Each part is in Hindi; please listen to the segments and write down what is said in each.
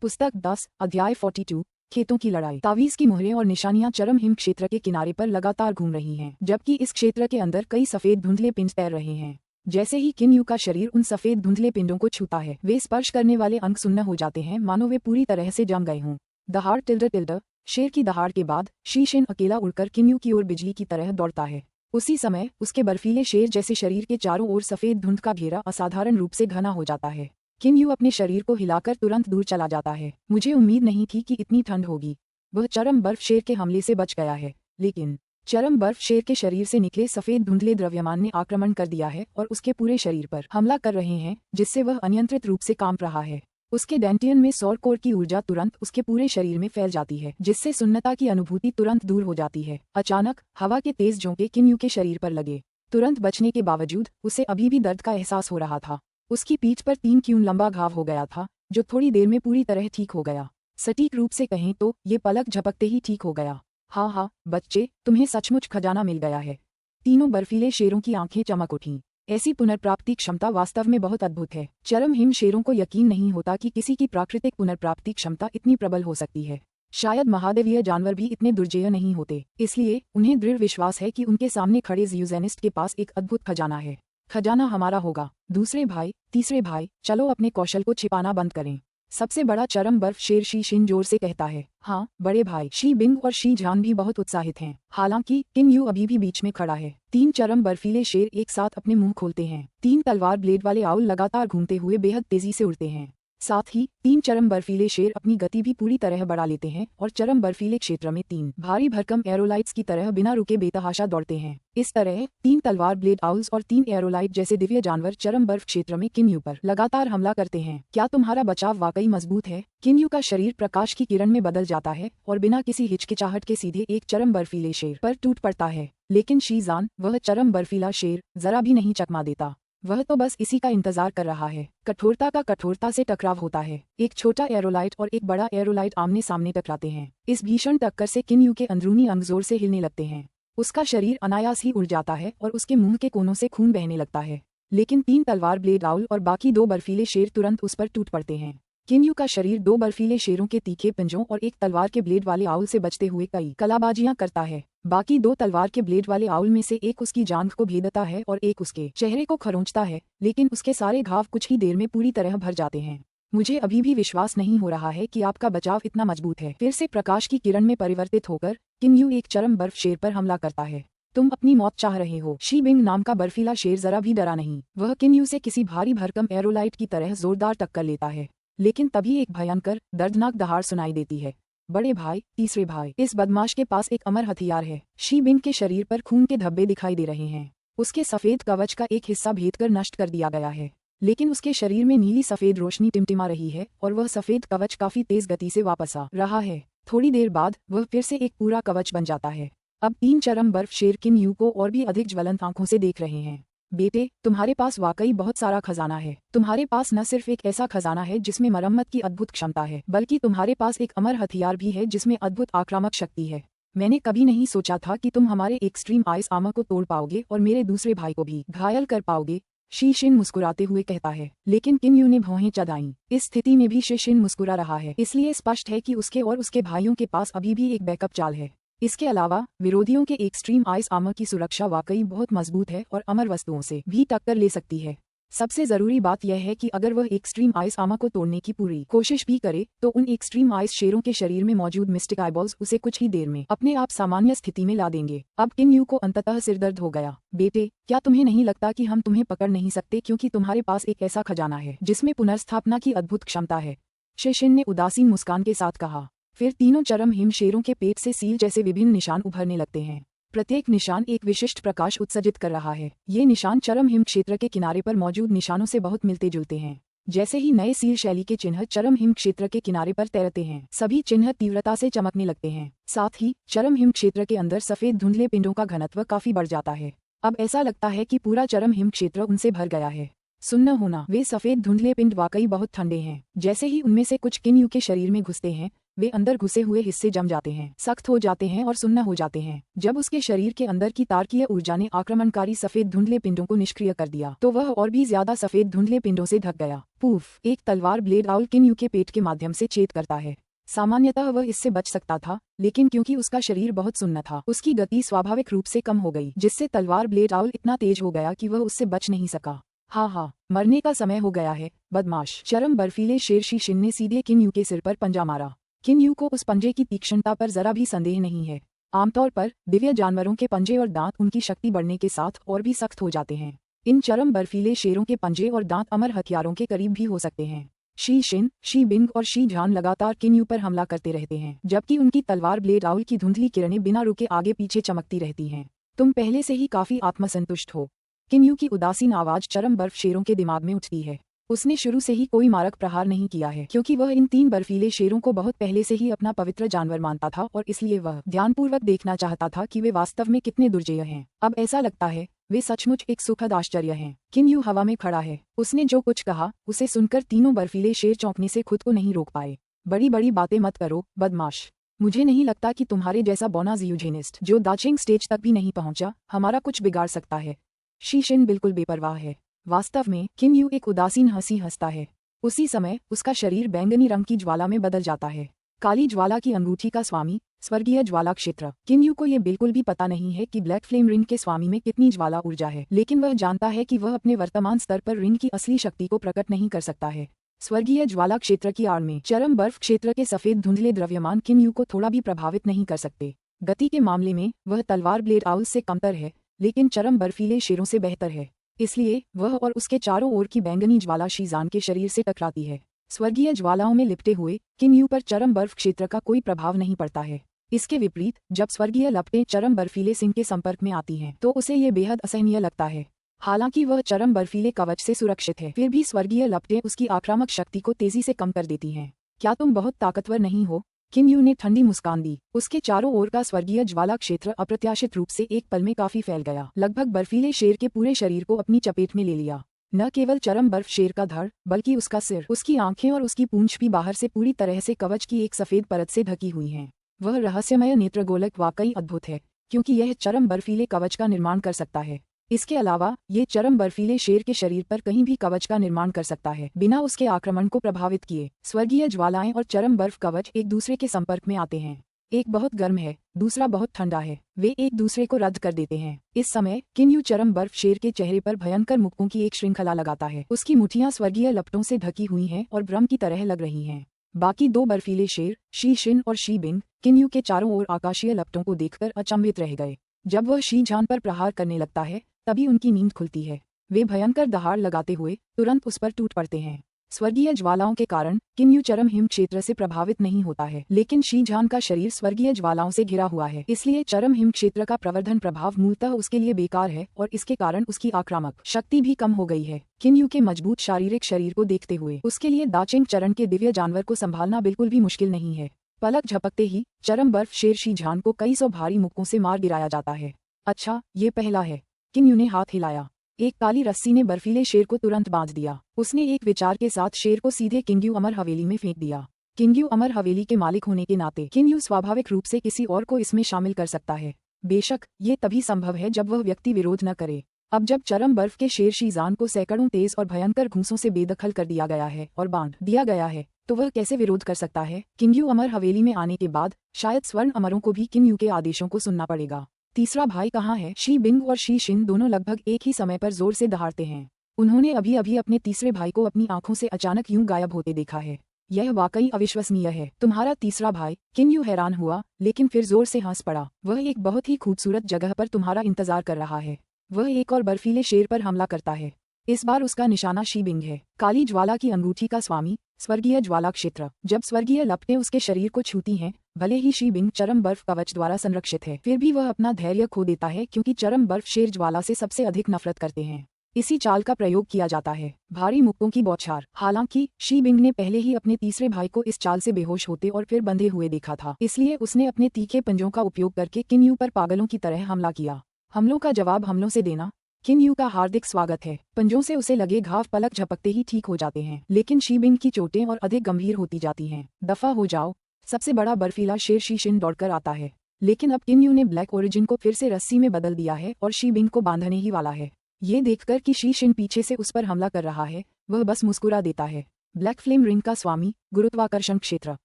पुस्तक 10 अध्याय 42 खेतों की लड़ाई। तावीज की मोहरें और निशानियां चरम हिम क्षेत्र के किनारे पर लगातार घूम रही हैं, जबकि इस क्षेत्र के अंदर कई सफेद धुंधले पिंड तैर रहे हैं। जैसे ही किन्यू का शरीर उन सफेद धुंधले पिंडों को छूता है, वे स्पर्श करने वाले अंग सुन्न हो जाते हैं, मानो वे पूरी तरह से जम गए हों। दहाड़ टिल्डर टिल्डर। शेर की दहाड़ के बाद शीशिन अकेला उड़कर किन्यू की ओर बिजली की तरह दौड़ता है। उसी समय उसके बर्फीले शेर जैसे शरीर के चारों ओर सफेद धुंध का घेरा असाधारण रूप से घना हो जाता है। किन्यू अपने शरीर को हिलाकर तुरंत दूर चला जाता है। मुझे उम्मीद नहीं थी कि इतनी ठंड होगी। वह चरम बर्फ शेर के हमले से बच गया है, लेकिन चरम बर्फ शेर के शरीर से निकले सफेद धुंधले द्रव्यमान ने आक्रमण कर दिया है और उसके पूरे शरीर पर हमला कर रहे हैं, जिससे वह अनियंत्रित रूप से कांप रहा है। उसके डेंटियन में सौर कोर की ऊर्जा तुरंत उसके पूरे शरीर में फैल जाती है, जिससे सुन्नता की अनुभूति तुरंत दूर हो जाती है। अचानक हवा के तेज झोंके किन्यू के शरीर पर लगे। तुरंत बचने के बावजूद उसे अभी भी दर्द का एहसास हो रहा था। उसकी पीठ पर 3 क्यून लंबा घाव हो गया था, जो थोड़ी देर में पूरी तरह ठीक हो गया। सटीक रूप से कहें तो ये पलक झपकते ही ठीक हो गया। हाँ, बच्चे, तुम्हें सचमुच खजाना मिल गया है। तीनों बर्फीले शेरों की आंखें चमक उठीं। ऐसी पुनर्प्राप्ति क्षमता वास्तव में बहुत अद्भुत है। चरम हिम शेरों को यकीन नहीं होता कि किसी की प्राकृतिक पुनर्प्राप्ति क्षमता इतनी प्रबल हो सकती है। शायद महादेवीय जानवर भी इतने दुर्जेय नहीं होते, इसलिए उन्हें दृढ़ विश्वास है कि उनके सामने खड़े ज़्यूजेनिस्ट के पास एक अद्भुत खजाना है। खजाना हमारा होगा। दूसरे भाई, तीसरे भाई, चलो अपने कौशल को छिपाना बंद करें। सबसे बड़ा चरम बर्फ शेर शी शिन जोर से कहता है। हाँ बड़े भाई शी बिंग और शी जान भी बहुत उत्साहित हैं। हालांकि किन्यू अभी भी बीच में खड़ा है। 3 चरम बर्फीले शेर एक साथ अपने मुंह खोलते हैं। 3 तलवार ब्लेड वाले आउल लगातार घूमते हुए बेहद तेजी से उड़ते हैं। साथ ही 3 चरम बर्फीले शेर अपनी गति भी पूरी तरह बढ़ा लेते हैं और चरम बर्फीले क्षेत्र में 3 भारी भरकम एरोलाइट्स की तरह बिना रुके बेतहाशा दौड़ते हैं। इस तरह 3 तलवार ब्लेड आउल्स और 3 एरोलाइट जैसे दिव्य जानवर चरम बर्फ क्षेत्र में किन्यू पर लगातार हमला करते हैं। क्या तुम्हारा बचाव वाकई मजबूत है? किन्यू का शरीर प्रकाश की किरण में बदल जाता है और बिना किसी हिचकिचाहट के सीधे एक चरम बर्फीले शेर पर टूट पड़ता है। लेकिन शीजान, वह चरम बर्फीला शेर, जरा भी नहीं चकमा देता। वह तो बस इसी का इंतजार कर रहा है। कठोरता का कठोरता से टकराव होता है। एक छोटा एरोलाइट और एक बड़ा एरोलाइट आमने सामने टकराते हैं। इस भीषण टक्कर से किन्यू के अंदरूनी अंग जोर से हिलने लगते हैं। उसका शरीर अनायास ही उड़ जाता है और उसके मुंह के कोनों से खून बहने लगता है। लेकिन 3 तलवार ब्लेड आउल और बाकी 2 बर्फीले शेर तुरंत उस पर टूट पड़ते हैं। किन्यू का शरीर 2 बर्फीले शेरों के तीखे पंजों और 1 तलवार के ब्लेड वाले आउल से बचते हुए कई कलाबाजियां करता है। बाकी 2 तलवार के ब्लेड वाले आउल में से एक उसकी जांघ को भेदता है और एक उसके चेहरे को खरोंचता है, लेकिन उसके सारे घाव कुछ ही देर में पूरी तरह भर जाते हैं। मुझे अभी भी विश्वास नहीं हो रहा है कि आपका बचाव इतना मजबूत है। फिर से प्रकाश की किरण में परिवर्तित होकर किन्यू एक चरम बर्फ शेर पर हमला करता है। तुम अपनी मौत चाह रहे हो। शी बिंग नाम का बर्फीला शेर जरा भी डरा नहीं। वह किन्यू से किसी भारी भरकम एरोलाइट की तरह जोरदार टक्कर लेता है। लेकिन तभी एक भयंकर दर्दनाक दहाड़ सुनाई देती है। बड़े भाई, तीसरे भाई, इस बदमाश के पास एक अमर हथियार है। शी बिंग के शरीर पर खून के धब्बे दिखाई दे रहे हैं। उसके सफेद कवच का एक हिस्सा भेदकर नष्ट कर दिया गया है, लेकिन उसके शरीर में नीली सफेद रोशनी टिमटिमा रही है और वह सफेद कवच काफी तेज गति से वापस आ रहा है। थोड़ी देर बाद वह फिर से एक पूरा कवच बन जाता है। अब 3 चरम बर्फ शेर किन्यू को और भी अधिक ज्वलंत आंखों से देख रहे हैं। बेटे, तुम्हारे पास वाकई बहुत सारा खजाना है। तुम्हारे पास न सिर्फ एक ऐसा खजाना है जिसमें मरम्मत की अद्भुत क्षमता है, बल्कि तुम्हारे पास एक अमर हथियार भी है जिसमें अद्भुत आक्रामक शक्ति है। मैंने कभी नहीं सोचा था कि तुम हमारे एक्सट्रीम आइस आर्मर को तोड़ पाओगे और मेरे दूसरे भाई को भी घायल कर पाओगे। शीशिन मुस्कुराते हुए कहता है। लेकिन किन्यू ने भौहें चढ़ाईं। इस स्थिति में भी शीशिन मुस्कुरा रहा है, इसलिए स्पष्ट है कि उसके और उसके भाइयों के पास अभी भी एक बैकअप चाल है। इसके अलावा विरोधियों के एक्सट्रीम आइस आर्मर की सुरक्षा वाकई बहुत मजबूत है और अमर वस्तुओं से भी टक्कर ले सकती है। सबसे जरूरी बात यह है कि अगर वह एक्सट्रीम आइस आर्मर को तोड़ने की पूरी कोशिश भी करे, तो उन एक्सट्रीम आइस शेरों के शरीर में मौजूद मिस्टिक आईबॉल्स उसे कुछ ही देर में अपने आप सामान्य स्थिति में ला देंगे। अब किन्यू को अंततः सिरदर्द हो गया। बेटे, क्या तुम्हें नहीं लगता कि हम तुम्हें पकड़ नहीं सकते क्योंकि तुम्हारे पास एक ऐसा खजाना है जिसमें पुनर्स्थापना की अद्भुत क्षमता है? शीशिन ने उदासीन मुस्कान के साथ कहा। फिर तीनों चरम हिम शेरों के पेट से सील जैसे विभिन्न निशान उभरने लगते हैं। प्रत्येक निशान एक विशिष्ट प्रकाश उत्सर्जित कर रहा है। ये निशान चरम हिम क्षेत्र के किनारे पर मौजूद निशानों से बहुत मिलते जुलते हैं। जैसे ही नए सील शैली के चिन्ह चरम हिम क्षेत्र के किनारे पर तैरते हैं, सभी चिन्ह तीव्रता से चमकने लगते हैं। साथ ही चरम हिम क्षेत्र के अंदर सफेद धुंधले पिंडों का घनत्व काफी बढ़ जाता है। अब ऐसा लगता है कि पूरा चरम हिम क्षेत्र उनसे भर गया है। सुन्न होना, वे सफेद धुंधले पिंड वाकई बहुत ठंडे हैं। जैसे ही उनमें से कुछ किन्यू के शरीर में घुसते हैं, वे अंदर घुसे हुए हिस्से जम जाते हैं, सख्त हो जाते हैं और सुन्न हो जाते हैं। जब उसके शरीर के अंदर की तारकीय ऊर्जा ने आक्रमणकारी सफेद धुंधले पिंडों को निष्क्रिय कर दिया तो वह और भी ज्यादा सफेद धुंधले पिंडों से ढक गया। पूफ! एक तलवार ब्लेड आउल किन्यू के पेट के माध्यम से छेद करता है। सामान्यतः वह इससे बच सकता था, लेकिन क्योंकि उसका शरीर बहुत सुन्न था, उसकी गति स्वाभाविक रूप से कम हो गई, जिससे तलवार ब्लेड आउल इतना तेज हो गया कि वह उससे बच नहीं सका। हाँ, मरने का समय हो गया है, बदमाश। चरम बर्फीले शेर शी शिन ने सीधे किन्यू के सिर पर पंजा मारा। किन्यू को उस पंजे की तीक्ष्णता पर जरा भी संदेह नहीं है। आमतौर पर दिव्य जानवरों के पंजे और दांत उनकी शक्ति बढ़ने के साथ और भी सख्त हो जाते हैं। इन चरम बर्फीले शेरों के पंजे और दांत अमर हथियारों के करीब भी हो सकते हैं। शी शिन, शी बिंग और शी झान लगातार किन्यू पर हमला करते रहते हैं, जबकि उनकी तलवार ब्लेड आउल की धुंधली किरणें बिना रुके आगे पीछे चमकती रहती हैं। तुम पहले से ही काफी आत्मसंतुष्ट हो। किन्यू की उदासीन आवाज चरम बर्फ शेरों के दिमाग में उठती है। उसने शुरू से ही कोई मारक प्रहार नहीं किया है, क्योंकि वह इन 3 बर्फीले शेरों को बहुत पहले से ही अपना पवित्र जानवर मानता था और इसलिए वह ध्यानपूर्वक देखना चाहता था कि वे वास्तव में कितने दुर्जय हैं। अब ऐसा लगता है वे सचमुच एक सुखद आश्चर्य हैं। किन्यू हवा में खड़ा है। उसने जो कुछ कहा उसे सुनकर तीनों बर्फीले शेर चौंकने से खुद को नहीं रोक पाए। बड़ी बड़ी बातें मत करो, बदमाश। मुझे नहीं लगता कि तुम्हारे जैसा बोनाज यूजेनिस्ट जो दाचिंग स्टेज तक भी नहीं पहुंचा, हमारा कुछ बिगाड़ सकता है। शी शिन बिल्कुल बेपरवाह है। वास्तव में किन्यू एक उदासीन हंसी हंसता है। उसी समय उसका शरीर बैंगनी रंग की ज्वाला में बदल जाता है। काली ज्वाला की अंगूठी का स्वामी, स्वर्गीय ज्वाला क्षेत्र। किन्यू को ये बिल्कुल भी पता नहीं है कि ब्लैक फ्लेम रिंग के स्वामी में कितनी ज्वाला ऊर्जा है, लेकिन वह जानता है कि वह अपने वर्तमान स्तर पर रिंग की असली शक्ति को प्रकट नहीं कर सकता है। स्वर्गीय ज्वाला क्षेत्र की आड़ में चरम बर्फ क्षेत्र के सफेद धुंधले द्रव्यमान किन्यू को थोड़ा भी प्रभावित नहीं कर सकते। गति के मामले में वह तलवार ब्लेड आउल से कमतर है, लेकिन चरम बर्फीले शेरों से बेहतर है। इसलिए वह और उसके चारों ओर की बैंगनी ज्वाला शीजान के शरीर से टकराती है। स्वर्गीय ज्वालाओं में लिपटे हुए किन्यू पर चरम बर्फ क्षेत्र का कोई प्रभाव नहीं पड़ता है। इसके विपरीत जब स्वर्गीय लपटें चरम बर्फीले सिंह के संपर्क में आती हैं तो उसे ये बेहद असहनीय लगता है। हालांकि वह चरम बर्फीले कवच से सुरक्षित है, फिर भी स्वर्गीय लपटें उसकी आक्रामक शक्ति को तेजी से कम कर देती हैं। क्या तुम बहुत ताकतवर नहीं हो? किन्यू ने ठंडी मुस्कान दी। उसके चारों ओर का स्वर्गीय ज्वाला क्षेत्र अप्रत्याशित रूप से एक पल में काफी फैल गया, लगभग बर्फीले शेर के पूरे शरीर को अपनी चपेट में ले लिया। न केवल चरम बर्फ शेर का धड़, बल्कि उसका सिर, उसकी आंखें और उसकी पूंछ भी बाहर से पूरी तरह से कवच की एक सफेद परत से ढकी हुई हैं। वह रहस्यमय नेत्रगोलक वाकई अद्भुत है, क्योंकि यह चरम बर्फीले कवच का निर्माण कर सकता है। इसके अलावा ये चरम बर्फीले शेर के शरीर पर कहीं भी कवच का निर्माण कर सकता है, बिना उसके आक्रमण को प्रभावित किए। स्वर्गीय ज्वालाएं और चरम बर्फ कवच एक दूसरे के संपर्क में आते हैं। एक बहुत गर्म है, दूसरा बहुत ठंडा है। वे एक दूसरे को रद्द कर देते हैं। इस समय किन्यू चरम बर्फ शेर के चेहरे पर भयंकर मुक्कों की एक श्रृंखला लगाता है। उसकी मुठियां स्वर्गीय लपटों से ढकी हुई हैं और ब्रह्म की तरह लग रही हैं। बाकी 2 बर्फीले शेर, शी शिन और शी बिंग, किन्यू के चारों ओर आकाशीय लपटों को देखकर अचंभित रह गए। जब वह शी झान पर प्रहार करने लगता है तभी उनकी नींद खुलती है। वे भयंकर दहाड़ लगाते हुए तुरंत उस पर टूट पड़ते हैं। स्वर्गीय ज्वालाओं के कारण किन्यू चरम हिम क्षेत्र से प्रभावित नहीं होता है, लेकिन शी झान का शरीर स्वर्गीय ज्वालाओं से घिरा हुआ है, इसलिए चरम हिम क्षेत्र का प्रवर्धन प्रभाव मूलतः उसके लिए बेकार है और इसके कारण उसकी आक्रामक शक्ति भी कम हो गई है। किन्यू के मजबूत शारीरिक शरीर को देखते हुए उसके लिए दाचिंग चरण के दिव्य जानवर को संभालना बिल्कुल भी मुश्किल नहीं है। पलक झपकते ही चरम बर्फ शेर शी झान को कई सौ भारी मुक्कों से मार गिराया जाता है। अच्छा, ये पहला है। किन्यू ने हाथ हिलाया। एक काली रस्सी ने बर्फीले शेर को तुरंत बांध दिया। उसने एक विचार के साथ शेर को सीधे किंग्यू अमर हवेली में फेंक दिया। किंग्यू अमर हवेली के मालिक होने के नाते किन्यू स्वाभाविक रूप से किसी और को इसमें शामिल कर सकता है। बेशक ये तभी संभव है जब वह व्यक्ति विरोध न करे। अब जब चरम बर्फ के शेर शीजान को सैकड़ों तेज और भयंकर घूंसों से बेदखल कर दिया गया है और बांध दिया गया है, तो वह कैसे विरोध कर सकता है? किंग्यू अमर हवेली में आने के बाद शायद स्वर्ण अमरों को भी किन्यू के आदेशों को सुनना पड़ेगा। तीसरा भाई कहाँ है? शी बिंग और शी शिन दोनों लगभग एक ही समय पर जोर से दहाड़ते हैं। उन्होंने अभी अभी अपने तीसरे भाई को अपनी आंखों से अचानक यूं गायब होते देखा है। यह वाकई अविश्वसनीय है। तुम्हारा तीसरा भाई? किन्यू हैरान हुआ, लेकिन फिर जोर से हंस पड़ा। वह एक बहुत ही खूबसूरत जगह पर तुम्हारा इंतजार कर रहा है। वह एक और बर्फीले शेर पर हमला करता है। इस बार उसका निशाना शी बिंग है, काली ज्वाला की अंगूठी का स्वामी, स्वर्गीय ज्वाला क्षेत्र। जब स्वर्गीय लपटें उसके शरीर को छूती हैं, भले ही शी बिंग चरम बर्फ कवच द्वारा संरक्षित है, फिर भी वह अपना धैर्य खो देता है, क्योंकि चरम बर्फ शेर ज्वाला से सबसे अधिक नफरत करते हैं। इसी चाल का प्रयोग किया जाता है, भारी मुक्कों की बौछार। हालांकि शी बिंग ने पहले ही अपने तीसरे भाई को इस चाल से बेहोश होते और फिर बंधे हुए देखा था, इसलिए उसने अपने तीखे पंजों का उपयोग करके किन्यू पर पागलों की तरह हमला किया। हमलों का जवाब हमलों से देना। किन्यू का हार्दिक स्वागत है। पंजों से उसे लगे घाव पलक झपकते ही ठीक हो जाते हैं, लेकिन शी बिंग की चोटें और अधिक गंभीर होती जाती हैं। दफा हो जाओ। सबसे बड़ा बर्फीला शेर शी शिन दौड़कर आता है, लेकिन अब किन यू ने ब्लैक ओरिजिन को फिर से रस्सी में बदल दिया है और शी बिंग को बांधने ही वाला है। ये देखकर कि शी शिन पीछे से उस पर हमला कर रहा है, वह बस मुस्कुरा देता है। ब्लैक फ्लेम रिंग का स्वामी, गुरुत्वाकर्षण क्षेत्र।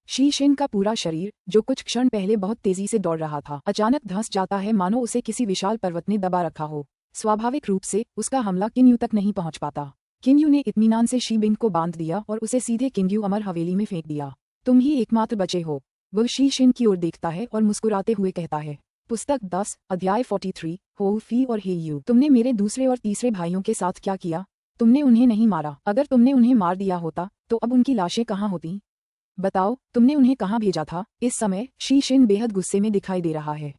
शी शिन का पूरा शरीर, जो कुछ क्षण पहले बहुत तेजी से दौड़ रहा था, अचानक धंस जाता है, मानो उसे किसी विशाल पर्वत ने दबा रखा हो। स्वाभाविक रूप से उसका हमला किन यू तक नहीं पहुंच पाता। किन यू ने इत्मीनान से शी बिंग को बांध दिया और उसे सीधे किंग यू अमर हवेली में फेंक दिया। तुम ही एकमात्र बचे हो। वह शी शिन की ओर देखता है और मुस्कुराते हुए कहता है। पुस्तक 10, अध्याय 43, हो फी और हे यू। तुमने मेरे दूसरे और तीसरे भाइयों के साथ क्या किया? तुमने उन्हें नहीं मारा। अगर तुमने उन्हें मार दिया होता तो अब उनकी लाशें कहाँ होती? बताओ, तुमने उन्हें कहाँ भेजा था? इस समय शी शिन बेहद गुस्से में दिखाई दे रहा है।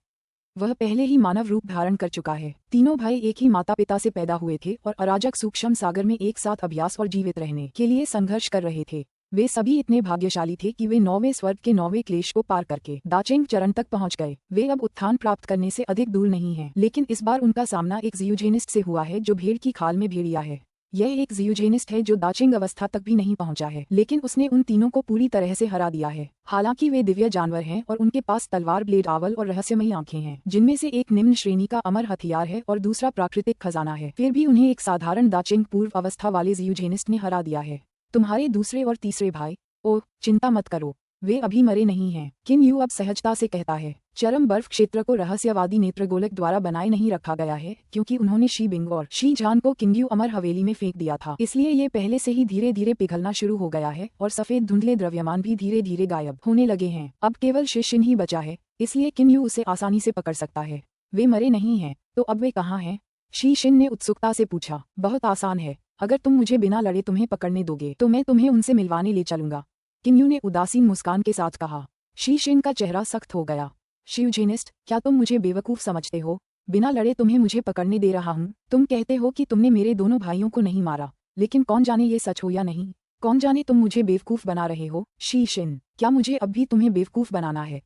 वह पहले ही मानव रूप धारण कर चुका है। तीनों भाई एक ही माता पिता से पैदा हुए थे और अराजक सूक्ष्म सागर में एक साथ अभ्यास और जीवित रहने के लिए संघर्ष कर रहे थे। वे सभी इतने भाग्यशाली थे कि वे 9वें स्वर्ग के 9वें क्लेश को पार करके दाचेंग चरण तक पहुंच गए। वे अब उत्थान प्राप्त करने से अधिक दूर नहीं हैं, लेकिन इस बार उनका सामना एक ज़ियोजेनिस्ट से हुआ है जो भेड़ की खाल में भेड़िया है। यह एक ज़ियोजेनिस्ट है जो दाचेंग अवस्था तक भी नहीं पहुंचा है, लेकिन उसने उन तीनों को पूरी तरह से हरा दिया है। हालांकि वे दिव्य जानवर हैं और उनके पास तलवार, ब्लेड, आवल और रहस्यमयी आंखें हैं, जिनमें से एक निम्न श्रेणी का अमर हथियार है और दूसरा प्राकृतिक खजाना है। फिर भी उन्हें एक साधारण दाचेंग पूर्व अवस्था वाले ज़ियोजेनिस्ट ने हरा दिया है। तुम्हारे दूसरे और तीसरे भाई, ओह चिंता मत करो, वे अभी मरे नहीं हैं, किन यू अब सहजता से कहता है। चरम बर्फ क्षेत्र को रहस्यवादी नेत्रगोलक द्वारा बनाए नहीं रखा गया है, क्योंकि उन्होंने शी बिंग और शी जान को किंग यू अमर हवेली में फेंक दिया था। इसलिए ये पहले से ही धीरे धीरे पिघलना शुरू हो गया है और सफेद धुंधले द्रव्यमान भी धीरे धीरे गायब होने लगे हैं। अब केवल शी शिन ही बचा है, इसलिए किन यू उसे आसानी से पकड़ सकता है। वे मरे नहीं हैं, तो अब वे कहाँ हैं? शी शिन ने उत्सुकता से पूछा। बहुत आसान है, अगर तुम मुझे बिना लड़े तुम्हें पकड़ने दोगे तो मैं तुम्हें उनसे मिलवाने ले चलूंगा, किन यू ने उदासीन मुस्कान के साथ कहा। शी शिन का चेहरा सख्त हो गया। शिवजेनिस्ट, क्या तुम मुझे बेवकूफ समझते हो? बिना लड़े तुम्हें मुझे पकड़ने दे रहा हूँ। तुम कहते हो कि तुमने मेरे दोनों भाइयों को नहीं मारा, लेकिन कौन जाने ये सच हो या नहीं? कौन जाने तुम मुझे बेवकूफ बना रहे हो? शी शिन, क्या मुझे अब भी तुम्हें बेवकूफ बनाना है?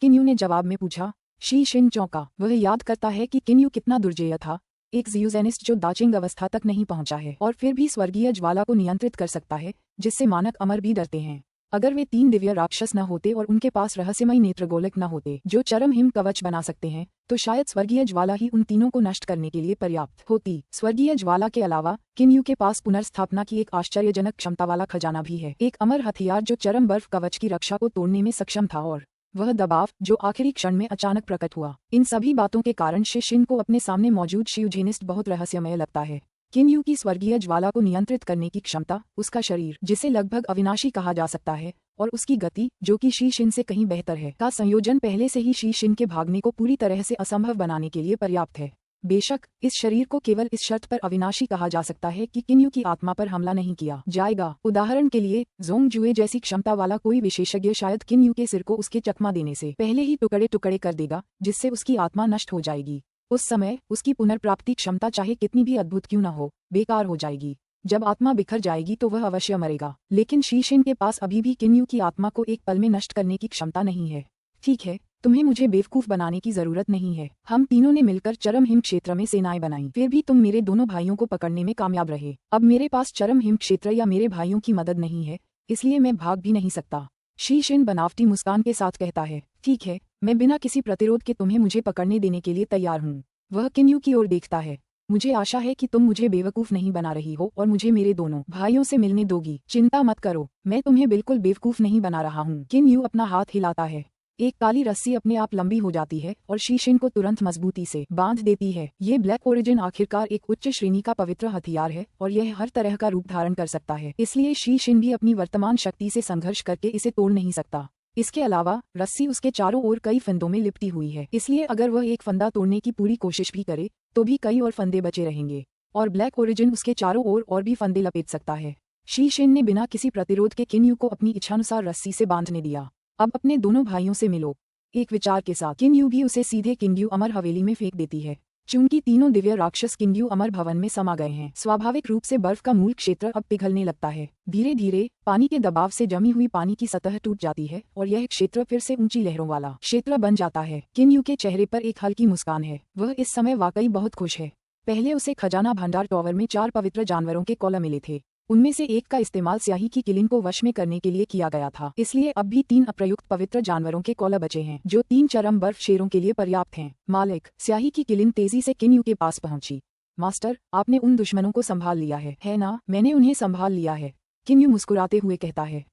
किन यू ने जवाब में पूछा। शी शिन चौंका। वह याद करता है कि किन यू कितना दुर्जेय था, एक ज़ियोजेनिस्ट जो दाचिंग अवस्था तक नहीं पहुंचा है और फिर भी स्वर्गीय ज्वाला को नियंत्रित कर सकता है, जिससे मानक अमर भी डरते हैं। अगर वे 3 दिव्य राक्षस न होते और उनके पास रहस्यमयी नेत्रगोलक न होते जो चरम हिम कवच बना सकते हैं, तो शायद स्वर्गीय ज्वाला ही उन तीनों को नष्ट करने के लिए पर्याप्त होती। स्वर्गीय ज्वाला के अलावा किन यू के पास पुनर्स्थापना की एक आश्चर्यजनक क्षमता वाला खजाना भी है, एक अमर हथियार जो चरम बर्फ कवच की रक्षा को तोड़ने में सक्षम था, और वह दबाव जो आखिरी क्षण में अचानक प्रकट हुआ। इन सभी बातों के कारण शी शिन को अपने सामने मौजूद शिवजेनिस्ट बहुत रहस्यमय लगता है। किन यू की स्वर्गीय ज्वाला को नियंत्रित करने की क्षमता, उसका शरीर जिसे लगभग अविनाशी कहा जा सकता है, और उसकी गति जो कि शी शिन से कहीं बेहतर है, का संयोजन पहले से ही शी शिन के भागने को पूरी तरह से असंभव बनाने के लिए पर्याप्त है। बेशक इस शरीर को केवल इस शर्त पर अविनाशी कहा जा सकता है कि किन यू की आत्मा पर हमला नहीं किया जाएगा। उदाहरण के लिए जोंग जुए जैसी क्षमता वाला कोई विशेषज्ञ शायद किन यू के सिर को उसके चकमा देने से पहले ही टुकड़े टुकड़े कर देगा, जिससे उसकी आत्मा नष्ट हो जाएगी। उस समय उसकी पुनर्प्राप्ति क्षमता चाहे कितनी भी अद्भुत क्यों न हो, बेकार हो जाएगी। जब आत्मा बिखर जाएगी तो वह अवश्य मरेगा, लेकिन शी शिन के पास अभी भी किन यू की आत्मा को एक पल में नष्ट करने की क्षमता नहीं है। ठीक है, तुम्हें मुझे बेवकूफ बनाने की जरूरत नहीं है। हम तीनों ने मिलकर चरम हिम क्षेत्र में सेनाएं बनाई, फिर भी तुम मेरे दोनों भाइयों को पकड़ने में कामयाब रहे। अब मेरे पास चरम हिम क्षेत्र या मेरे भाइयों की मदद नहीं है, इसलिए मैं भाग भी नहीं सकता। शी शिन बनावटी मुस्कान के साथ कहता है, ठीक है, मैं बिना किसी प्रतिरोध के तुम्हें मुझे पकड़ने देने के लिए तैयार हूँ। वह किन यू की ओर देखता है। मुझे आशा है कि तुम मुझे बेवकूफ नहीं बना रही हो और मुझे मेरे दोनों भाइयों से मिलने दोगी। चिंता मत करो, मैं तुम्हें बिल्कुल बेवकूफ नहीं बना रहा हूँ। किन यू अपना हाथ हिलाता है। एक काली रस्सी अपने आप लंबी हो जाती है और शी शिन को तुरंत मजबूती से बांध देती है। ये ब्लैक ओरिजिन आखिरकार एक उच्च श्रेणी का पवित्र हथियार है और यह हर तरह का रूप धारण कर सकता है, इसलिए शी शिन भी अपनी वर्तमान शक्ति से संघर्ष करके इसे तोड़ नहीं सकता। इसके अलावा रस्सी उसके चारों ओर कई फंदों में लिपटी हुई है, इसलिए अगर वह एक फंदा तोड़ने की पूरी कोशिश भी करे तो भी कई और फंदे बचे रहेंगे और ब्लैक ओरिजिन उसके चारों ओर और भी फंदे लपेट सकता है। शी शिन ने बिना किसी प्रतिरोध के किन यू को अपनी इच्छानुसार रस्सी से बांधने दिया। अब अपने दोनों भाइयों से मिलो। एक विचार के साथ किन यू भी उसे सीधे किंग यू अमर हवेली में फेंक देती है। चूंकि तीनों दिव्य राक्षस किंग यू अमर भवन में समा गए हैं, स्वाभाविक रूप से बर्फ का मूल क्षेत्र अब पिघलने लगता है। धीरे धीरे पानी के दबाव से जमी हुई पानी की सतह टूट जाती है और यह क्षेत्र फिर से ऊंची लहरों वाला क्षेत्र बन जाता है। किन यू के चेहरे पर एक हल्की मुस्कान है, वह इस समय वाकई बहुत खुश है। पहले उसे खजाना भंडार टॉवर में 4 पवित्र जानवरों के कॉलम मिले थे, उनमें से एक का इस्तेमाल स्याही की किलिन को वश में करने के लिए किया गया था, इसलिए अब भी 3 अप्रयुक्त पवित्र जानवरों के कौल बचे हैं, जो 3 चरम बर्फ शेरों के लिए पर्याप्त हैं। मालिक, स्याही की किलिन तेजी से किन्यू के पास पहुंची। मास्टर, आपने उन दुश्मनों को संभाल लिया है ना? मैंने उन्हें संभाल लिया है, किन्यू मुस्कुराते हुए कहता है।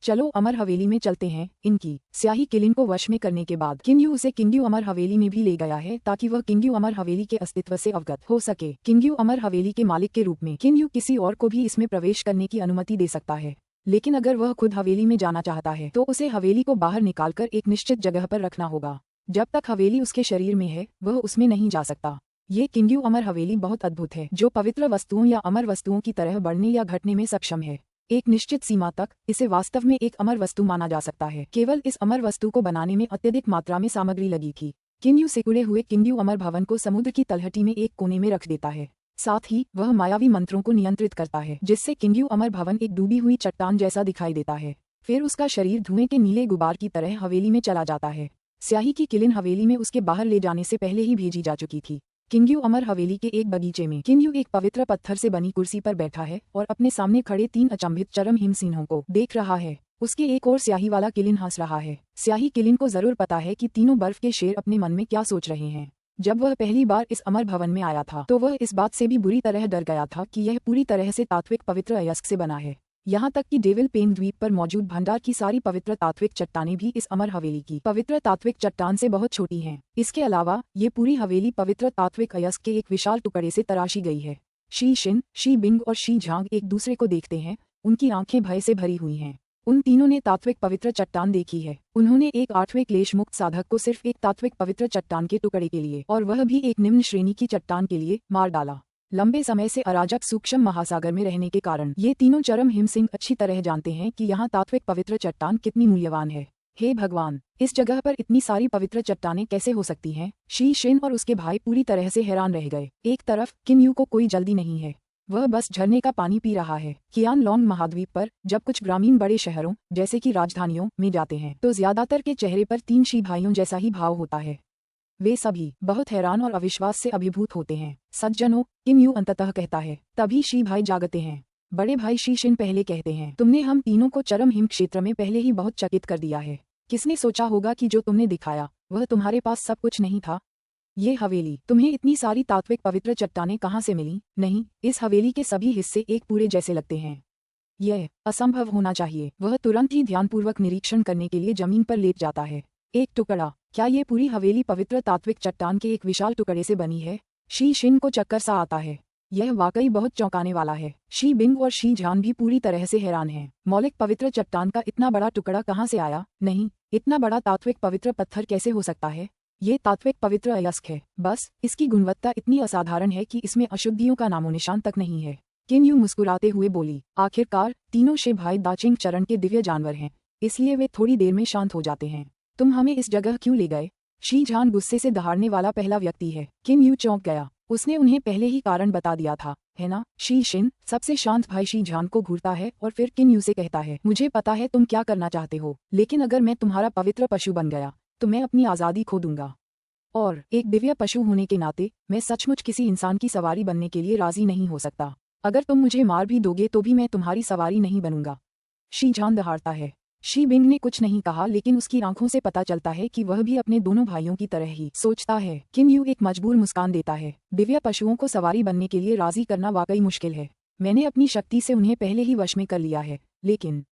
चलो अमर हवेली में चलते हैं। इनकी स्याही किलिन को वश में करने के बाद किन्यू उसे किंग्यू अमर हवेली में भी ले गया है, ताकि वह किंग्यू अमर हवेली के अस्तित्व से अवगत हो सके। किंग्यू अमर हवेली के मालिक के रूप में किन्यू किसी और को भी इसमें प्रवेश करने की अनुमति दे सकता है, लेकिन अगर वह खुद हवेली में जाना चाहता है तो उसे हवेली को बाहर निकालकर एक निश्चित जगह पर रखना होगा। जब तक हवेली उसके शरीर में है वह उसमें नहीं जा सकता। ये किंग्यू अमर हवेली बहुत अद्भुत है, जो पवित्र वस्तुओं या अमर वस्तुओं की तरह बढ़ने या घटने में सक्षम है। एक निश्चित सीमा तक इसे वास्तव में एक अमर वस्तु माना जा सकता है। केवल इस अमर वस्तु को बनाने में अत्यधिक मात्रा में सामग्री लगी थी। किन्यू सिकुड़े हुए किंग्यू अमर भवन को समुद्र की तलहटी में एक कोने में रख देता है। साथ ही वह मायावी मंत्रों को नियंत्रित करता है, जिससे किंग्यू अमर भवन एक डूबी हुई चट्टान जैसा दिखाई देता है। फिर उसका शरीर धुएं के नीले गुबार की तरह हवेली में चला जाता है। स्याही की किलिन हवेली में उसके बाहर ले जाने से पहले ही भेजी जा चुकी थी। किंग्यू अमर हवेली के एक बगीचे में किन्यू एक पवित्र पत्थर से बनी कुर्सी पर बैठा है और अपने सामने खड़े 3 अचंभित चरम हिमसिंहों को देख रहा है। उसके एक और स्याही वाला किलिन हंस रहा है। स्याही किलिन को जरूर पता है कि तीनों बर्फ के शेर अपने मन में क्या सोच रहे हैं। जब वह पहली बार इस अमर भवन में आया था तो वह इस बात से भी बुरी तरह डर गया था कि यह पूरी तरह से तात्विक पवित्र अयस्क से बना है। यहाँ तक कि डेविल पेन द्वीप पर मौजूद भंडार की सारी पवित्र तात्विक चट्टानें भी इस अमर हवेली की पवित्र तात्विक चट्टान से बहुत छोटी हैं। इसके अलावा ये पूरी हवेली पवित्र तात्विक अयस्क के एक विशाल टुकड़े से तराशी गई है। शी शिन, शी बिंग और शी झांग एक दूसरे को देखते हैं। उनकी आंखें भय से भरी हुई हैं। उन तीनों ने तात्विक पवित्र चट्टान देखी है। उन्होंने एक 8वें क्लेश मुक्त साधक को सिर्फ एक तात्विक पवित्र चट्टान के टुकड़े के लिए, और वह भी एक निम्न श्रेणी की चट्टान के लिए, मार डाला। लंबे समय से अराजक सूक्ष्म महासागर में रहने के कारण ये तीनों चरम हिमसिंह अच्छी तरह जानते हैं कि यहाँ तात्विक पवित्र चट्टान कितनी मूल्यवान है। हे भगवान, इस जगह पर इतनी सारी पवित्र चट्टानें कैसे हो सकती हैं? शी शिन और उसके भाई पूरी तरह से हैरान रह गए। एक तरफ किन्यू को कोई जल्दी नहीं है, वह बस झरने का पानी पी रहा है। कियान लोंग महाद्वीप पर जब कुछ ग्रामीण बड़े शहरों जैसे कि राजधानियों में जाते हैं तो ज्यादातर के चेहरे पर 3 शी भाइयों जैसा ही भाव होता है। वे सभी बहुत हैरान और अविश्वास से अभिभूत होते हैं। सज्जनों, किन्यू अंततः कहता है। तभी शी भाई जागते हैं। बड़े भाई शी शिन पहले कहते हैं, तुमने हम तीनों को चरम हिम क्षेत्र में पहले ही बहुत चकित कर दिया है। किसने सोचा होगा कि जो तुमने दिखाया वह तुम्हारे पास सब कुछ नहीं था? ये हवेली, तुम्हें इतनी सारी तात्विक पवित्र चट्टानें कहाँ से मिली? नहीं, इस हवेली के सभी हिस्से एक पूरे जैसे लगते हैं। यह असंभव होना चाहिए। वह तुरंत ही ध्यानपूर्वक निरीक्षण करने के लिए जमीन पर लेट जाता है। एक टुकड़ा, क्या ये पूरी हवेली पवित्र तात्विक चट्टान के एक विशाल टुकड़े से बनी है? शी शिन को चक्कर सा आता है। यह वाकई बहुत चौंकाने वाला है। शी बिंग और शी झान भी पूरी तरह से हैरान हैं। मौलिक पवित्र चट्टान का इतना बड़ा टुकड़ा कहाँ से आया? नहीं, इतना बड़ा तात्विक पवित्र पत्थर कैसे हो सकता है? ये तात्विक पवित्र अयस्क है। बस इसकी गुणवत्ता इतनी असाधारण है कि इसमें अशुद्धियों का नामोनिशान तक नहीं है। किन्यू मुस्कुराते हुए बोली। आखिरकार तीनों शे भाई दाचिंग चरण के दिव्य जानवर हैं, इसलिए वे थोड़ी देर में शांत हो जाते हैं। तुम हमें इस जगह क्यों ले गए? शी झान गुस्से से दहाड़ने वाला पहला व्यक्ति है। किन्यू चौंक गया। उसने उन्हें पहले ही कारण बता दिया था, है ना? शी शिन, सबसे शांत भाई शी झान को घूरता है और फिर किन्यू से कहता है, मुझे पता है तुम क्या करना चाहते हो, लेकिन अगर मैं तुम्हारा पवित्र पशु बन गया तो मैं अपनी आज़ादी खो दूंगा। और एक दिव्य पशु होने के नाते मैं सचमुच किसी इंसान की सवारी बनने के लिए राजी नहीं हो सकता। अगर तुम मुझे मार भी दोगे तो भी मैं तुम्हारी सवारी नहीं बनूंगा। शी झान दहाड़ता है। शी बिंग ने कुछ नहीं कहा, लेकिन उसकी आंखों से पता चलता है कि वह भी अपने दोनों भाइयों की तरह ही सोचता है। किन्यू एक मजबूर मुस्कान देता है। दिव्य पशुओं को सवारी बनने के लिए राजी करना वाकई मुश्किल है। मैंने अपनी शक्ति से उन्हें पहले ही वश में कर लिया है, लेकिन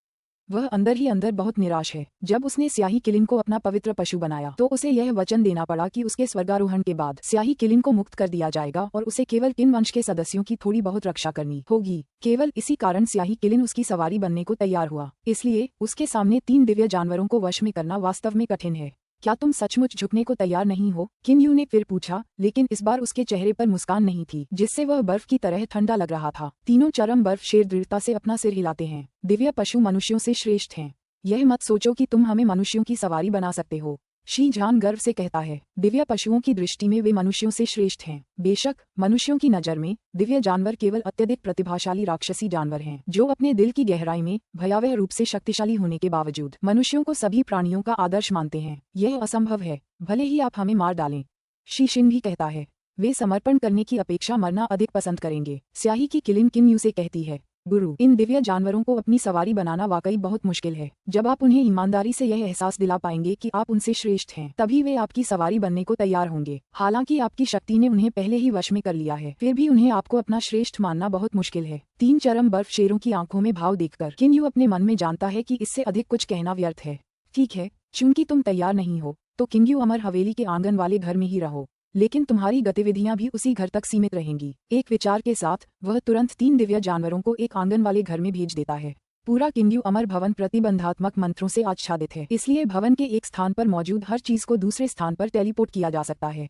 वह अंदर ही अंदर बहुत निराश है। जब उसने स्याही किलिन को अपना पवित्र पशु बनाया तो उसे यह वचन देना पड़ा कि उसके स्वर्गारोहण के बाद स्याही किलिन को मुक्त कर दिया जाएगा और उसे केवल किन वंश के सदस्यों की थोड़ी बहुत रक्षा करनी होगी। केवल इसी कारण स्याही किलिन उसकी सवारी बनने को तैयार हुआ। इसलिए उसके सामने 3 दिव्य जानवरों को वश में करना वास्तव में कठिन है। क्या तुम सचमुच झुकने को तैयार नहीं हो? किन्यू ने फिर पूछा, लेकिन इस बार उसके चेहरे पर मुस्कान नहीं थी, जिससे वह बर्फ की तरह ठंडा लग रहा था। तीनों चरम बर्फ शेर दृढ़ता से अपना सिर हिलाते हैं। दिव्य पशु मनुष्यों से श्रेष्ठ हैं। यह मत सोचो कि तुम हमें मनुष्यों की सवारी बना सकते हो, शी झान गर्व से कहता है। दिव्य पशुओं की दृष्टि में वे मनुष्यों से श्रेष्ठ हैं। बेशक मनुष्यों की नज़र में दिव्य जानवर केवल अत्यधिक प्रतिभाशाली राक्षसी जानवर हैं, जो अपने दिल की गहराई में भयावह रूप से शक्तिशाली होने के बावजूद मनुष्यों को सभी प्राणियों का आदर्श मानते हैं। यह असंभव है, भले ही आप हमें मार डालें। शी शिन भी कहता है। वे समर्पण करने की अपेक्षा मरना अधिक पसंद करेंगे। स्याही की किलिन किन्यू से कहती है, गुरु, इन दिव्य जानवरों को अपनी सवारी बनाना वाकई बहुत मुश्किल है। जब आप उन्हें ईमानदारी से यह एहसास दिला पाएंगे कि आप उनसे श्रेष्ठ हैं, तभी वे आपकी सवारी बनने को तैयार होंगे। हालांकि आपकी शक्ति ने उन्हें पहले ही वश में कर लिया है, फिर भी उन्हें आपको अपना श्रेष्ठ मानना बहुत मुश्किल है। 3 चरम बर्फ शेरों की आंखों में भाव देखकर किन्यू अपने मन में जानता है कि इससे अधिक कुछ कहना व्यर्थ है। ठीक है, चूंकि तुम तैयार नहीं हो तो किन्यू अमर हवेली के आंगन वाले घर में ही रहो, लेकिन तुम्हारी गतिविधियां भी उसी घर तक सीमित रहेंगी। एक विचार के साथ वह तुरंत 3 दिव्य जानवरों को एक आंगन वाले घर में भेज देता है। पूरा किन्यू अमर भवन प्रतिबंधात्मक मंत्रों से आच्छादित है, इसलिए भवन के एक स्थान पर मौजूद हर चीज को दूसरे स्थान पर टेलीपोर्ट किया जा सकता है।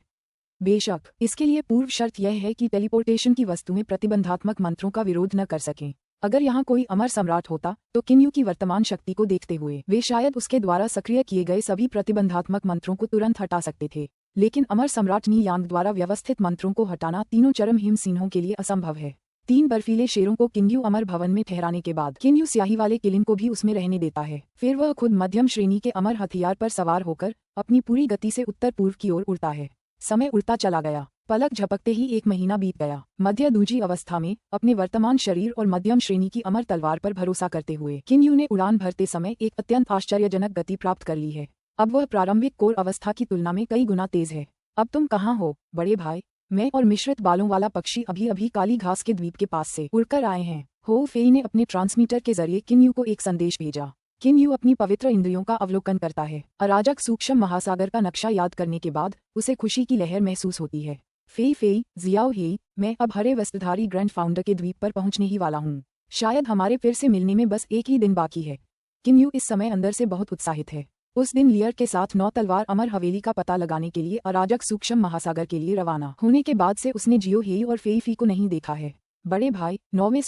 बेशक इसके लिए पूर्व शर्त यह है कि टेलीपोर्टेशन की वस्तुएं प्रतिबंधात्मक मंत्रों का विरोध न कर सकें। अगर यहाँ कोई अमर सम्राट होता तो किन्यू की वर्तमान शक्ति को देखते हुए वे शायद उसके द्वारा सक्रिय किए गए सभी प्रतिबंधात्मक मंत्रों को तुरंत हटा सकते थे, लेकिन अमर सम्राट नी यांग द्वारा व्यवस्थित मंत्रों को हटाना तीनों चरम हिम सिंहों के लिए असंभव है। 3 बर्फीले शेरों को किन्यू अमर भवन में ठहराने के बाद किन्यू स्याही वाले किलिन को भी उसमें रहने देता है। फिर वह खुद मध्यम श्रेणी के अमर हथियार पर सवार होकर अपनी पूरी गति से उत्तर पूर्व की ओर उड़ता है। समय उड़ता चला गया, पलक झपकते ही 1 महीना बीत गया। मध्य दूजी अवस्था में अपने वर्तमान शरीर और मध्यम श्रेणी की अमर तलवार पर भरोसा करते हुए किन्यू ने उड़ान भरते समय एक अत्यंत आश्चर्यजनक गति प्राप्त कर ली है। अब वह प्रारंभिक कोर अवस्था की तुलना में कई गुना तेज है। अब तुम कहाँ हो बड़े भाई? मैं और मिश्रित बालों वाला पक्षी अभी अभी काली घास के द्वीप के पास से उड़कर आए हैं। हो फेई ने अपने ट्रांसमीटर के जरिए किन्यू को एक संदेश भेजा। किन्यू अपनी पवित्र इंद्रियों का अवलोकन करता है। अराजक सूक्ष्म महासागर का नक्शा याद करने के बाद उसे खुशी की लहर महसूस होती है। फेई जियाओ हेई, मैं अब हरे वस्त्रधारी ग्रैंड फाउंडर के द्वीप पर पहुंचने ही वाला हूँ। शायद हमारे फिर से मिलने में बस एक ही दिन बाकी है। किन्यू इस समय अंदर से बहुत उत्साहित है। उस दिन लियर के साथ 9 तलवार अमर हवेली का पता लगाने के लिए अराजक सूक्ष्म महासागर के लिए रवाना होने के बाद से उसने जियो हेई और फेई को नहीं देखा है। बड़े भाई, 9वें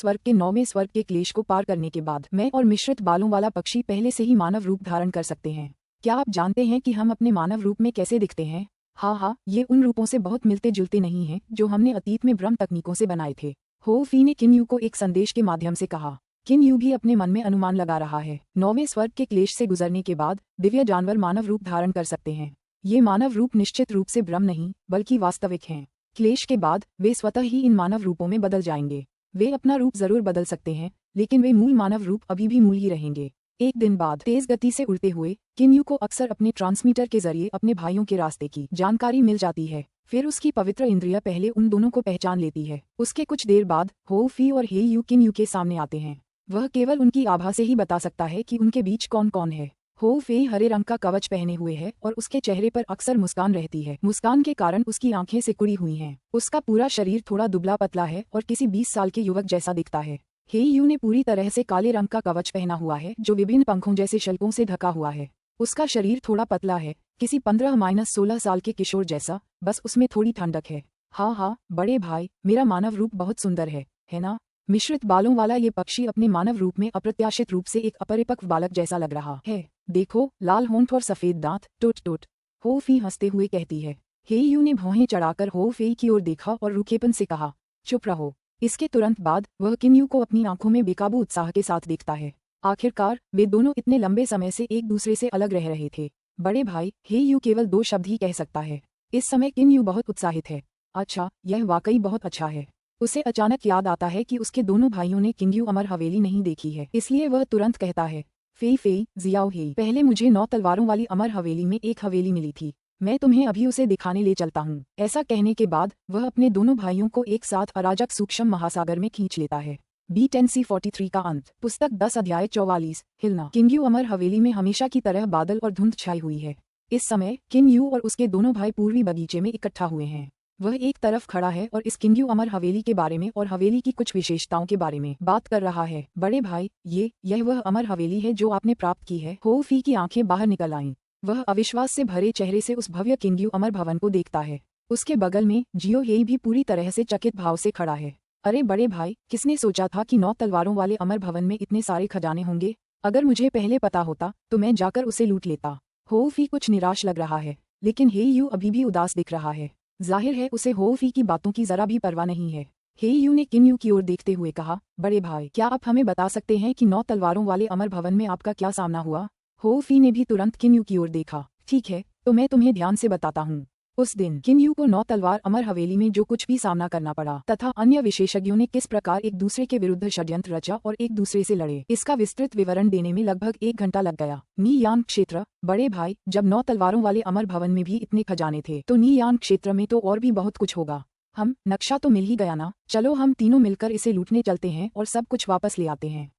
स्वर्ग के क्लेश को पार करने के बाद मैं और मिश्रित बालों वाला पक्षी पहले से ही मानव रूप धारण कर सकते हैं। क्या आप जानते हैं कि हम अपने मानव रूप में कैसे दिखते हैं? हाँ, ये उन रूपों से बहुत मिलते जुलते नहीं हैं जो हमने अतीत में ब्रह्म तकनीकों से बनाए थे। हो फी ने किन्यू को एक संदेश के माध्यम से कहा। किन्यू भी अपने मन में अनुमान लगा रहा है। 9वें स्वर्ग के क्लेश से गुजरने के बाद दिव्य जानवर मानव रूप धारण कर सकते हैं। ये मानव रूप निश्चित रूप से ब्रह्म नहीं बल्कि वास्तविक हैं। क्लेश के बाद वे स्वतः ही इन मानव रूपों में बदल जाएंगे। वे अपना रूप जरूर बदल सकते हैं, लेकिन वे मूल मानव रूप अभी भी मूल ही रहेंगे। एक दिन बाद तेज गति से उड़ते हुए किन्यू को अक्सर अपने ट्रांसमीटर के जरिए अपने भाइयों के रास्ते की जानकारी मिल जाती है। फिर उसकी पवित्र इंद्रिया पहले उन दोनों को पहचान लेती है। उसके कुछ देर बाद हो फी और हे यू किन्यू के सामने आते हैं। वह केवल उनकी आभा से ही बता सकता है कि उनके बीच कौन कौन है। हो फे हरे रंग का कवच पहने हुए है और उसके चेहरे पर अक्सर मुस्कान रहती है। मुस्कान के कारण उसकी आंखें सिकुड़ी हुई हैं। उसका पूरा शरीर थोड़ा दुबला पतला है और किसी 20 साल के युवक जैसा दिखता है। हे यू ने पूरी तरह से काले रंग का कवच पहना हुआ है जो विभिन्न पंखों जैसे शल्कों से ढका हुआ है। उसका शरीर थोड़ा पतला है, किसी 15-16 साल के किशोर जैसा, बस उसमें थोड़ी ठंडक है। हाँ, बड़े भाई, मेरा मानव रूप बहुत सुंदर है ना? मिश्रित बालों वाला ये पक्षी अपने मानव रूप में अप्रत्याशित रूप से एक अपरिपक्व बालक जैसा लग रहा है। देखो, लाल होंठ और सफेद दांत, टोट टोट। हो फी हंसते हुए कहती है। हे यू ने भौहें चढ़ाकर हो फे की ओर देखा और रूखेपन से कहा, चुप रहो। इसके तुरंत बाद वह किन्यू को अपनी आंखों में बेकाबू उत्साह के साथ देखता है। आखिरकार वे दोनों इतने लंबे समय से एक दूसरे से अलग रह रहे थे। बड़े भाई, हे यू केवल 2 शब्द ही कह सकता है। इस समय किन्यू बहुत उत्साहित है। अच्छा, यह वाकई बहुत अच्छा है। उसे अचानक याद आता है कि उसके दोनों भाइयों ने किन्यू अमर हवेली नहीं देखी है, इसलिए वह तुरंत कहता है, फेई जियाओ हेई, पहले मुझे 9 तलवारों वाली अमर हवेली में एक हवेली मिली थी। मैं तुम्हें अभी उसे दिखाने ले चलता हूँ। ऐसा कहने के बाद वह अपने दोनों भाइयों को एक साथ अराजक सूक्ष्म महासागर में खींच लेता है। B10C43 का अंत। पुस्तक 10 अध्याय 44 हिलना। किन्यू अमर हवेली में हमेशा की तरह बादल और धुंध छाई हुई है। इस समय किन्यू और उसके दोनों भाई पूर्वी बगीचे में इकट्ठा हुए हैं। वह एक तरफ खड़ा है और इस किन्यू अमर हवेली के बारे में और हवेली की कुछ विशेषताओं के बारे में बात कर रहा है। बड़े भाई, यह वह अमर हवेली है जो आपने प्राप्त की है। हो फी की आंखें बाहर निकल आईं। वह अविश्वास से भरे चेहरे से उस भव्य किन्यू अमर भवन को देखता है। उसके बगल में जियो हेई भी पूरी तरह से चकित भाव से खड़ा है। अरे बड़े भाई, किसने सोचा था कि 9 तलवारों वाले अमर भवन में इतने सारे खजाने होंगे? अगर मुझे पहले पता होता तो मैं जाकर उसे लूट लेता। हो फी कुछ निराश लग रहा है, लेकिन हे यू अभी भी उदास दिख रहा है। जाहिर है उसे हो फी की बातों की जरा भी परवाह नहीं है। हे यू ने किन्यू की ओर देखते हुए कहा, बड़े भाई, क्या आप हमें बता सकते हैं कि 9 तलवारों वाले अमर भवन में आपका क्या सामना हुआ? हो फी ने भी तुरंत किन्यू की ओर देखा। ठीक है, तो मैं तुम्हें ध्यान से बताता हूँ। उस दिन किन यू को 9 तलवार अमर हवेली में जो कुछ भी सामना करना पड़ा तथा अन्य विशेषज्ञों ने किस प्रकार एक दूसरे के विरुद्ध षड्यंत्र रचा और एक दूसरे से लड़े, इसका विस्तृत विवरण देने में लगभग 1 घंटा लग गया। नी यान क्षेत्र, बड़े भाई, जब 9 तलवारों वाले अमर भवन में भी इतने खजाने थे तो नी यान क्षेत्र में तो और भी बहुत कुछ होगा। हम नक्शा तो मिल ही गया ना, चलो हम तीनों मिलकर इसे लूटने चलते हैं और सब कुछ वापस ले आते हैं।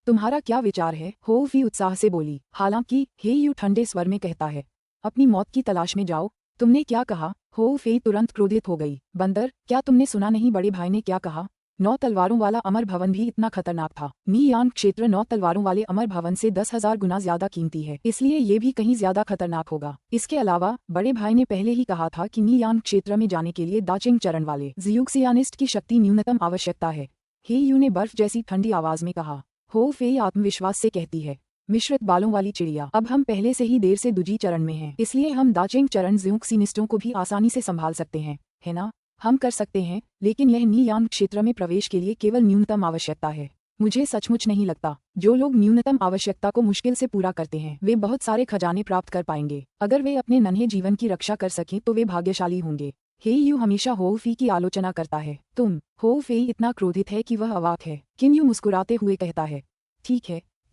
तुम्हारा क्या विचार है? हो फी उत्साह से बोली। हालांकि हे यू ठंडे स्वर में कहता है, अपनी मौत की तलाश में जाओ। तुमने क्या कहा? हो फे तुरंत क्रोधित हो गई। बंदर, क्या तुमने सुना नहीं बड़े भाई ने क्या कहा? 9 तलवारों वाला अमर भवन भी इतना खतरनाक था। नी यान क्षेत्र 9 तलवारों वाले अमर भवन से 10,000 गुना ज्यादा कीमती है, इसलिए ये भी कहीं ज्यादा खतरनाक होगा। इसके अलावा बड़े भाई ने पहले ही कहा था कि नी यान क्षेत्र में जाने के लिए दाचिंग चरण वाले जियूक्सियानिस्ट की शक्ति न्यूनतम आवश्यकता है। हे यू ने बर्फ जैसी ठंडी आवाज में कहा। हो फे आत्मविश्वास से कहती है, मिश्रित बालों वाली चिड़िया, अब हम पहले से ही देर से दूजी चरण में हैं, इसलिए हम दाचिंग चरण जियूक्सिनिस्टों को भी आसानी से संभाल सकते हैं, है ना? हम कर सकते हैं, लेकिन यह नी यान क्षेत्र में प्रवेश के लिए केवल न्यूनतम आवश्यकता है। मुझे सचमुच नहीं लगता जो लोग न्यूनतम आवश्यकता को मुश्किल से पूरा करते हैं वे बहुत सारे खजाने प्राप्त कर पाएंगे। अगर वे अपने नन्हे जीवन की रक्षा कर सकें तो वे भाग्यशाली होंगे। हे यू हमेशा हो फी की आलोचना करता है। तुम हो फे इतना क्रोधित है कि वह अवाक है। किन यू मुस्कुराते हुए कहता है,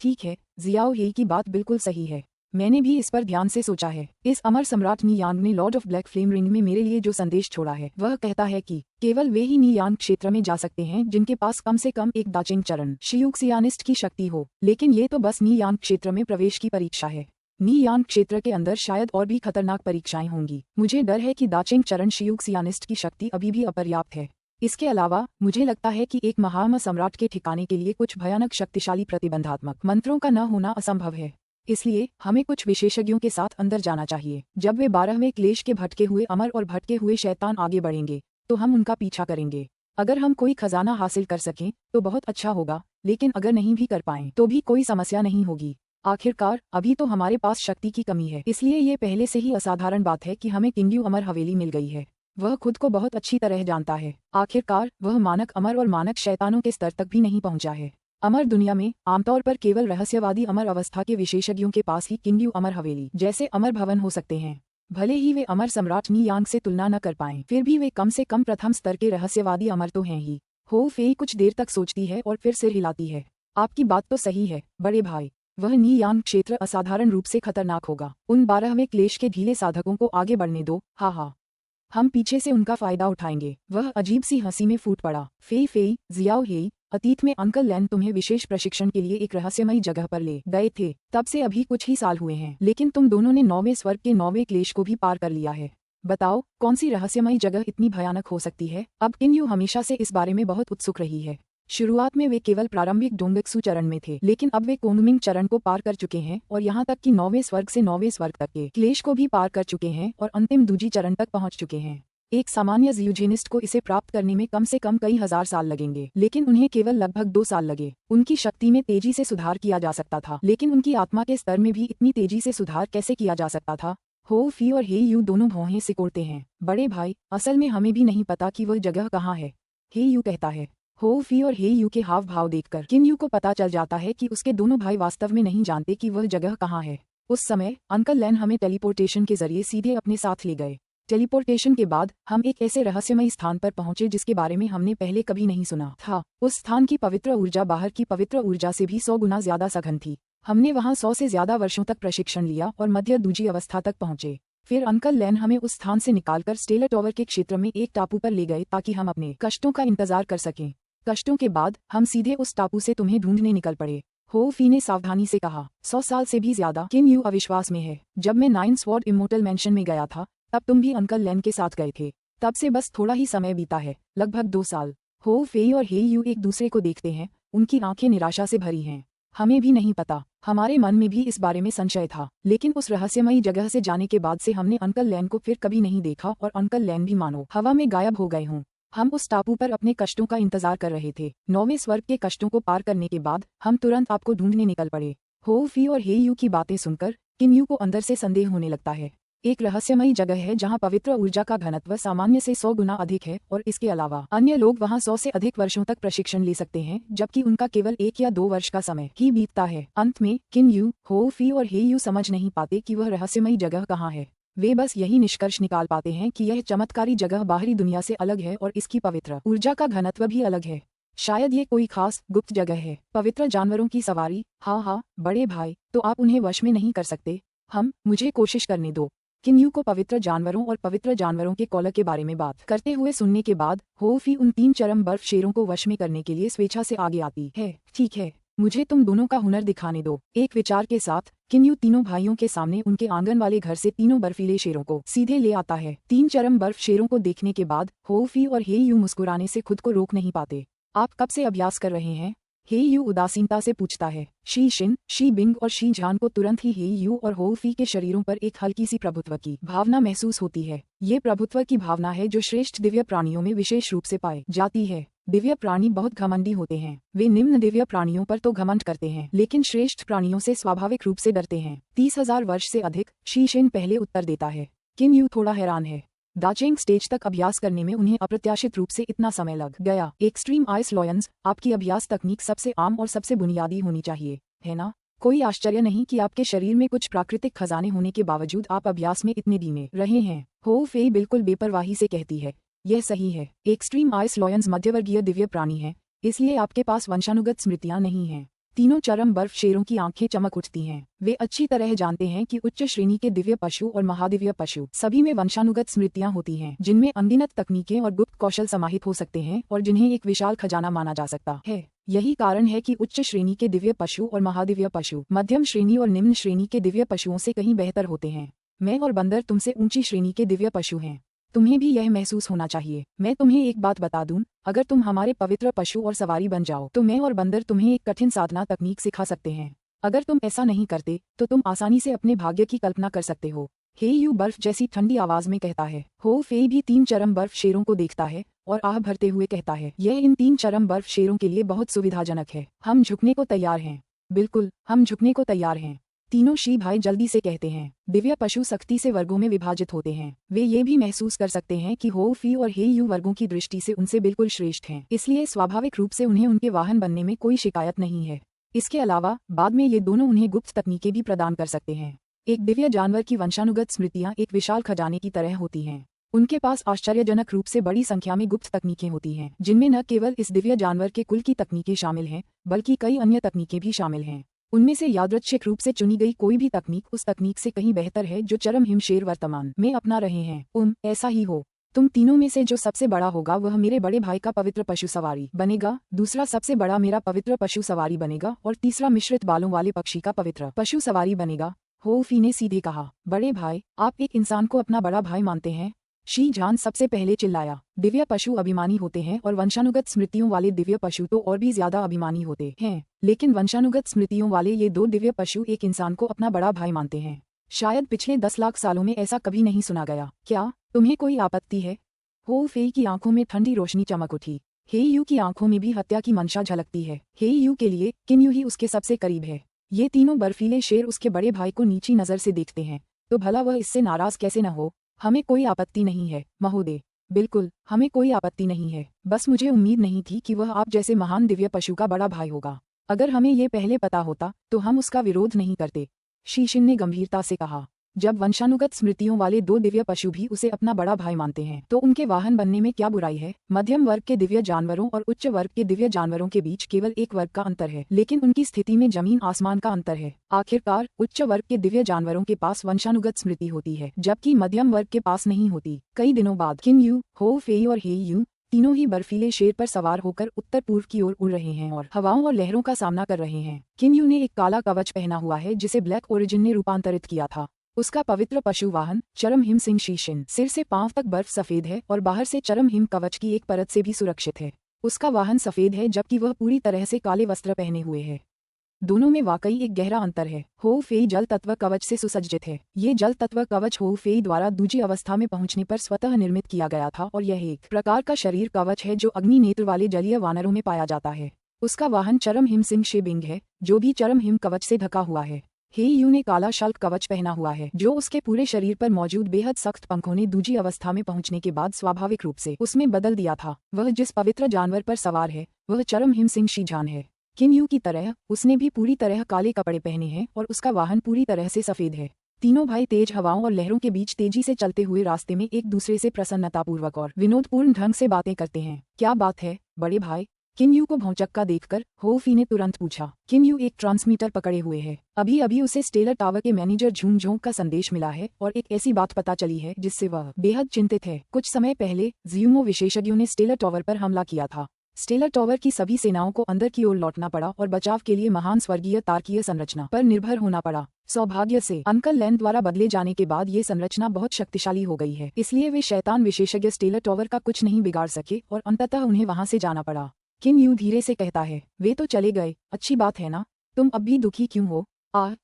ठीक है, जियाओ हे की बात बिल्कुल सही है। मैंने भी इस पर ध्यान से सोचा है। इस अमर सम्राट नी यांग ने Lord of black flame ring में मेरे लिए जो संदेश छोड़ा है वह कहता है कि केवल वे ही नी यांग क्षेत्र में जा सकते हैं जिनके पास कम से कम एक दाचिंग चरण शियूक्सियानिस्ट की शक्ति हो। लेकिन ये तो बस नी यांग क्षेत्र में प्रवेश की परीक्षा है। नी यांग क्षेत्र के अंदर शायद और भी खतरनाक परीक्षाएं होंगी। मुझे डर है कि दाचिंग चरण शियूक्सियानिस्ट की शक्ति अभी भी अपर्याप्त है। इसके अलावा मुझे लगता है कि एक महाम सम्राट के ठिकाने के लिए कुछ भयानक शक्तिशाली प्रतिबंधात्मक मंत्रों का न होना असंभव है। इसलिए हमें कुछ विशेषज्ञों के साथ अंदर जाना चाहिए। जब वे 12वें क्लेश के भटके हुए अमर और भटके हुए शैतान आगे बढ़ेंगे तो हम उनका पीछा करेंगे। अगर हम कोई खजाना हासिल कर सकें तो बहुत अच्छा होगा, लेकिन अगर नहीं भी कर पाएं तो भी कोई समस्या नहीं होगी। आखिरकार अभी तो हमारे पास शक्ति की कमी है, इसलिए ये पहले से ही असाधारण बात है कि हमें किंग्यू अमर हवेली मिल गई है। वह खुद को बहुत अच्छी तरह जानता है। आखिरकार वह मानक अमर और मानक शैतानों के स्तर तक भी नहीं पहुंचा है। अमर दुनिया में आमतौर पर केवल रहस्यवादी अमर अवस्था के विशेषज्ञों के पास ही किंग्यू अमर हवेली जैसे अमर भवन हो सकते हैं। भले ही वे अमर सम्राट नी यांग से तुलना न कर पाएं, फिर भी वे कम से कम प्रथम स्तर के रहस्यवादी अमर तो हैं ही। हो फे कुछ देर तक सोचती है और फिर सिर हिलाती है। आपकी बात तो सही है बड़े भाई, वह नी यांग क्षेत्र असाधारण रूप से खतरनाक होगा। उन 12वें क्लेश के ढीले साधकों को आगे बढ़ने दो। हा, हम पीछे से उनका फायदा उठाएंगे। वह अजीब सी हंसी में फूट पड़ा। फे जियाओ हे, अतीत में अंकल लैन तुम्हें विशेष प्रशिक्षण के लिए एक रहस्यमयी जगह पर ले गए थे। तब से अभी कुछ ही साल हुए हैं, लेकिन तुम दोनों ने 9वें स्वर्ग के 9वें क्लेश को भी पार कर लिया है। बताओ कौन सी रहस्यमयी जगह इतनी भयानक हो सकती है? अब किन्यू हमेशा से इस बारे में बहुत उत्सुक रही है। शुरुआत में वे केवल प्रारंभिक डोंगक्सू चरण में थे, लेकिन अब वे कोंगमिंग चरण को पार कर चुके हैं और यहाँ तक कि 9वें स्वर्ग से 9वें स्वर्ग तक के क्लेश को भी पार कर चुके हैं और अंतिम दूजी चरण तक पहुँच चुके हैं। एक सामान्य जियूजेनिस्ट को इसे प्राप्त करने में कम से कम कई हजार साल लगेंगे, लेकिन उन्हें केवल लगभग 2 साल लगे। उनकी शक्ति में तेजी से सुधार किया जा सकता था, लेकिन उनकी आत्मा के स्तर में भी इतनी तेजी से सुधार कैसे किया जा सकता था? हो फी और हे यू दोनों भौहें सिकोड़ते हैं। बड़े भाई, असल में हमें भी नहीं पता कि वह जगह कहाँ है, हे यू कहता है। हो फी और हे यू के हाव भाव देखकर किन यू को पता चल जाता है कि उसके दोनों भाई वास्तव में नहीं जानते कि वह जगह कहाँ है। उस समय अंकल लैन हमें टेलीपोर्टेशन के जरिए सीधे अपने साथ ले गए। टेलीपोर्टेशन के बाद हम एक ऐसे रहस्यमयी स्थान पर पहुंचे जिसके बारे में हमने पहले कभी नहीं सुना था। उस स्थान की पवित्र ऊर्जा बाहर की पवित्र ऊर्जा से भी 100 गुना ज्यादा सघन थी। हमने वहां 100 से ज्यादा वर्षों तक प्रशिक्षण लिया और मध्य दूजी अवस्था तक पहुंचे। फिर अंकल लैन हमें उस स्थान से निकालकर स्टेलर टॉवर के क्षेत्र में एक टापू पर ले गए ताकि हम अपने कष्टों का इंतजार कर सकें। कष्टों के बाद हम सीधे उस टापू से तुम्हें ढूंढने निकल पड़े। हो फी ने सावधानी से कहा। 100 साल से भी ज्यादा। किन यू अविश्वास में है। जब मैं 9 स्वॉर्ड इमोर्टल मैंशन में गया था तब तुम भी अंकल लैन के साथ गए थे। तब से बस थोड़ा ही समय बीता है, लगभग 2 साल। हो फे और हे यू एक दूसरे को देखते हैं, उनकी आंखें निराशा से भरी हैं। हमें भी नहीं पता, हमारे मन में भी इस बारे में संशय था, लेकिन उस रहस्यमयी जगह से जाने के बाद से हमने अंकल लैन को फिर कभी नहीं देखा और अंकल लैन भी मानो हवा में गायब हो गए हों। हम उस टापू पर अपने कष्टों का इंतजार कर रहे थे। 9वें स्वर्ग के कष्टों को पार करने के बाद हम तुरंत आपको ढूंढने निकल पड़े। हो फी और हे यू की बातें सुनकर किन यू को अंदर से संदेह होने लगता है। एक रहस्यमयी जगह है जहां पवित्र ऊर्जा का घनत्व सामान्य से 100 गुना अधिक है और इसके अलावा अन्य लोग वहां 100 से अधिक वर्षों तक प्रशिक्षण ले सकते हैं, जबकि उनका केवल 1 या 2 वर्ष का समय ही बीतता है। अंत में किन यू, हो फी और हे यू समझ नहीं पाते कि वह रहस्यमयी जगह कहाँ है। वे बस यही निष्कर्ष निकाल पाते हैं कि यह चमत्कारी जगह बाहरी दुनिया से अलग है और इसकी पवित्र ऊर्जा का घनत्व भी अलग है। शायद ये कोई खास गुप्त जगह है। पवित्र जानवरों की सवारी। हाँ, बड़े भाई, तो आप उन्हें वश में नहीं कर सकते? मुझे कोशिश करने दो। किन्यू को पवित्र जानवरों और पवित्र जानवरों के कौल के बारे में बात करते हुए सुनने के बाद होफी उन 3 चरम बर्फ शेरों को वश में करने के लिए स्वेच्छा से आगे आती है। ठीक है, मुझे तुम दोनों का हुनर दिखाने दो। एक विचार के साथ किन्यू तीनों भाइयों के सामने उनके आंगन वाले घर से 3 बर्फीले शेरों को सीधे ले आता है। 3 चरम बर्फ शेरों को देखने के बाद होफी और हेयू मुस्कुराने से खुद को रोक नहीं पाते। आप कब से अभ्यास कर रहे हैं? हेयू उदासीनता से पूछता है। शी शिन, शी बिंग और शी झान को तुरंत ही हेयू और होफी के शरीरों पर एक हल्की सी प्रभुत्व की भावना महसूस होती है। ये प्रभुत्व की भावना है जो श्रेष्ठ दिव्य प्राणियों में विशेष रूप से पाई जाती है। दिव्य प्राणी बहुत घमंडी होते हैं। वे निम्न दिव्य प्राणियों पर तो घमंड करते हैं, लेकिन श्रेष्ठ प्राणियों से स्वाभाविक रूप से डरते हैं। 30,000 वर्ष से अधिक, शी शिन पहले उत्तर देता है। किन्यू थोड़ा हैरान है। दाचेंग स्टेज तक अभ्यास करने में उन्हें अप्रत्याशित रूप से इतना समय लग गया। एक्सट्रीम आइस लॉयंस, आपकी अभ्यास तकनीक सबसे आम और सबसे बुनियादी होनी चाहिए, है ना? कोई आश्चर्य नहीं कि आपके शरीर में कुछ प्राकृतिक खजाने होने के बावजूद आप अभ्यास में इतने धीमे रहे हैं। हो फेई बिल्कुल बेपरवाही से कहती है। यह सही है। एक्सट्रीम आइस लॉयंस मध्यवर्गीय दिव्य प्राणी है, इसलिए आपके पास वंशानुगत स्मृतियां नहीं हैं। तीनों चरम बर्फ शेरों की आंखें चमक उठती हैं। वे अच्छी तरह जानते हैं कि उच्च श्रेणी के दिव्य पशु और महादिव्य पशु सभी में वंशानुगत स्मृतियां होती हैं, जिनमें अनगिनत तकनीकें और गुप्त कौशल समाहित हो सकते हैं और जिन्हें एक विशाल खजाना माना जा सकता है। यही कारण है कि उच्च श्रेणी के दिव्य पशु और महादिव्य पशु मध्यम श्रेणी और निम्न श्रेणी के दिव्य पशुओं से कहीं बेहतर होते हैं। मैं और बंदर तुमसे ऊंची श्रेणी के दिव्य पशु हैं। तुम्हें भी यह महसूस होना चाहिए। मैं तुम्हें एक बात बता दूं, अगर तुम हमारे पवित्र पशु और सवारी बन जाओ तो मैं और बंदर तुम्हें एक कठिन साधना तकनीक सिखा सकते हैं। अगर तुम ऐसा नहीं करते तो तुम आसानी से अपने भाग्य की कल्पना कर सकते हो। हेयू बर्फ जैसी ठंडी आवाज में कहता है। हो फेई भी 3 चरम बर्फ शेरों को देखता है और आह भरते हुए कहता है, यह इन 3 चरम बर्फ शेरों के लिए बहुत सुविधाजनक है। हम झुकने को तैयार हैं। बिल्कुल, हम झुकने को तैयार हैं। तीनों शी भाई जल्दी से कहते हैं। दिव्य पशु सख्ती से वर्गों में विभाजित होते हैं। वे ये भी महसूस कर सकते हैं कि हो फी और हेयू वर्गों की दृष्टि से उनसे बिल्कुल श्रेष्ठ हैं, इसलिए स्वाभाविक रूप से उन्हें उनके वाहन बनने में कोई शिकायत नहीं है। इसके अलावा बाद में ये दोनों उन्हें गुप्त तकनीकें भी प्रदान कर सकते हैं। एक दिव्य जानवर की वंशानुगत स्मृतियां एक विशाल खजाने की तरह होती हैं। उनके पास आश्चर्यजनक रूप से बड़ी संख्या में गुप्त तकनीकें होती हैं, जिनमें न केवल इस दिव्य जानवर के कुल की तकनीकें शामिल हैं, बल्कि कई अन्य तकनीकें भी शामिल हैं। उनमें से यादृच्छिक रूप से चुनी गई कोई भी तकनीक उस तकनीक से कहीं बेहतर है जो चरम हिमशेर वर्तमान में अपना रहे हैं। ऐसा ही हो। तुम तीनों में से जो सबसे बड़ा होगा वह मेरे बड़े भाई का पवित्र पशु सवारी बनेगा, दूसरा सबसे बड़ा मेरा पवित्र पशु सवारी बनेगा और तीसरा मिश्रित बालों वाले पक्षी का पवित्र पशु सवारी बनेगा। हो फी ने सीधे कहा। बड़े भाई, आप एक इंसान को अपना बड़ा भाई मानते हैं? शी झान सबसे पहले चिल्लाया। दिव्य पशु अभिमानी होते हैं और वंशानुगत स्मृतियों वाले दिव्य पशु तो और भी ज्यादा अभिमानी होते हैं, लेकिन वंशानुगत स्मृतियों वाले ये 2 दिव्य पशु एक इंसान को अपना बड़ा भाई मानते हैं। शायद पिछले 10 लाख सालों में ऐसा कभी नहीं सुना गया। क्या तुम्हें कोई आपत्ति है? हो फेई की आंखों में ठंडी रोशनी चमक उठी। हेयू की आंखों में भी हत्या की मंशा झलकती है। हेयू के लिए किन्यू ही उसके सबसे करीब है। ये तीनों बर्फीले शेर उसके बड़े भाई को नीची नजर से देखते हैं, तो भला वह इससे नाराज कैसे न हो। हमें कोई आपत्ति नहीं है महोदय। बिल्कुल, हमें कोई आपत्ति नहीं है। बस मुझे उम्मीद नहीं थी कि वह आप जैसे महान दिव्य पशु का बड़ा भाई होगा। अगर हमें ये पहले पता होता तो हम उसका विरोध नहीं करते, शीशिन ने गंभीरता से कहा। जब वंशानुगत स्मृतियों वाले 2 दिव्य पशु भी उसे अपना बड़ा भाई मानते हैं तो उनके वाहन बनने में क्या बुराई है? मध्यम वर्ग के दिव्य जानवरों और उच्च वर्ग के दिव्य जानवरों के बीच केवल एक वर्ग का अंतर है, लेकिन उनकी स्थिति में जमीन आसमान का अंतर है। आखिरकार उच्च वर्ग के दिव्य जानवरों के पास वंशानुगत स्मृति होती है, जबकि मध्यम वर्ग के पास नहीं होती। कई दिनों बाद किन्यू, हो फेई और हेयू तीनों ही बर्फीले शेर पर सवार होकर उत्तर पूर्व की ओर उड़ रहे हैं और हवाओं और लहरों का सामना कर रहे हैं। किन्यू ने एक काला कवच पहना हुआ है जिसे ब्लैक ओरिजिन ने रूपांतरित किया था। उसका पवित्र पशु वाहन चरम हिम सिंह शीशिन सिर से पांव तक बर्फ सफेद है और बाहर से चरम हिम कवच की एक परत से भी सुरक्षित है। उसका वाहन सफेद है जबकि वह पूरी तरह से काले वस्त्र पहने हुए है। दोनों में वाकई एक गहरा अंतर है। हो फेई जल तत्व कवच से सुसज्जित है। ये जल तत्व कवच हो फेई द्वारा दूजी अवस्था में पहुंचने पर स्वतः निर्मित किया गया था और यह एक प्रकार का शरीर कवच है जो अग्नि नेत्र वाले जलीय वानरों में पाया जाता है। उसका वाहन चरम हिम सिंह शेबिंग है, जो भी चरम हिम कवच से ढका हुआ है। हेयू ने काला शल्क कवच पहना हुआ है, जो उसके पूरे शरीर पर मौजूद बेहद सख्त पंखों ने दूजी अवस्था में पहुंचने के बाद स्वाभाविक रूप से उसमें बदल दिया था। वह जिस पवित्र जानवर पर सवार है वह चरम हिम सिंह शीझान है। किन्यू की तरह उसने भी पूरी तरह काले कपड़े पहने हैं और उसका वाहन पूरी तरह से सफेद है। तीनों भाई तेज हवाओं और लहरों के बीच तेजी से चलते हुए रास्ते में एक दूसरे से प्रसन्नतापूर्वक और विनोदपूर्ण ढंग से बातें करते हैं। क्या बात है बड़े भाई? किन यू को भौचक्का देखकर हो फी ने तुरंत पूछा। किन यू एक ट्रांसमीटर पकड़े हुए है। अभी अभी उसे स्टेलर टावर के मैनेजर झूम झोंक का संदेश मिला है और एक ऐसी बात पता चली है जिससे वह बेहद चिंतित है। कुछ समय पहले जियोमो विशेषज्ञों ने स्टेलर टावर पर हमला किया था। स्टेलर टावर की सभी सेनाओं को अंदर की ओर लौटना पड़ा और बचाव के लिए महान स्वर्गीय तारकीय संरचना पर निर्भर होना पड़ा। सौभाग्य से अंकल लैन द्वारा बदले जाने के बाद ये संरचना बहुत शक्तिशाली हो गई है, इसलिए वे शैतान विशेषज्ञ स्टेलर टावर का कुछ नहीं बिगाड़ सके और अंततः उन्हें वहां से जाना पड़ा। किन यू धीरे से कहता है। वे तो चले गए, अच्छी बात है ना? तुम अब भी दुखी क्यों हो?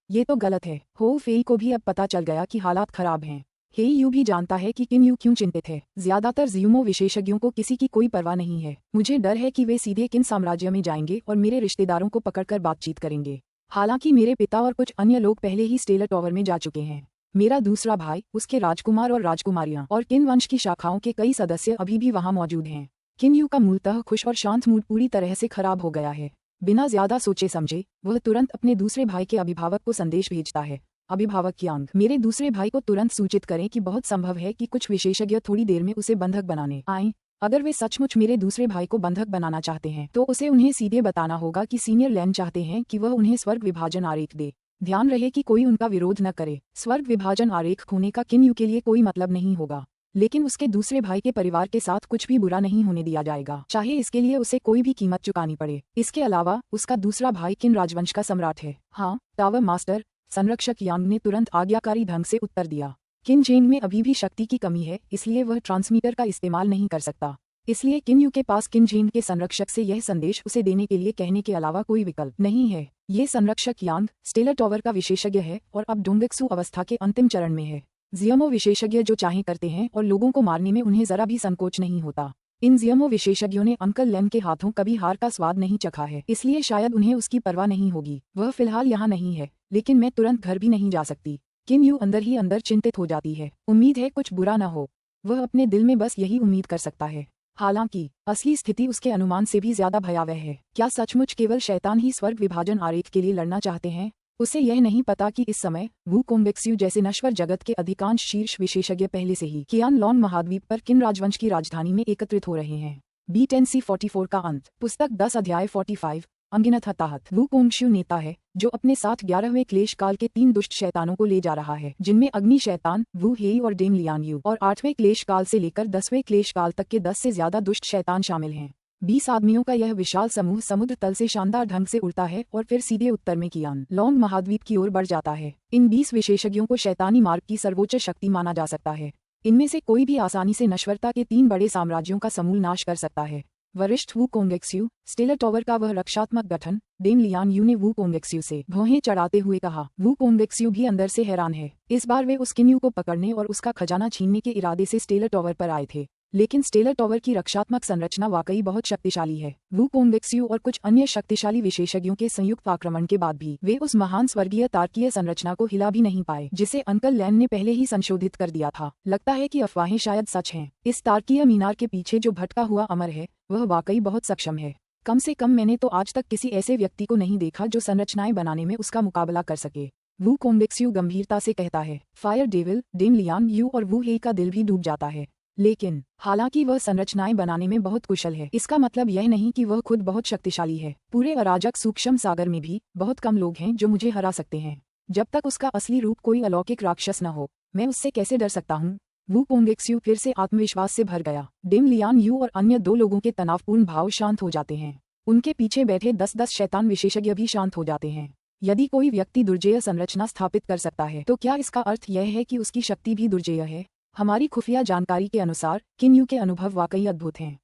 ये तो गलत है। हो फेई को भी अब पता चल गया कि हालात खराब हैं। हे यू भी जानता है कि किन यू क्यों चिंतित है। ज्यादातर जियोमो विशेषज्ञों को किसी की कोई परवाह नहीं है। मुझे डर है कि वे सीधे किन साम्राज्य में जाएंगे और मेरे रिश्तेदारों को पकड़कर बातचीत करेंगे। हालांकि मेरे पिता और कुछ अन्य लोग पहले ही स्टेलर टावर में जा चुके हैं। मेरा दूसरा भाई, उसके राजकुमार और राजकुमारियां और किन वंश की शाखाओं के कई सदस्य अभी भी वहां मौजूद हैं। किन यू का मूलतः खुश और शांत मूड पूरी तरह से खराब हो गया है। बिना ज्यादा सोचे समझे वह तुरंत अपने दूसरे भाई के अभिभावक को संदेश भेजता है। अभिभावक यांग, मेरे दूसरे भाई को तुरंत सूचित करें कि बहुत संभव है कि कुछ विशेषज्ञ थोड़ी देर में उसे बंधक बनाने आएं। अगर वे सचमुच मेरे दूसरे भाई को बंधक बनाना चाहते हैं तो उसे उन्हें सीधे बताना होगा कि सीनियर लैन चाहते हैं कि वह उन्हें स्वर्ग विभाजन आरेख दे। ध्यान रहे कि कोई उनका विरोध न करे। स्वर्ग विभाजन आरेख खोने का किन यू के लिए कोई मतलब नहीं होगा, लेकिन उसके दूसरे भाई के परिवार के साथ कुछ भी बुरा नहीं होने दिया जाएगा, चाहे इसके लिए उसे कोई भी कीमत चुकानी पड़े। इसके अलावा उसका दूसरा भाई किन राजवंश का सम्राट है। हाँ टावर मास्टर, संरक्षक यांग ने तुरंत आज्ञाकारी ढंग से उत्तर दिया। किन जेन में अभी भी शक्ति की कमी है, इसलिए वह ट्रांसमीटर का इस्तेमाल नहीं कर सकता। इसलिए किन यू के पास किन जेन के संरक्षक से यह संदेश उसे देने के लिए कहने के अलावा कोई विकल्प नहीं है। ये संरक्षक यांग स्टेलर टावर का विशेषज्ञ है और अब डोंगेक्सू अवस्था के अंतिम चरण में है। जियोमो विशेषज्ञ जो चाहें करते हैं और लोगों को मारने में उन्हें जरा भी संकोच नहीं होता। इन जियोमो विशेषज्ञों ने अंकल लैन के हाथों कभी हार का स्वाद नहीं चखा है, इसलिए शायद उन्हें उसकी परवाह नहीं होगी। वह फिलहाल यहाँ नहीं है, लेकिन मैं तुरंत घर भी नहीं जा सकती। किन यू अंदर ही अंदर चिंतित हो जाती है। उम्मीद है कुछ बुरा न हो। वह अपने दिल में बस यही उम्मीद कर सकता है। हालांकि असली स्थिति उसके अनुमान से भी ज्यादा भयावह है। क्या सचमुच केवल शैतान ही स्वर्ग विभाजन आरेख के लिए लड़ना चाहते हैं? उसे यह नहीं पता कि इस समय वू कोंगेक्स्यू जैसे नश्वर जगत के अधिकांश शीर्ष विशेषज्ञ पहले से ही कियान लॉन्ग महाद्वीप पर किन राजवंश की राजधानी में एकत्रित हो रहे हैं। B10C44 का अंत। पुस्तक 10 अध्याय 45। अनगिनत हताहत। वू कोंगेक्स्यू नेता है जो अपने साथ 11वें क्लेश काल के 3 दुष्ट शैतानों को ले जा रहा है, जिनमें अग्नि शैतान वू हेई और डेम लियान यू और 8वें क्लेश काल से लेकर 10वें क्लेश काल तक के 10 से ज्यादा दुष्ट शैतान शामिल हैं। 20 आदमियों का यह विशाल समूह समुद्र तल से शानदार ढंग से उड़ता है और फिर सीधे उत्तर में कियान लॉन्ग महाद्वीप की ओर बढ़ जाता है। इन 20 विशेषज्ञों को शैतानी मार्ग की सर्वोच्च शक्ति माना जा सकता है। इनमें से कोई भी आसानी से नश्वरता के 3 बड़े साम्राज्यों का समूल नाश कर सकता है। वरिष्ठ वू कोंगेक्स्यू, स्टेलर टावर का वह रक्षात्मक गठन। डेम लियान यू ने वू कोंगेक्स्यू से भौहें चढ़ाते हुए कहा। वू कोंगेक्स्यू भी अंदर से हैरान है। इस बार वे उस किन यू को पकड़ने और उसका खजाना छीनने के इरादे से स्टेलर टावर पर आए थे, लेकिन स्टेलर टावर की रक्षात्मक संरचना वाकई बहुत शक्तिशाली है। वू कोंगेक्स्यू और कुछ अन्य शक्तिशाली विशेषज्ञों के संयुक्त आक्रमण के बाद भी वे उस महान स्वर्गीय तारकीय संरचना को हिला भी नहीं पाए, जिसे अंकल लैन ने पहले ही संशोधित कर दिया था। लगता है कि अफवाहें शायद सच हैं। इस तारकीय मीनार के पीछे जो भटका हुआ अमर है वह वाकई बहुत सक्षम है। कम से कम मैंने तो आज तक किसी ऐसे व्यक्ति को नहीं देखा जो संरचनाएं बनाने में उसका मुकाबला कर सके। वू कोंगेक्स्यू गंभीरता से कहता है। Fire devil, Dem Lian Yu और वू हेई का दिल भी डूब जाता है। लेकिन हालांकि वह संरचनाएं बनाने में बहुत कुशल है, इसका मतलब यह नहीं कि वह खुद बहुत शक्तिशाली है। पूरे अराजक सूक्ष्म सागर में भी बहुत कम लोग हैं जो मुझे हरा सकते हैं। जब तक उसका असली रूप कोई अलौकिक राक्षस न हो, मैं उससे कैसे डर सकता हूँ? वू कोंगेक्स्यू फिर से आत्मविश्वास से भर गया। डेम लियान यू और अन्य 2 लोगों के तनावपूर्ण भाव शांत हो जाते हैं। उनके पीछे बैठे 10-10 शैतान विशेषज्ञ भी शांत हो जाते हैं। यदि कोई व्यक्ति दुर्जेय संरचना स्थापित कर सकता है तो क्या इसका अर्थ यह है कि उसकी शक्ति भी दुर्जेय है? हमारी खुफिया जानकारी के अनुसार किन यू के अनुभव वाकई अद्भुत हैं।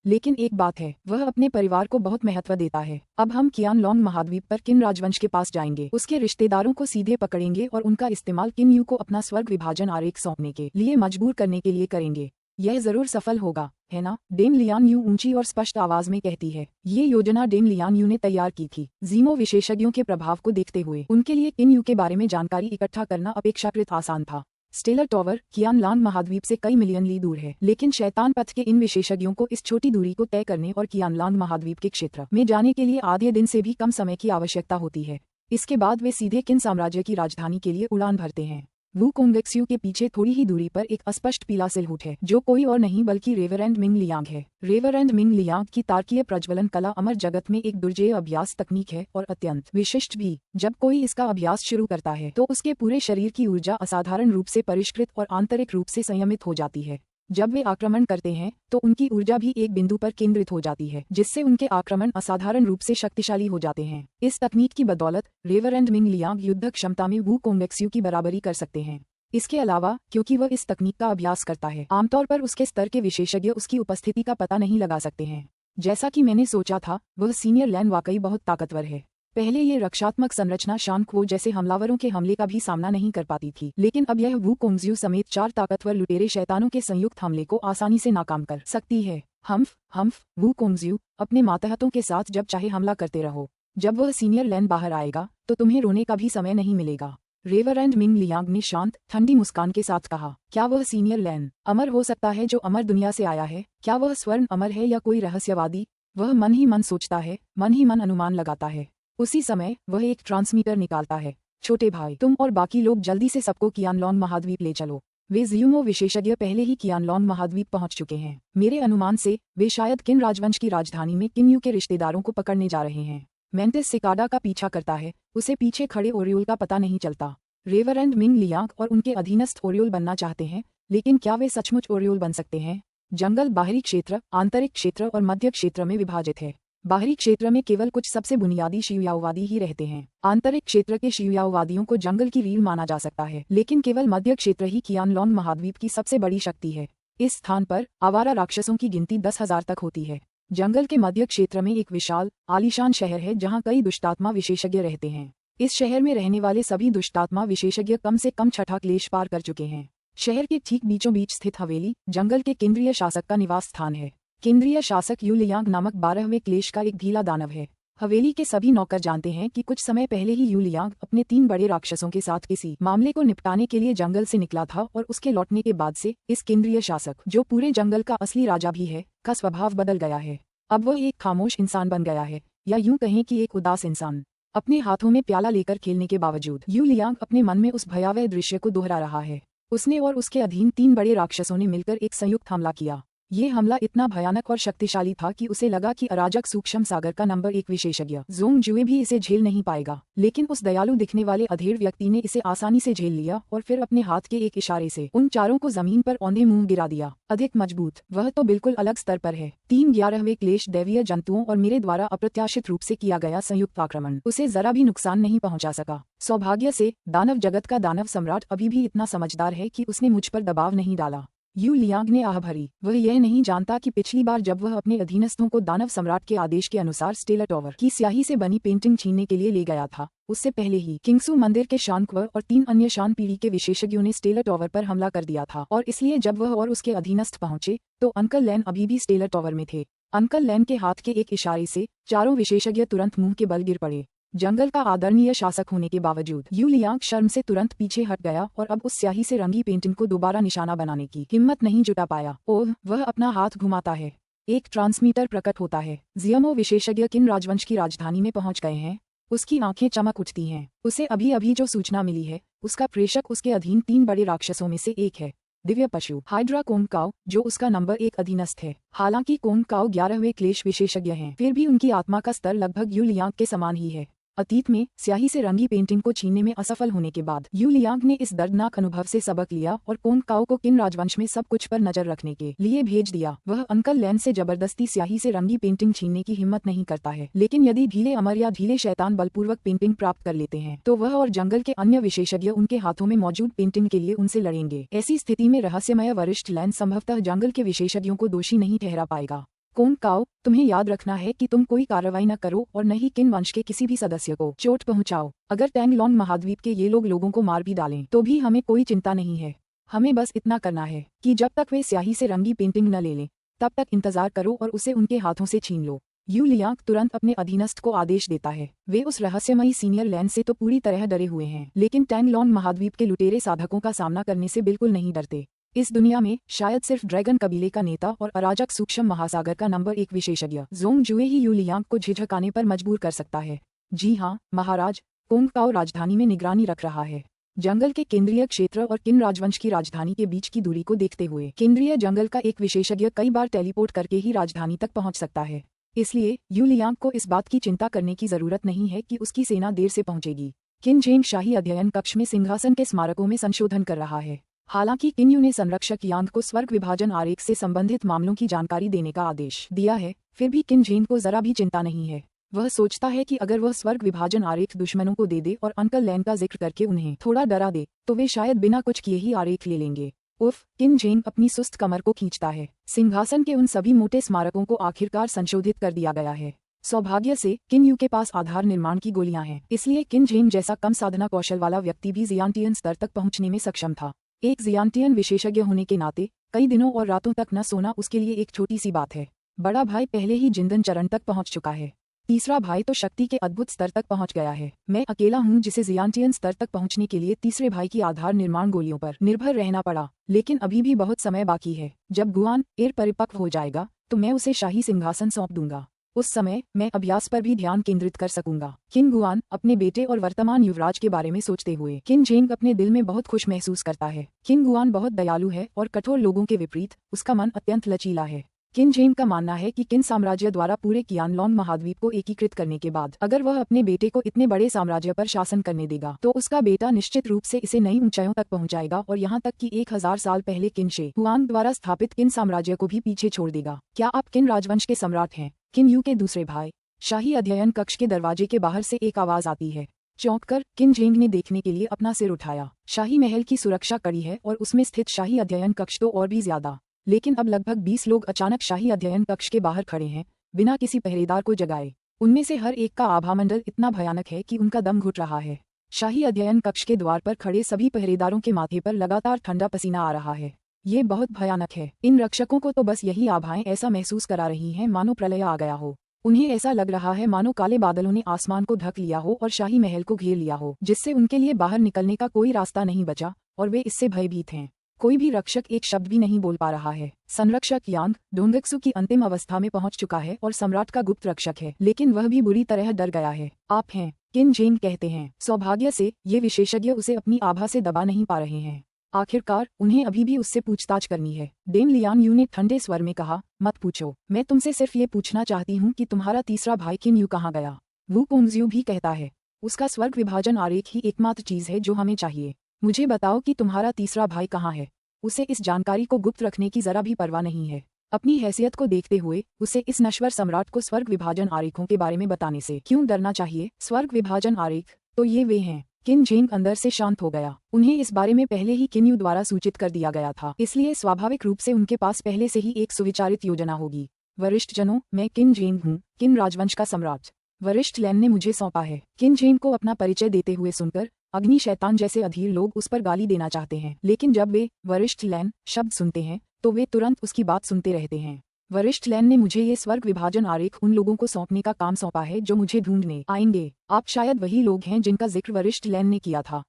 लेकिन एक बात है, वह अपने परिवार को बहुत महत्व देता है। अब हम कियान लॉन्ग महाद्वीप पर किन राजवंश के पास जाएंगे, उसके रिश्तेदारों को सीधे पकड़ेंगे और उनका इस्तेमाल किन यू को अपना स्वर्ग विभाजन आरेख सौंपने के लिए मजबूर करने के लिए करेंगे। यह जरूर सफल होगा, है ना? डेम लियान यू ऊंची और स्पष्ट आवाज में कहती है। ये योजना डेम लियान यू ने तैयार की थी। जीमो विशेषज्ञों के प्रभाव को देखते हुए उनके लिए किन यू के बारे में जानकारी इकट्ठा करना अपेक्षाकृत आसान था। स्टेलर टावर कियान लॉन्ग महाद्वीप से कई मिलियन ली दूर है, लेकिन शैतान पथ के इन विशेषज्ञों को इस छोटी दूरी को तय करने और कियान लॉन्ग महाद्वीप के क्षेत्र में जाने के लिए आधे दिन से भी कम समय की आवश्यकता होती है। इसके बाद वे सीधे किन साम्राज्य की राजधानी के लिए उड़ान भरते हैं। वू कोंगक्स्यू के पीछे थोड़ी ही दूरी पर एक अस्पष्ट पीला सिलहूट है, जो कोई और नहीं बल्कि रेवरेंड मिंग लियांग है। रेवरेंड मिंग लियांग की तारकीय प्रज्वलन कला अमर जगत में एक दुर्जेय अभ्यास तकनीक है और अत्यंत विशिष्ट भी। जब कोई इसका अभ्यास शुरू करता है तो उसके पूरे शरीर की ऊर्जा असाधारण रूप से परिष्कृत और आंतरिक रूप से संयमित हो जाती है। जब वे आक्रमण करते हैं तो उनकी ऊर्जा भी एक बिंदु पर केंद्रित हो जाती है, जिससे उनके आक्रमण असाधारण रूप से शक्तिशाली हो जाते हैं। इस तकनीक की बदौलत रेवरेंड मिंग लियांग युद्ध क्षमता में वू कोंगक्स्यू की बराबरी कर सकते हैं। इसके अलावा क्योंकि वह इस तकनीक का अभ्यास करता है, आमतौर पर उसके स्तर के विशेषज्ञ उसकी उपस्थिति का पता नहीं लगा सकते हैं। जैसा कि मैंने सोचा था, वह सीनियर लैन वाकई बहुत ताकतवर है। पहले ये रक्षात्मक संरचना शांगक्वो जैसे हमलावरों के हमले का भी सामना नहीं कर पाती थी, लेकिन अब यह वू कोंगक्स्यू समेत 4 ताकतवर लुटेरे शैतानों के संयुक्त हमले को आसानी से नाकाम कर सकती है। हम्फ वू कोंगक्स्यू, अपने मातहतों के साथ जब चाहे हमला करते रहो। जब वह सीनियर लैन बाहर आएगा तो तुम्हें रोने का भी समय नहीं मिलेगा। रेवरेंड मिंग लियांग ने शांत ठंडी मुस्कान के साथ कहा। क्या वह सीनियर लैन अमर हो सकता है जो अमर दुनिया से आया है? क्या वह स्वर्ण अमर है या कोई रहस्यवादी? वह मन ही मन सोचता है, मन ही मन अनुमान लगाता है। उसी समय वह एक ट्रांसमीटर निकालता है। छोटे भाई, तुम और बाकी लोग जल्दी से सबको कियानलॉन्ग महाद्वीप ले चलो। वे ज़्यूमो विशेषज्ञ पहले ही कियानलॉन्ग महाद्वीप पहुंच चुके हैं। मेरे अनुमान से वे शायद किन राजवंश की राजधानी में किन यू के रिश्तेदारों को पकड़ने जा रहे हैं। मेंटिस सिकाडा का पीछा करता है, उसे पीछे खड़े ओरियोल का पता नहीं चलता। रेवरेंड मिंग लियांग और उनके अधीनस्थ ओरियोल बनना चाहते हैं, लेकिन क्या वे सचमुच ओरियोल बन सकते हैं? जंगल बाहरी क्षेत्र, आंतरिक क्षेत्र और मध्य क्षेत्र में विभाजित है। बाहरी क्षेत्र में केवल कुछ सबसे बुनियादी शियुयाओवादी ही रहते हैं। आंतरिक क्षेत्र के शियुयाओवादियों को जंगल की रीढ़ माना जा सकता है, लेकिन केवल मध्य क्षेत्र ही कियानलॉन्ग महाद्वीप की सबसे बड़ी शक्ति है। इस स्थान पर आवारा राक्षसों की गिनती 10,000 तक होती है। जंगल के मध्य क्षेत्र में एक विशाल आलीशान शहर है जहाँ कई दुष्टात्मा विशेषज्ञ रहते हैं। इस शहर में रहने वाले सभी दुष्टात्मा विशेषज्ञ कम से कम 6 क्लेश पार कर चुके हैं। शहर के ठीक बीचों बीच स्थित हवेली जंगल के केंद्रीय शासक का निवास स्थान है। केंद्रीय शासक यू लियांग नामक 12वें क्लेश का एक ढीला दानव है। हवेली के सभी नौकर जानते हैं कि कुछ समय पहले ही यू लियांग अपने 3 बड़े राक्षसों के साथ किसी मामले को निपटाने के लिए जंगल से निकला था और उसके लौटने के बाद से इस केंद्रीय शासक, जो पूरे जंगल का असली राजा भी है, का स्वभाव बदल गया है। अब वह एक खामोश इंसान बन गया है, या यूं कहें कि एक उदास इंसान। अपने हाथों में प्याला लेकर खेलने के बावजूद यू लियांग अपने मन में उस भयावह दृश्य को दोहरा रहा है। उसने और उसके अधीन 3 बड़े राक्षसों ने मिलकर एक संयुक्त हमला किया। ये हमला इतना भयानक और शक्तिशाली था कि उसे लगा कि अराजक सूक्ष्म सागर का नंबर 1 विशेषज्ञ ज़ोंग जुए भी इसे झेल नहीं पाएगा। लेकिन उस दयालु दिखने वाले अधेड़ व्यक्ति ने इसे आसानी से झेल लिया और फिर अपने हाथ के एक इशारे से उन चारों को जमीन पर औंधे मुंह गिरा दिया। अधिक मजबूत, वह तो बिल्कुल अलग स्तर पर है। 11वें क्लेश दैवीय जंतुओं और मेरे द्वारा अप्रत्याशित रूप से किया गया संयुक्त आक्रमण उसे जरा भी नुकसान नहीं पहुंचा सका। सौभाग्य से दानव जगत का दानव सम्राट अभी भी इतना समझदार है कि उसने मुझ पर दबाव नहीं डाला। यू लियांग ने आह भरी। वह यह नहीं जानता कि पिछली बार जब वह अपने अधीनस्थों को दानव सम्राट के आदेश के अनुसार स्टेलर टॉवर की स्याही से बनी पेंटिंग छीनने के लिए ले गया था, उससे पहले ही किंगसू मंदिर के शांगक्व और 3 अन्य शान पीढ़ी के विशेषज्ञों ने स्टेलर टॉवर पर हमला कर दिया था। और इसलिए जब वह और उसके अधीनस्थ पहुंचे तो अंकल लैन अभी भी स्टेलर टॉवर में थे। अंकल लैन के हाथ के एक इशारे से चारों विशेषज्ञ तुरंत मुंह के बल गिर पड़े। जंगल का आदरणीय शासक होने के बावजूद यू लियांग शर्म से तुरंत पीछे हट गया और अब उस स्याही से रंगी पेंटिंग को दोबारा निशाना बनाने की हिम्मत नहीं जुटा पाया। ओह, वह अपना हाथ घुमाता है। एक ट्रांसमीटर प्रकट होता है। ज़ियमो विशेषज्ञ किन राजवंश की राजधानी में पहुंच गए हैं? उसकी आंखें चमक उठती हैं। उसे अभी अभी जो सूचना मिली है, उसका प्रेषक उसके अधीन 3 बड़े राक्षसों में से एक है, दिव्य पशु हाइड्रा कोंगकाओ, जो उसका नंबर 1 अधीनस्थ है। हालांकि कोंगकाओ 11वें क्लेश विशेषज्ञ हैं, फिर भी उनकी आत्मा का स्तर लगभग यू लियांग के समान ही है। अतीत में स्याही से रंगी पेंटिंग को छीनने में असफल होने के बाद यू लियांग ने इस दर्दनाक अनुभव से सबक लिया और कोंगकाओ को किन राजवंश में सब कुछ पर नजर रखने के लिए भेज दिया। वह अंकल लैन से जबरदस्ती स्याही से रंगी पेंटिंग छीनने की हिम्मत नहीं करता है, लेकिन यदि ढीले अमर या ढीले शैतान बलपूर्वक पेंटिंग प्राप्त कर लेते हैं तो वह और जंगल के अन्य विशेषज्ञ उनके हाथों में मौजूद पेंटिंग के लिए उनसे लड़ेंगे। ऐसी स्थिति में रहस्यमय वरिष्ठ लैन संभवतः जंगल के विशेषज्ञों को दोषी नहीं ठहरा पाएगा। कोंगकाओ, तुम्हें याद रखना है कि तुम कोई कार्रवाई न करो और न ही किन वंश के किसी भी सदस्य को चोट पहुंचाओ। अगर टैंगलॉन्ग महाद्वीप के ये लोगों को मार भी डालें तो भी हमें कोई चिंता नहीं है। हमें बस इतना करना है कि जब तक वे स्याही से रंगी पेंटिंग न ले लें तब तक इंतजार करो और उसे उनके हाथों से छीन लो। यू लियांग तुरंत अपने अधीनस्थ को आदेश देता है। वे उस रहस्यमयी सीनियर लैन से तो पूरी तरह डरे हुए हैं, लेकिन टैंगलॉन्ग महाद्वीप के लुटेरे साधकों का सामना करने से बिल्कुल नहीं डरते। इस दुनिया में शायद सिर्फ ड्रैगन कबीले का नेता और अराजक सूक्ष्म महासागर का नंबर 1 विशेषज्ञ ज़ोंग जुए ही यू लियांग को झिझकाने पर मजबूर कर सकता है। जी हाँ महाराज, कोंगकाओ राजधानी में निगरानी रख रहा है। जंगल के केंद्रीय क्षेत्र और किन राजवंश की राजधानी के बीच की दूरी को देखते हुए केंद्रीय जंगल का एक विशेषज्ञ कई बार टेलीपोर्ट करके ही राजधानी तक पहुंच सकता है। इसलिए यू लियांग को इस बात की चिंता करने की जरूरत नहीं है कि उसकी सेना देर से पहुंचेगी। किन जेंग शाही अध्ययन कक्ष में सिंहासन के स्मारकों में संशोधन कर रहा है। हालांकि किन यू ने संरक्षक यांग को स्वर्ग विभाजन आरेख से संबंधित मामलों की जानकारी देने का आदेश दिया है, फिर भी किन जेंग को जरा भी चिंता नहीं है। वह सोचता है कि अगर वह स्वर्ग विभाजन आरेख दुश्मनों को दे दे और अंकल लैन का जिक्र करके उन्हें थोड़ा डरा दे तो वे शायद बिना कुछ किए ही आरेख ले लेंगे। उफ, किन जेंग अपनी सुस्त कमर को खींचता है। सिंहासन के उन सभी मोटे स्मारकों को आखिरकार संशोधित कर दिया गया है। सौभाग्य से किन यू के पास आधार निर्माण की गोलियां हैं, इसलिए किन जेंग जैसा कम साधना कौशल वाला व्यक्ति भी जियांटियन स्तर तक पहुंचने में सक्षम था। एक जियांटियन विशेषज्ञ होने के नाते कई दिनों और रातों तक न सोना उसके लिए एक छोटी सी बात है। बड़ा भाई पहले ही जिंदन चरण तक पहुंच चुका है, तीसरा भाई तो शक्ति के अद्भुत स्तर तक पहुंच गया है। मैं अकेला हूं जिसे जियांटियन स्तर तक पहुंचने के लिए तीसरे भाई की आधार निर्माण गोलियों पर निर्भर रहना पड़ा। लेकिन अभी भी बहुत समय बाकी है। जब गुआन एर परिपक्व हो जाएगा तो मैं उसे शाही सिंहासन सौंप दूंगा। उस समय मैं अभ्यास पर भी ध्यान केंद्रित कर सकूंगा। किन गुआन अपने बेटे और वर्तमान युवराज के बारे में सोचते हुए किन जेंग अपने दिल में बहुत खुश महसूस करता है। किन गुआन बहुत दयालु है और कठोर लोगों के विपरीत उसका मन अत्यंत लचीला है। किन जेंग का मानना है कि किन साम्राज्य द्वारा पूरे कियानलोंग महाद्वीप को एकीकृत करने के बाद अगर वह अपने बेटे को इतने बड़े साम्राज्य पर शासन करने देगा तो उसका बेटा निश्चित रूप से इसे नई ऊंचाइयों तक पहुंचाएगा और यहाँ तक कि 1000 साल पहले किन शे हुआंग द्वारा स्थापित किन साम्राज्य को भी पीछे छोड़ देगा। क्या आप किन राजवंश के सम्राट हैं? किन यू के दूसरे भाई। शाही अध्ययन कक्ष के दरवाजे के बाहर से एक आवाज आती है। चौंककर किन जेंग ने देखने के लिए अपना सिर उठाया। शाही महल की सुरक्षा कड़ी है और उसमें स्थित शाही अध्ययन कक्ष तो और भी ज्यादा। लेकिन अब लगभग 20 लोग अचानक शाही अध्ययन कक्ष के बाहर खड़े हैं, बिना किसी पहरेदार को जगाए। उनमें से हर एक का आभामंडल इतना भयानक है कि उनका दम घुट रहा है। शाही अध्ययन कक्ष के द्वार पर खड़े सभी पहरेदारों के माथे पर लगातार ठंडा पसीना आ रहा है। ये बहुत भयानक है। इन रक्षकों को तो बस यही आभाएं ऐसा महसूस करा रही हैं मानो प्रलय आ गया हो। उन्हें ऐसा लग रहा है मानो काले बादलों ने आसमान को ढक लिया हो और शाही महल को घेर लिया हो, जिससे उनके लिए बाहर निकलने का कोई रास्ता नहीं बचा और वे इससे भयभीत हैं। कोई भी रक्षक एक शब्द भी नहीं बोल पा रहा है। संरक्षक यांग डोंगक्सु की अंतिम अवस्था में पहुंच चुका है और सम्राट का गुप्त रक्षक है, लेकिन वह भी बुरी तरह डर गया है। आप हैं? किन जेंग कहते हैं। सौभाग्य से ये विशेषज्ञ उसे अपनी आभा से दबा नहीं पा रहे हैं। आखिरकार उन्हें अभी भी उससे पूछताछ करनी है। डेन लियान यू ने ठंडे स्वर में कहा, मत पूछो, मैं तुमसे सिर्फ ये पूछना चाहती हूँ कि तुम्हारा तीसरा भाई किन यू कहाँ गया। वू कोंगज्यू भी कहता है, उसका स्वर्ग विभाजन आरेख ही एकमात्र चीज है जो हमें चाहिए। मुझे बताओ कि तुम्हारा तीसरा भाई कहाँ है। उसे इस जानकारी को गुप्त रखने की जरा भी परवाह नहीं है। अपनी हैसियत को देखते हुए उसे इस नश्वर सम्राट को स्वर्ग विभाजन आरेखों के बारे में बताने से क्यों डरना चाहिए। स्वर्ग विभाजन आरेख तो ये वे हैं। किन जेंग अंदर से शांत हो गया। उन्हें इस बारे में पहले ही किन यू द्वारा सूचित कर दिया गया था, इसलिए स्वाभाविक रूप से उनके पास पहले से ही एक सुविचारित योजना होगी। वरिष्ठ जनों, मैं किन जेंग हूँ, किन राजवंश का सम्राट। वरिष्ठ लैन ने मुझे सौंपा है। किन जेंग को अपना परिचय देते हुए सुनकर अग्नि शैतान जैसे अधीर लोग उस पर गाली देना चाहते हैं, लेकिन जब वे वरिष्ठ लैन शब्द सुनते हैं तो वे तुरंत उसकी बात सुनते रहते हैं। वरिष्ठ लैन ने मुझे ये स्वर्ग विभाजन आरेख उन लोगों को सौंपने का काम सौंपा है जो मुझे ढूंढने आएंगे। आप शायद वही लोग हैं जिनका जिक्र वरिष्ठ लैन ने किया था।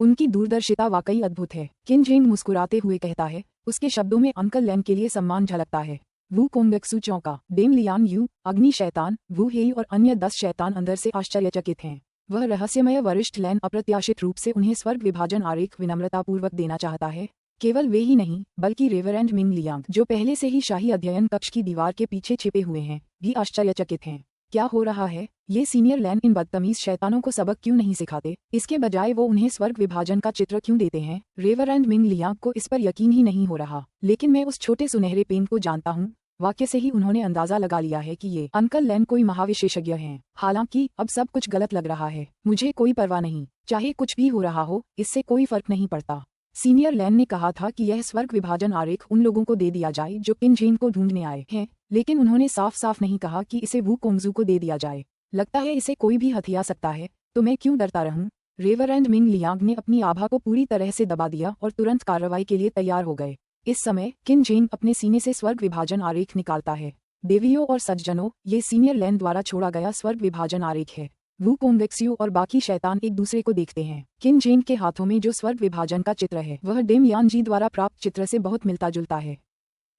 उनकी दूरदर्शिता वाकई अद्भुत है। किन जेंग मुस्कुराते हुए कहता है, उसके शब्दों में अंकल लैन के लिए सम्मान झलकता है। वू कोंगक्सु चौंका। डेम लियान यू, अग्नि शैतान, वू हेई और अन्य 10 शैतान अंदर से आश्चर्यचकित हैं। वह रहस्यमय वरिष्ठ लैन अप्रत्याशित रूप से उन्हें स्वर्ग विभाजन आरेख विनम्रतापूर्वक देना चाहता है। केवल वे ही नहीं बल्कि रेवरेंड मिंग लियांग, जो पहले से ही शाही अध्ययन कक्ष की दीवार के पीछे छिपे हुए हैं, भी आश्चर्यचकित हैं। क्या हो रहा है? ये सीनियर लैन इन बदतमीज शैतानों को सबक क्यों नहीं सिखाते? इसके बजाय वो उन्हें स्वर्ग विभाजन का चित्र क्यों देते हैं? रेवरेंड मिंग लियांग को इस पर यकीन ही नहीं हो रहा। लेकिन मैं उस छोटे सुनहरे पेन को जानता हूँ। वाक्य से ही उन्होंने अंदाजा लगा लिया है कि ये अंकल लैन कोई महाविशेषज्ञ हैं। हालांकि अब सब कुछ गलत लग रहा है। मुझे कोई परवाह नहीं, चाहे कुछ भी हो रहा हो, इससे कोई फर्क नहीं पड़ता। सीनियर लैन ने कहा था कि यह स्वर्ग विभाजन आरेख उन लोगों को दे दिया जाए जो किन जेंग को ढूंढने आए हैं, लेकिन उन्होंने साफ साफ नहीं कहा कि इसे वू कोंगजू को दे दिया जाए। लगता है इसे कोई भी हथिया सकता है, तो मैं क्यों डरता रहूं? रेवरेंड मिंग लियांग ने अपनी आभा को पूरी तरह से दबा दिया और तुरंत कार्रवाई के लिए तैयार हो गए। इस समय किन जेंग अपने सीने से स्वर्ग विभाजन आरेख निकालता है। देवियों और सज्जनों, ये सीनियर लैन द्वारा छोड़ा गया स्वर्ग विभाजन आरेख है। वू कोंगक्सु और बाकी शैतान एक दूसरे को देखते हैं। किन जेंग के हाथों में जो स्वर्ग विभाजन का चित्र है वह डेम लियान जी द्वारा प्राप्त चित्र से बहुत मिलता जुलता है।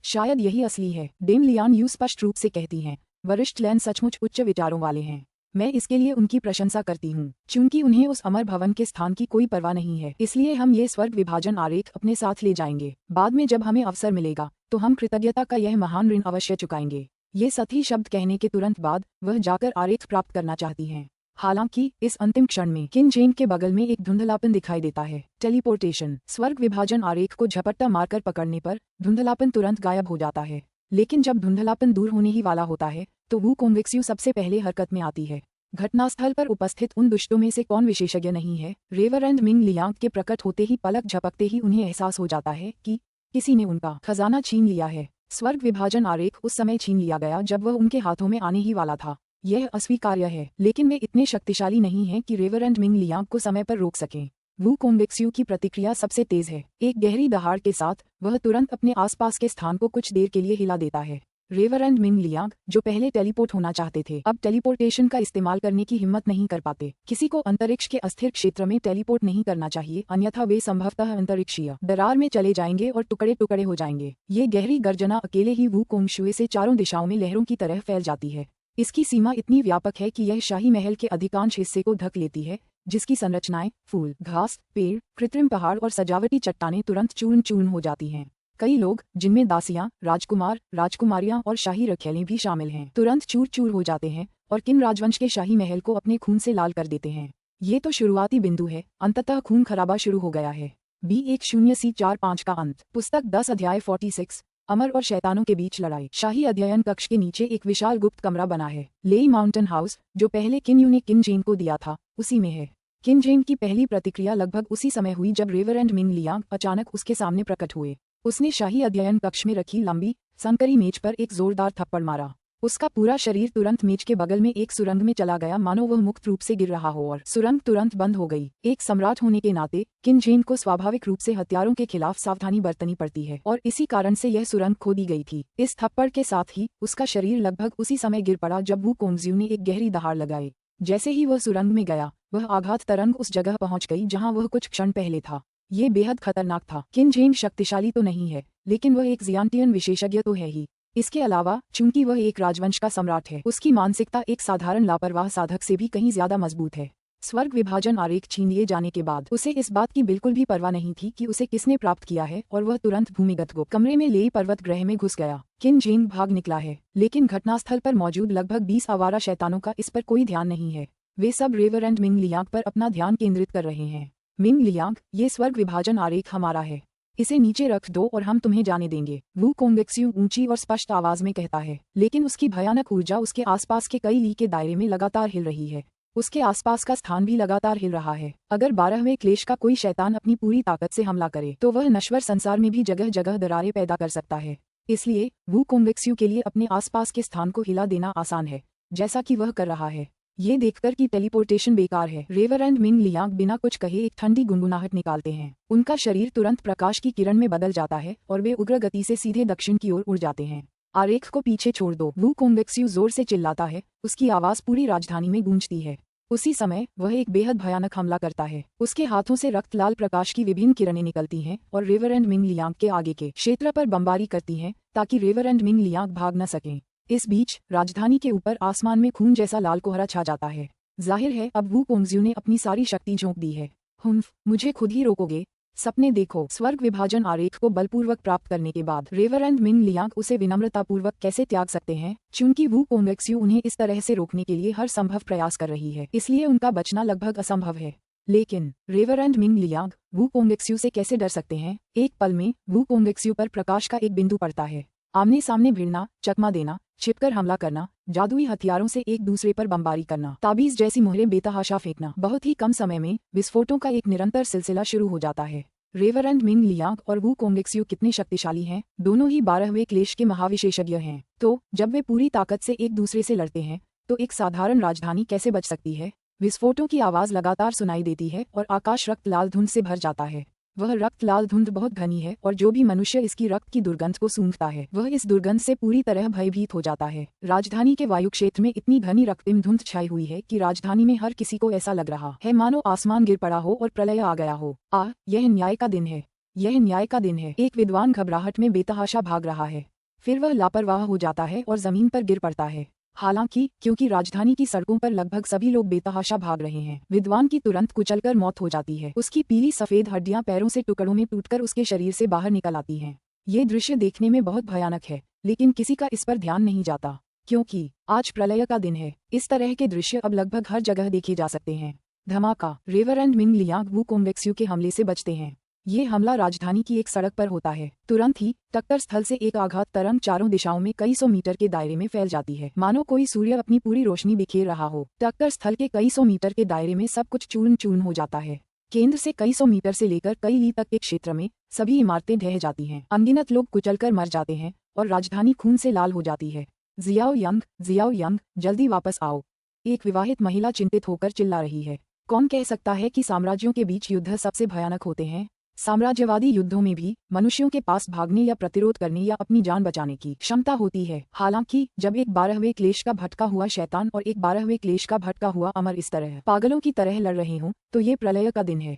शायद यही असली है, डेम लियान यू स्पष्ट रूप से कहती हैं। वरिष्ठ लैन सचमुच उच्च विचारों वाले हैं। मैं इसके लिए उनकी प्रशंसा करती हूँ। चूंकि उन्हें उस अमर भवन के स्थान की कोई परवाह नहीं है, इसलिए हम ये स्वर्ग विभाजन आरेख अपने साथ ले जाएंगे। बाद में जब हमें अवसर मिलेगा तो हम कृतज्ञता का यह महान ऋण अवश्य चुकाएंगे। ये सती शब्द कहने के तुरंत बाद वह जाकर आरेख प्राप्त करना चाहती हैं। हालांकि इस अंतिम क्षण में किन जेन के बगल में एक धुंधलापन दिखाई देता है। टेलीपोर्टेशन। स्वर्ग विभाजन आरेख को झपट्टा मारकर पकड़ने पर धुंधलापन तुरंत गायब हो जाता है, लेकिन जब धुंधलापन दूर होने ही वाला होता है तो वू कॉन्वेक्सिव सबसे पहले हरकत में आती है। घटनास्थल पर उपस्थित उन दुष्टों में से कौन विशेषज्ञ नहीं है। रेवरेंड मिंग लियांग के प्रकट होते ही पलक झपकते ही उन्हें एहसास हो जाता है कि किसी ने उनका खजाना छीन लिया है। स्वर्ग विभाजन आरेख उस समय छीन लिया गया जब वह उनके हाथों में आने ही वाला था। यह अस्वीकार्य है, लेकिन वे इतने शक्तिशाली नहीं हैं कि रेवरेंड मिंग लियांग को समय पर रोक सकें। वू कॉन्वेक्सिव की प्रतिक्रिया सबसे तेज है। एक गहरी दहाड़ के साथ वह तुरंत अपने आसपास के स्थान को कुछ देर के लिए हिला देता है। रेवरेंड मिंग लियांग, जो पहले टेलीपोर्ट होना चाहते थे, अब टेलीपोर्टेशन का इस्तेमाल करने की हिम्मत नहीं कर पाते। किसी को अंतरिक्ष के अस्थिर क्षेत्र में टेलीपोर्ट नहीं करना चाहिए, अन्यथा वे संभवतः अंतरिक्षीय दरार में चले जाएंगे और टुकड़े टुकड़े हो जाएंगे। ये गहरी गर्जना अकेले ही वू कोंगशुए से चारों दिशाओं में लहरों की तरह फैल जाती है। इसकी सीमा इतनी व्यापक है कि यह शाही महल के अधिकांश हिस्से को ढक लेती है, जिसकी संरचनाएं, फूल, घास, पेड़, कृत्रिम पहाड़ और सजावटी चट्टानें तुरंत चूर्ण चूर्ण हो जाती हैं। कई लोग, जिनमें दासियां, राजकुमार, राजकुमारियां और शाही रखैलें भी शामिल हैं, तुरंत चूर चूर हो जाते हैं और किन राजवंश के शाही महल को अपने खून से लाल कर देते हैं। ये तो शुरुआती बिंदु है, अंततः खून खराबा शुरू हो गया है। B10C45 का अंत। पुस्तक 10 अध्याय 46। अमर और शैतानों के बीच लड़ाई। शाही अध्ययन कक्ष के नीचे एक विशाल गुप्त कमरा बना है। लेई माउंटेन हाउस, जो पहले किन यू ने किन जेन को दिया था, उसी में है। किन जेन की पहली प्रतिक्रिया लगभग उसी समय हुई जब रेवरेंड मिंग लियांग अचानक उसके सामने प्रकट हुए। उसने शाही अध्ययन कक्ष में रखी लंबी संकरी मेज पर एक जोरदार थप्पड़ मारा। उसका पूरा शरीर तुरंत मेज के बगल में एक सुरंग में चला गया, मानो वह मुक्त रूप से गिर रहा हो, और सुरंग तुरंत बंद हो गई। एक सम्राट होने के नाते किन जेन को स्वाभाविक रूप से हथियारों के खिलाफ सावधानी बरतनी पड़ती है, और इसी कारण से यह सुरंग खोदी गई थी। इस थप्पड़ के साथ ही उसका शरीर लगभग उसी समय गिर पड़ा जब वू कोंगजियो ने एक गहरी दहाड़ लगाई। जैसे ही वह सुरंग में गया, वह आघात तरंग उस जगह पहुंच गई जहां वह कुछ क्षण पहले था। ये बेहद खतरनाक था। किन जेन शक्तिशाली तो नहीं है, लेकिन वह एक जियांटियन विशेषज्ञ तो है ही। इसके अलावा, चूंकि वह एक राजवंश का सम्राट है, उसकी मानसिकता एक साधारण लापरवाह साधक से भी कहीं ज्यादा मजबूत है। स्वर्ग विभाजन आरेख छीन लिए जाने के बाद उसे इस बात की बिल्कुल भी परवाह नहीं थी कि उसे किसने प्राप्त किया है, और वह तुरंत भूमिगत गुप्त कमरे में लेई पर्वत ग्रह में घुस गया। किन जेन भाग निकला है, लेकिन घटनास्थल पर मौजूद लगभग 20 आवारा शैतानों का इस पर कोई ध्यान नहीं है। वे सब रेवरेंड मिंग लियांग पर अपना ध्यान केंद्रित कर रहे हैं। मिंग लियांग, ये स्वर्ग विभाजन आरेख हमारा है। इसे नीचे रख दो और हम तुम्हें जाने देंगे, वू कॉन्वेक्सिव ऊंची और स्पष्ट आवाज में कहता है, लेकिन उसकी भयानक ऊर्जा उसके आसपास के कई ली के दायरे में लगातार हिल रही है। उसके आसपास का स्थान भी लगातार हिल रहा है। अगर 12वें क्लेश का कोई शैतान अपनी पूरी ताकत से हमला करे तो वह नश्वर संसार में भी जगह जगह दरारें पैदा कर सकता है। इसलिए वू कॉन्वेक्सिव के लिए अपने आसपास के स्थान को हिला देना आसान है, जैसा कि वह कर रहा है। ये देखकर कि टेलीपोर्टेशन बेकार है, रेवरेंड मिंग लियांग बिना कुछ कहे एक ठंडी गुनगुनाहट निकालते हैं। उनका शरीर तुरंत प्रकाश की किरण में बदल जाता है और वे उग्र गति से सीधे दक्षिण की ओर उड़ जाते हैं। आरेख को पीछे छोड़ दो, वू कॉन्वेक्सिव जोर से चिल्लाता है। उसकी आवाज पूरी राजधानी में गूंजती है। उसी समय वह एक बेहद भयानक हमला करता है। उसके हाथों से रक्त लाल प्रकाश की विभिन्न किरणें निकलती हैं और रेवरेंड मिंग लियांग के आगे के क्षेत्र पर बमबारी करती हैं, ताकि रेवरेंड मिंग लियांग भाग न सकें। इस बीच राजधानी के ऊपर आसमान में खून जैसा लाल कोहरा छा जाता है। जाहिर है अब वू कोंगजियो ने अपनी सारी शक्ति झोंक दी है। हुंफ, मुझे खुद ही रोकोगे? सपने देखो। स्वर्ग विभाजन आरेख को बलपूर्वक प्राप्त करने के बाद रेवरेंड मिंग लियांग उसे विनम्रतापूर्वक कैसे त्याग सकते हैं? चूंकि वू कॉन्वेक्सिव उन्हें इस तरह से रोकने के लिए हर संभव प्रयास कर रही है, इसलिए उनका बचना लगभग असंभव है। लेकिन रेवरेंड मिंग लियांग वू कॉन्वेक्सिव से कैसे डर सकते हैं? एक पल में वू कॉन्वेक्सिव पर प्रकाश का एक बिंदु पड़ता है। आमने सामने भिड़ना, चकमा देना, छिपकर हमला करना, जादुई हथियारों से एक दूसरे पर बमबारी करना, ताबीज जैसी मोहरें बेतहाशा फेंकना। बहुत ही कम समय में विस्फोटों का एक निरंतर सिलसिला शुरू हो जाता है। रेवरेंड मिंग लियांग और वू कॉन्वेक्सिव कितने शक्तिशाली हैं? दोनों ही 12वें क्लेश के महाविशेषज्ञ हैं। तो जब वे पूरी ताकत से एक दूसरे से लड़ते हैं, तो एक साधारण राजधानी कैसे बच सकती है? विस्फोटों की आवाज लगातार सुनाई देती है और आकाश रक्त लाल धुंध से भर जाता है। वह रक्त लाल धुंध बहुत घनी है और जो भी मनुष्य इसकी रक्त की दुर्गंध को सूंघता है, वह इस दुर्गंध से पूरी तरह भयभीत हो जाता है। राजधानी के वायु क्षेत्र में इतनी घनी रक्तिम धुंध छाई हुई है कि राजधानी में हर किसी को ऐसा लग रहा है मानो आसमान गिर पड़ा हो और प्रलय आ गया हो। यह न्याय का दिन है, यह न्याय का दिन है। एक विद्वान घबराहट में बेतहाशा भाग रहा है, फिर वह लापरवाह हो जाता है और जमीन पर गिर पड़ता है। हालांकि क्योंकि राजधानी की सड़कों पर लगभग सभी लोग बेतहाशा भाग रहे हैं, विद्वान की तुरंत कुचलकर मौत हो जाती है। उसकी पीली सफेद हड्डियां पैरों से टुकड़ों में टूटकर उसके शरीर से बाहर निकल आती हैं। ये दृश्य देखने में बहुत भयानक है, लेकिन किसी का इस पर ध्यान नहीं जाता, क्योंकि आज प्रलय का दिन है। इस तरह के दृश्य अब लगभग हर जगह देखे जा सकते हैं। धमाका, रेवरेंड मिंग लियांग वुकोंगवेक्स्यू के हमले से बचते हैं। ये हमला राजधानी की एक सड़क पर होता है। तुरंत ही टक्कर स्थल से एक आघात तरंग चारों दिशाओं में कई सौ मीटर के दायरे में फैल जाती है, मानो कोई सूर्य अपनी पूरी रोशनी बिखेर रहा हो। टक्कर स्थल के कई सौ मीटर के दायरे में सब कुछ चूर्ण चूर्ण हो जाता है। केंद्र से कई सौ मीटर से लेकर कई ली तक के क्षेत्र में सभी इमारतें ढह जाती हैं। अनगिनत लोग कुचलकर मर जाते हैं और राजधानी खून से लाल हो जाती है। जियाओ यंग, जल्दी वापस आओ। एक विवाहित महिला चिंतित होकर चिल्ला रही है। कौन कह सकता है कि साम्राज्यों के बीच युद्ध सबसे भयानक होते हैं? साम्राज्यवादी युद्धों में भी मनुष्यों के पास भागने या प्रतिरोध करने या अपनी जान बचाने की क्षमता होती है। हालांकि जब एक 12वें क्लेश का भटका हुआ शैतान और एक 12वें क्लेश का भटका हुआ अमर इस तरह पागलों की तरह लड़ रहे हों, तो ये प्रलय का दिन है।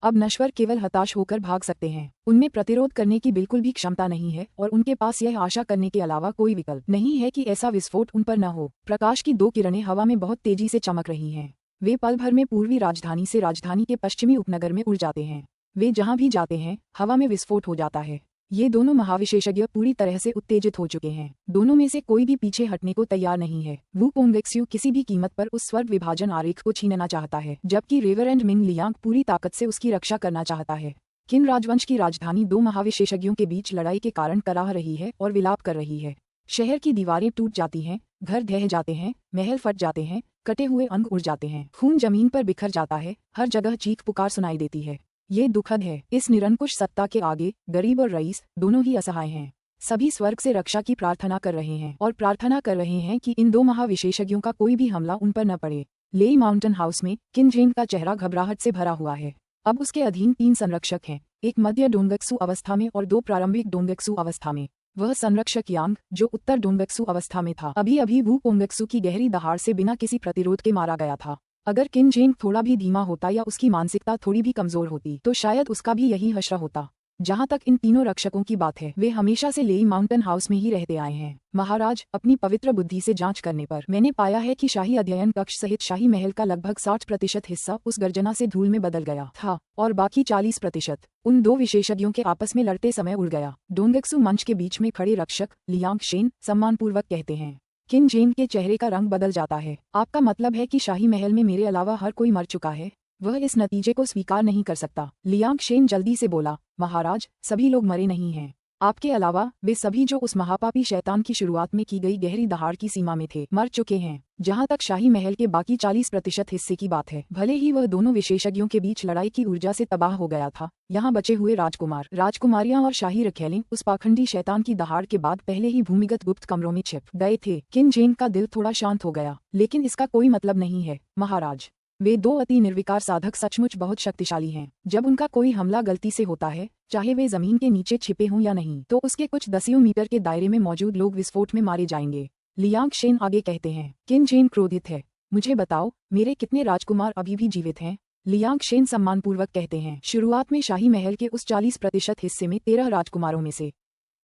अब नश्वर केवल हताश होकर भाग सकते हैं। उनमें प्रतिरोध करने की बिल्कुल भी क्षमता नहीं है और उनके पास यह आशा करने के अलावा कोई विकल्प नहीं है कि ऐसा विस्फोट उन पर न हो। प्रकाश की 2 किरणें हवा में बहुत तेजी से चमक रही हैं। वे पल भर में पूर्वी राजधानी से राजधानी के पश्चिमी उपनगर में उड़ जाते हैं। वे जहां भी जाते हैं हवा में विस्फोट हो जाता है। ये दोनों महाविशेषज्ञ पूरी तरह से उत्तेजित हो चुके हैं। दोनों में से कोई भी पीछे हटने को तैयार नहीं है। वुकोंगवेक्स्यू किसी भी कीमत पर उस स्वर्ग विभाजन आरेख को छीनना चाहता है, जबकि रेवरेंड मिंग लियांग पूरी ताकत से उसकी रक्षा करना चाहता है। किन राजवंश की राजधानी 2 महाविशेषज्ञों के बीच लड़ाई के कारण कराह रही है और विलाप कर रही है। शहर की दीवारें टूट जाती हैं, घर ढह जाते हैं, महल फट जाते हैं, कटे हुए अंग उड़ जाते हैं, खून जमीन पर बिखर जाता है, हर जगह चीख पुकार सुनाई देती है। ये दुखद है। इस निरंकुश सत्ता के आगे गरीब और रईस दोनों ही असहाय हैं। सभी स्वर्ग से रक्षा की प्रार्थना कर रहे हैं और प्रार्थना कर रहे हैं कि इन 2 महाविशेषज्ञों का कोई भी हमला उन पर न पड़े। लेई माउंटेन हाउस में किन जेन का चेहरा घबराहट से भरा हुआ है। अब उसके अधीन 3 संरक्षक हैं, एक मध्य डोंगक्सू अवस्था में और 2 प्रारंभिक डोंगक्सू अवस्था में। वह संरक्षक यांग, जो उत्तर डोंगक्सू अवस्था में था, अभी अभी वुकोंगवेक्स्यू की गहरी दहाड़ से बिना किसी प्रतिरोध के मारा गया था। अगर किन जेन थोड़ा भी धीमा होता या उसकी मानसिकता थोड़ी भी कमजोर होती तो शायद उसका भी यही हश्र होता। जहां तक इन तीनों रक्षकों की बात है, वे हमेशा से लेई माउंटेन हाउस में ही रहते आए हैं। महाराज, अपनी पवित्र बुद्धि से जांच करने पर मैंने पाया है कि शाही अध्ययन कक्ष सहित शाही महल का लगभग 60% हिस्सा उस गर्जना से धूल में बदल गया था और बाकी 40% उन 2 विशेषज्ञों के आपस में लड़ते समय उड़ गया। डोंगक्सू मंच के बीच में खड़े रक्षक लियांग शेन सम्मानपूर्वक कहते हैं। किन जेन के चेहरे का रंग बदल जाता है। आपका मतलब है कि शाही महल में मेरे अलावा हर कोई मर चुका है? वह इस नतीजे को स्वीकार नहीं कर सकता। लियांग शेन जल्दी से बोला, महाराज, सभी लोग मरे नहीं हैं। आपके अलावा वे सभी जो उस महापापी शैतान की शुरुआत में की गई गहरी दहाड़ की सीमा में थे, मर चुके हैं। जहां तक शाही महल के बाकी 40% हिस्से की बात है, भले ही वह दोनों विशेषज्ञों के बीच लड़ाई की ऊर्जा से तबाह हो गया था, यहाँ बचे हुए राजकुमार, राजकुमारियां और शाही रखैलें उस पाखंडी शैतान की दहाड़ के बाद पहले ही भूमिगत गुप्त कमरों में छिप गए थे। किन जेन का दिल थोड़ा शांत हो गया, लेकिन इसका कोई मतलब नहीं है महाराज। वे 2 अति निर्विकार साधक सचमुच बहुत शक्तिशाली हैं। जब उनका कोई हमला गलती से होता है, चाहे वे जमीन के नीचे छिपे हों या नहीं, तो उसके कुछ दसियों मीटर के दायरे में मौजूद लोग विस्फोट में मारे जाएंगे। लियांग शेन आगे कहते हैं। किन जेन क्रोधित है। मुझे बताओ, मेरे कितने राजकुमार अभी भी जीवित हैं? लियांग शेन सम्मानपूर्वक कहते हैं। शुरुआत में शाही महल के उस 40% हिस्से में 13 राजकुमारों में से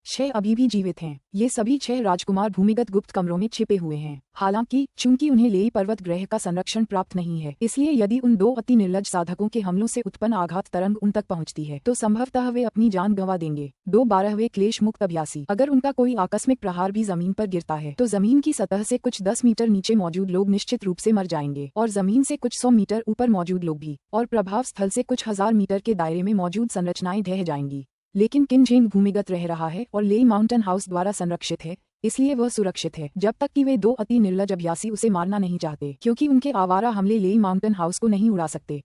6 अभी भी जीवित हैं। ये सभी 6 राजकुमार भूमिगत गुप्त कमरों में छिपे हुए हैं। हालांकि चूंकि उन्हें लेई पर्वत ग्रह का संरक्षण प्राप्त नहीं है, इसलिए यदि उन 2 अति निर्लज साधकों के हमलों से उत्पन्न आघात तरंग उन तक पहुंचती है, तो संभवतः वे अपनी जान गंवा देंगे। 2 12वें क्लेश मुक्त अभ्यासी, अगर उनका कोई आकस्मिक प्रहार भी जमीन पर गिरता है, तो जमीन की सतह से कुछ 10 मीटर नीचे मौजूद लोग निश्चित रूप से मर जाएंगे, और जमीन से कुछ 100 मीटर ऊपर मौजूद लोग भी, और प्रभाव स्थल से कुछ 1000 मीटर के दायरे में मौजूद संरचनाएं ढह जाएंगी। लेकिन किन जेन भूमिगत रह रहा है और लेई माउंटेन हाउस द्वारा संरक्षित है, इसलिए वह सुरक्षित है जब तक कि वे 2 अति निर्लज अभ्यासी उसे मारना नहीं चाहते, क्योंकि उनके आवारा हमले लेई माउंटेन हाउस को नहीं उड़ा सकते।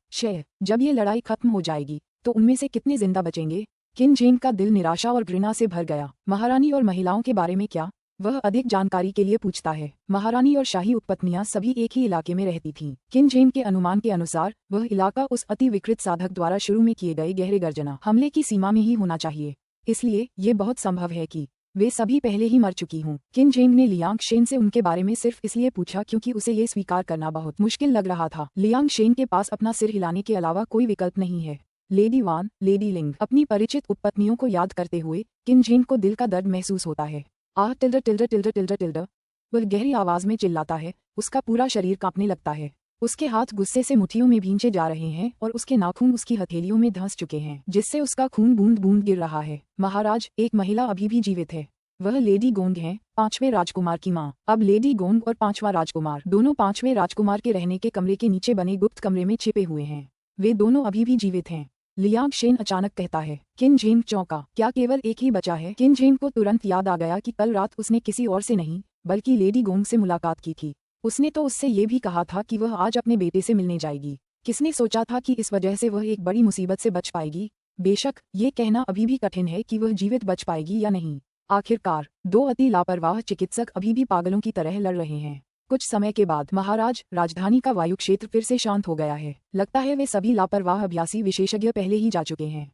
जब ये लड़ाई खत्म हो जाएगी तो उनमें से कितने जिंदा बचेंगे? किन जेन का दिल निराशा और घृणा से भर गया। महारानी और महिलाओं के बारे में क्या? वह अधिक जानकारी के लिए पूछता है। महारानी और शाही उपपत्नियां सभी एक ही इलाके में रहती थीं। किन जेन के अनुमान के अनुसार वह इलाका उस अति विकृत साधक द्वारा शुरू में किए गए गहरे गर्जना हमले की सीमा में ही होना चाहिए, इसलिए ये बहुत संभव है कि वे सभी पहले ही मर चुकी हों। किन जेन ने लियांग शेन से उनके बारे में सिर्फ इसलिए पूछा क्योंकि उसे ये स्वीकार करना बहुत मुश्किल लग रहा था। लियांग शेन के पास अपना सिर हिलाने के अलावा कोई विकल्प नहीं है। लेडी वान, लेडी लिंग, अपनी परिचित उपपत्नियों को याद करते हुए किन जेन को दिल का दर्द महसूस होता है। आह टिल्डर टिल्डर टिल्डर टिल्डर टिल्डर। वह गहरी आवाज में चिल्लाता है, उसका पूरा शरीर कांपने लगता है। उसके हाथ गुस्से से मुट्ठियों में भींचे जा रहे हैं और उसके नाखून उसकी हथेलियों में धंस चुके हैं, जिससे उसका खून बूंद बूंद गिर रहा है। महाराज, एक महिला अभी भी जीवित है। वह लेडी गोंग है, 5वें राजकुमार की माँ। अब लेडी गोंग और 5वां राजकुमार दोनों 5वें राजकुमार के रहने के कमरे के नीचे बने गुप्त कमरे में छिपे हुए हैं। वे दोनों अभी भी जीवित हैं। लियांग शेन अचानक कहता है। किन जेंग चौंका। क्या केवल एक ही बचा है? किन जेंग को तुरंत याद आ गया कि कल रात उसने किसी और से नहीं बल्कि लेडी गोंग से मुलाकात की थी। उसने तो उससे ये भी कहा था कि वह आज अपने बेटे से मिलने जाएगी। किसने सोचा था कि इस वजह से वह एक बड़ी मुसीबत से बच पाएगी? बेशक ये कहना अभी भी कठिन है कि वह जीवित बच पाएगी या नहीं। आखिरकार 2 अति लापरवाह चिकित्सक अभी भी पागलों की तरह लड़ रहे हैं। कुछ समय के बाद महाराज, राजधानी का वायु क्षेत्र फिर से शांत हो गया है। लगता है वे सभी लापरवाह अभ्यासी विशेषज्ञ पहले ही जा चुके हैं।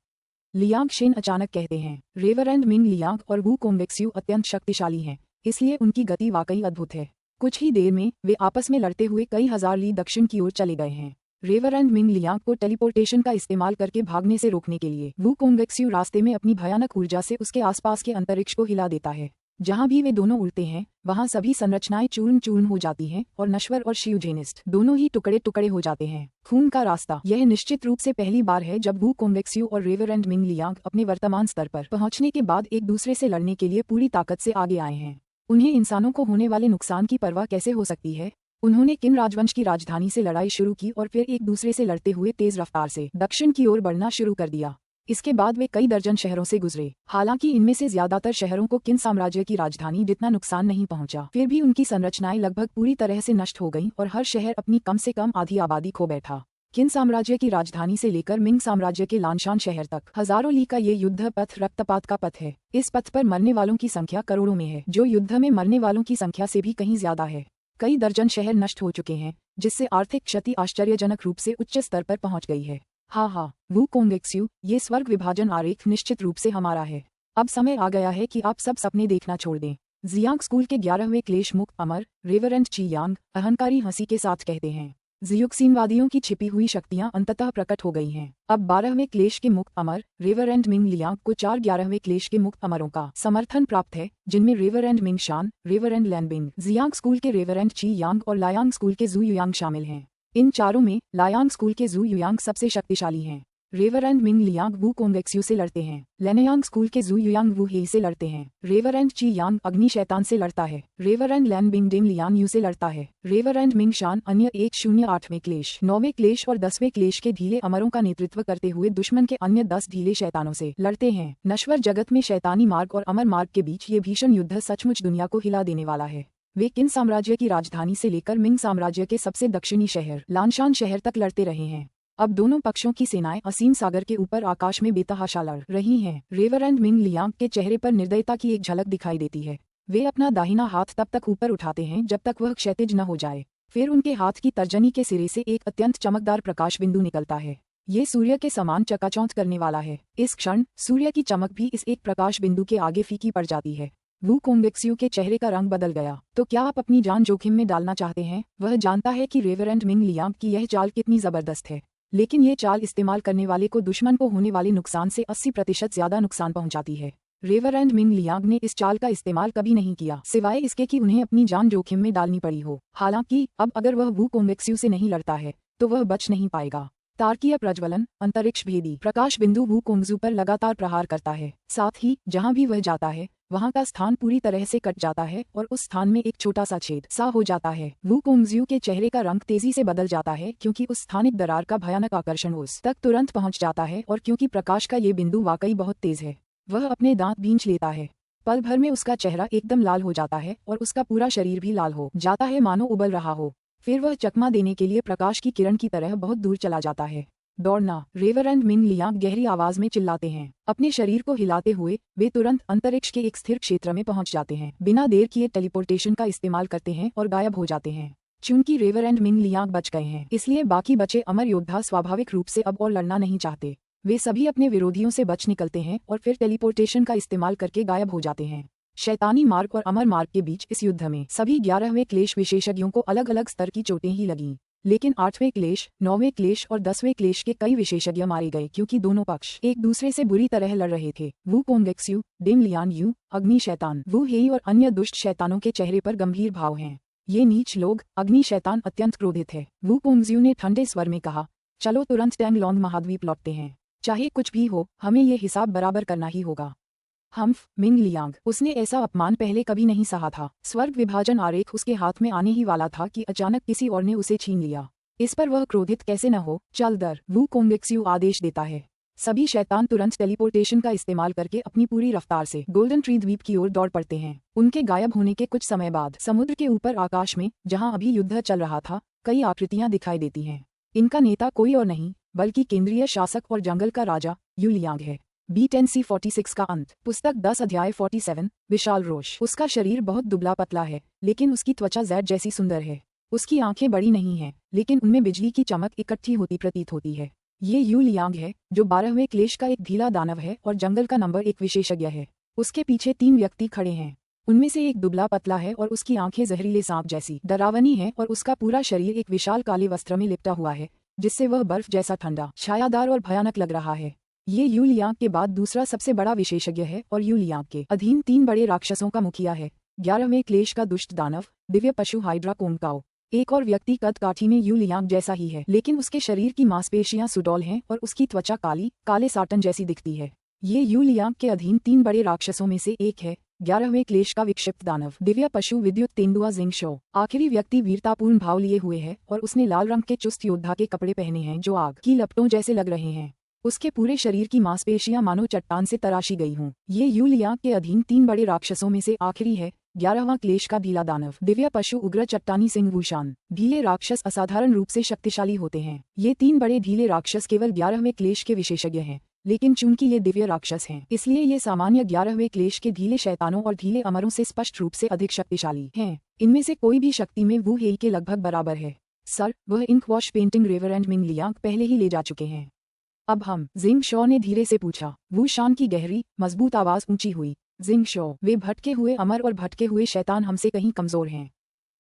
लियांग शेन अचानक कहते हैं। रेवरेंड मिंग लियांग और वू कोंगवेक्स्यू अत्यंत शक्तिशाली हैं, इसलिए उनकी गति वाकई अद्भुत है। कुछ ही देर में वे आपस में लड़ते हुए कई हजार ली दक्षिण की ओर चले गए हैं। रेवरेंड मिंग लियांग को टेलीपोर्टेशन का इस्तेमाल करके भागने से रोकने के लिए वू कोंगवेक्स्यू रास्ते में अपनी भयानक ऊर्जा से उसके आसपास के अंतरिक्ष को हिला देता है। जहां भी वे दोनों उड़ते हैं वहां सभी संरचनाएं चूर्ण चूर्ण हो जाती हैं और नश्वर और शिवजेनिस्ट दोनों ही टुकड़े टुकड़े हो जाते हैं। खून का रास्ता। यह निश्चित रूप से पहली बार है जब वू कोंगवेक्स्यू और रेवरेंड मिंग लियांग अपने वर्तमान स्तर पर पहुंचने के बाद एक दूसरे से लड़ने के लिए पूरी ताकत से आगे आए हैं। उन्हें इंसानों को होने वाले नुकसान की परवाह कैसे हो सकती है? उन्होंने किन राजवंश की राजधानी से लड़ाई शुरू की और फिर एक दूसरे से लड़ते हुए तेज रफ्तार से दक्षिण की ओर बढ़ना शुरू कर दिया। इसके बाद वे कई दर्जन शहरों से गुजरे। हालांकि इनमें से ज्यादातर शहरों को किन साम्राज्य की राजधानी जितना नुकसान नहीं पहुंचा, फिर भी उनकी संरचनाएं लगभग पूरी तरह से नष्ट हो गईं और हर शहर अपनी कम से कम आधी आबादी खो बैठा। किन साम्राज्य की राजधानी से लेकर मिंग साम्राज्य के लानशान शहर तक हजारों ली का ये युद्ध पथ रक्तपात का पथ है। इस पथ पर मरने वालों की संख्या करोड़ों में है, जो युद्ध में मरने वालों की संख्या से भी कहीं ज्यादा है। कई दर्जन शहर नष्ट हो चुके हैं, जिससे आर्थिक क्षति आश्चर्यजनक रूप से उच्च स्तर पर पहुंच गई है। हाँ, वू कोंगवेक्स्यू, ये स्वर्ग विभाजन आरेख निश्चित रूप से हमारा है। अब समय आ गया है कि आप सब सपने देखना छोड़ दें। जियांग स्कूल के 11वें क्लेश मुक्त अमर रेवरेंड ची यांग अहंकारी हंसी के साथ कहते हैं। जियुक्सीनवादियों की छिपी हुई शक्तियां अंततः प्रकट हो गई हैं। अब 12वें क्लेश के मुक्त अमर रेवरेंड मिंग लियांग को 4 11वें क्लेश के मुक्त अमरों का समर्थन प्राप्त है, जिनमें रेवरेंड मिंग शान, रेवरेंड लैनबिंग, जियांग स्कूल के रेवरेंड ची यांग और लायांग स्कूल के जू युयांग शामिल हैं। इन चारों में लायांग स्कूल के जू युयांग सबसे शक्तिशाली हैं। रेवरेंड मिंग लियांग वू कोंगवेक्स्यू से लड़ते हैं। लेनयांग स्कूल के जू युयांग वू हे से लड़ते हैं। रेवरेंड ची यांग अग्नि शैतान से लड़ता है। रेवरेंड लैनबिंग डिंग लियांग यू से लड़ता है। रेवरेंड मिंग शान अन्य 108वें क्लेश, 9वें क्लेश और 10वें क्लेश के ढीले अमरों का नेतृत्व करते हुए दुश्मन के अन्य 10 ढीले शैतानों से लड़ते हैं। नश्वर जगत में शैतानी मार्ग और अमर मार्ग के बीच ये भीषण युद्ध सचमुच दुनिया को हिला देने वाला है। वे किन साम्राज्य की राजधानी से लेकर मिंग साम्राज्य के सबसे दक्षिणी शहर लानशान शहर तक लड़ते रहे हैं। अब दोनों पक्षों की सेनाएं असीम सागर के ऊपर आकाश में बेतहाशा लड़ रही हैं। रेवरेंड मिंग लियांग के चेहरे पर निर्दयता की एक झलक दिखाई देती है। वे अपना दाहिना हाथ तब तक ऊपर उठाते हैं जब तक वह क्षैतिज न हो जाए। फिर उनके हाथ की तर्जनी के सिरे से एक अत्यंत चमकदार प्रकाश बिंदु निकलता है। ये सूर्य के समान चकाचौंध करने वाला है। इस क्षण सूर्य की चमक भी इस एक प्रकाश बिंदु के आगे फीकी पड़ जाती है। वू कोंगवेक्स्यू के चेहरे का रंग बदल गया। तो क्या आप अपनी जान जोखिम में डालना चाहते हैं? वह जानता है कि रेवरेंड मिंग लियांग की यह चाल कितनी जबरदस्त है, लेकिन ये चाल इस्तेमाल करने वाले को दुश्मन को होने वाले नुकसान से 80% ज्यादा नुकसान पहुंचाती है। रेवरेंड मिंग लियांग ने इस चाल का इस्तेमाल कभी नहीं किया, सिवाय इसके कि उन्हें अपनी जान जोखिम में डालनी पड़ी हो। हालांकि अब अगर वह वू कोंगवेक्स्यू से नहीं लड़ता है तो वह बच नहीं पाएगा। तारकीय प्रज्वलन अंतरिक्ष भेदी प्रकाश बिंदु वू कोंगजू पर लगातार प्रहार करता है। साथ ही जहां भी वह जाता है वहां का स्थान पूरी तरह से कट जाता है और उस स्थान में एक छोटा सा छेद सा हो जाता है। वू कोंगजू के चेहरे का रंग तेजी से बदल जाता है क्योंकि उस स्थानिक दरार का भयानक आकर्षण उस तक तुरंत पहुंच जाता है और क्योंकि प्रकाश का ये बिंदु वाकई बहुत तेज है, वह अपने दांत भींच लेता है। पल भर में उसका चेहरा एकदम लाल हो जाता है और उसका पूरा शरीर भी लाल हो जाता है, मानो उबल रहा हो। फिर वह चकमा देने के लिए प्रकाश की किरण की तरह बहुत दूर चला जाता है। दौड़ना। रेवरेंड मिंग लियांग गहरी आवाज में चिल्लाते हैं। अपने शरीर को हिलाते हुए वे तुरंत अंतरिक्ष के एक स्थिर क्षेत्र में पहुंच जाते हैं। बिना देर किए टेलीपोर्टेशन का इस्तेमाल करते हैं और गायब हो जाते हैं। चूंकि रेवरेंड मिंग लियांग बच गए हैं, इसलिए बाकी बचे अमर योद्धा स्वाभाविक रूप से अब और लड़ना नहीं चाहते। वे सभी अपने विरोधियों से बच निकलते हैं और फिर टेलीपोर्टेशन का इस्तेमाल करके गायब हो जाते हैं। शैतानी मार्ग और अमर मार्ग के बीच इस युद्ध में सभी 11वें क्लेश विशेषज्ञों को अलग अलग स्तर की चोटें ही लगीं। लेकिन 8वें क्लेश, 9वें क्लेश और 10वें क्लेश के कई विशेषज्ञ मारे गए क्योंकि दोनों पक्ष एक दूसरे से बुरी तरह लड़ रहे थे। वू कोंगेक्स्यू, डिम लियान यू, अग्नि शैतान वू हेई और अन्य दुष्ट शैतानों के चेहरे पर गंभीर भाव हैं। ये नीच लोग, अग्नि शैतान अत्यंत क्रोधित है। वू कोंगज्यू ने ठंडे स्वर में कहा, चलो तुरंत टैंगलोंग महाद्वीप लौटते हैं। चाहे कुछ भी हो, हमें ये हिसाब बराबर करना ही होगा। हम्फ, मिंग लियांग, उसने ऐसा अपमान पहले कभी नहीं सहा था। स्वर्ग विभाजन आरेख उसके हाथ में आने ही वाला था कि अचानक किसी और ने उसे छीन लिया। इस पर वह क्रोधित कैसे न हो। चल दर, वू कोंगेक्स्यू आदेश देता है। सभी शैतान तुरंत टेलीपोर्टेशन का इस्तेमाल करके अपनी पूरी रफ्तार से गोल्डन ट्री द्वीप की ओर दौड़ पड़ते हैं। उनके गायब होने के कुछ समय बाद समुद्र के ऊपर आकाश में, जहां अभी युद्ध चल रहा था, कई आकृतियां दिखाई देती हैं। इनका नेता कोई और नहीं बल्कि केंद्रीय शासक और जंगल का राजा यू लियांग है। B10C46 का अंत। पुस्तक 10 अध्याय 47। विशाल रोश। उसका शरीर बहुत दुबला पतला है, लेकिन उसकी त्वचा जैड जैसी सुंदर है। उसकी आंखें बड़ी नहीं हैं, लेकिन उनमें बिजली की चमक इकट्ठी होती प्रतीत होती है। ये यू लियांग है, जो 12वें क्लेश का एक ढीला दानव है और जंगल का नंबर 1 विशेषज्ञ है। उसके पीछे 3 व्यक्ति खड़े हैं। उनमें से एक दुबला पतला है और उसकी आंखें जहरीले सांप जैसी डरावनी हैं और उसका पूरा शरीर एक विशाल काले वस्त्र में लिपटा हुआ है, जिससे वह बर्फ जैसा ठंडा, छायादार और भयानक लग रहा है। ये यू लियांग के बाद दूसरा सबसे बड़ा विशेषज्ञ है और यू लियांग के अधीन 3 बड़े राक्षसों का मुखिया है। 11वें क्लेश का दुष्ट दानव, दिव्य पशु हाइड्रा कोंगकाओ। एक और व्यक्ति कद काठी में यू लियांग जैसा ही है, लेकिन उसके शरीर की मांसपेशियां सुडौल हैं और उसकी त्वचा काले साटन जैसी दिखती है। ये यू लियांग के अधीन 3 बड़े राक्षसों में से एक है। 11वें क्लेश का विक्षिप्त दानव, दिव्य पशु विद्युत तेंदुआ जिंगशो। आखिरी व्यक्ति वीरतापूर्ण भाव लिए हुए है और उसने लाल रंग के चुस्त योद्धा के कपड़े पहने हैं जो आग की लपटों जैसे लग रहे हैं। उसके पूरे शरीर की मांसपेशियां मानो चट्टान से तराशी गई हों। ये यू लियांग के अधीन 3 बड़े राक्षसों में से आखिरी है। 11वां क्लेश का ढीला दानव, दिव्य पशु उग्र चट्टानी सिंह वूशान। ढीले राक्षस असाधारण रूप से शक्तिशाली होते हैं। ये 3 बड़े ढीले राक्षस केवल 11वें क्लेश के विशेषज्ञ हैं, लेकिन चूंकि ये दिव्य राक्षस हैं, इसलिए ये सामान्य 11वें क्लेश के ढीले शैतानों और ढीले अमरों से स्पष्ट रूप से अधिक शक्तिशाली हैं। इनमें से कोई भी शक्ति में वू हेई के लगभग बराबर है। सर, वह ink wash painting Reverend Ming Liang पहले ही ले जा चुके हैं। अब हम, जिंग शॉ ने धीरे से पूछा। वू शान की गहरी, मजबूत आवाज ऊंची हुई। जिंग शॉ, वे भटके हुए अमर और भटके हुए शैतान हमसे कहीं कमजोर हैं।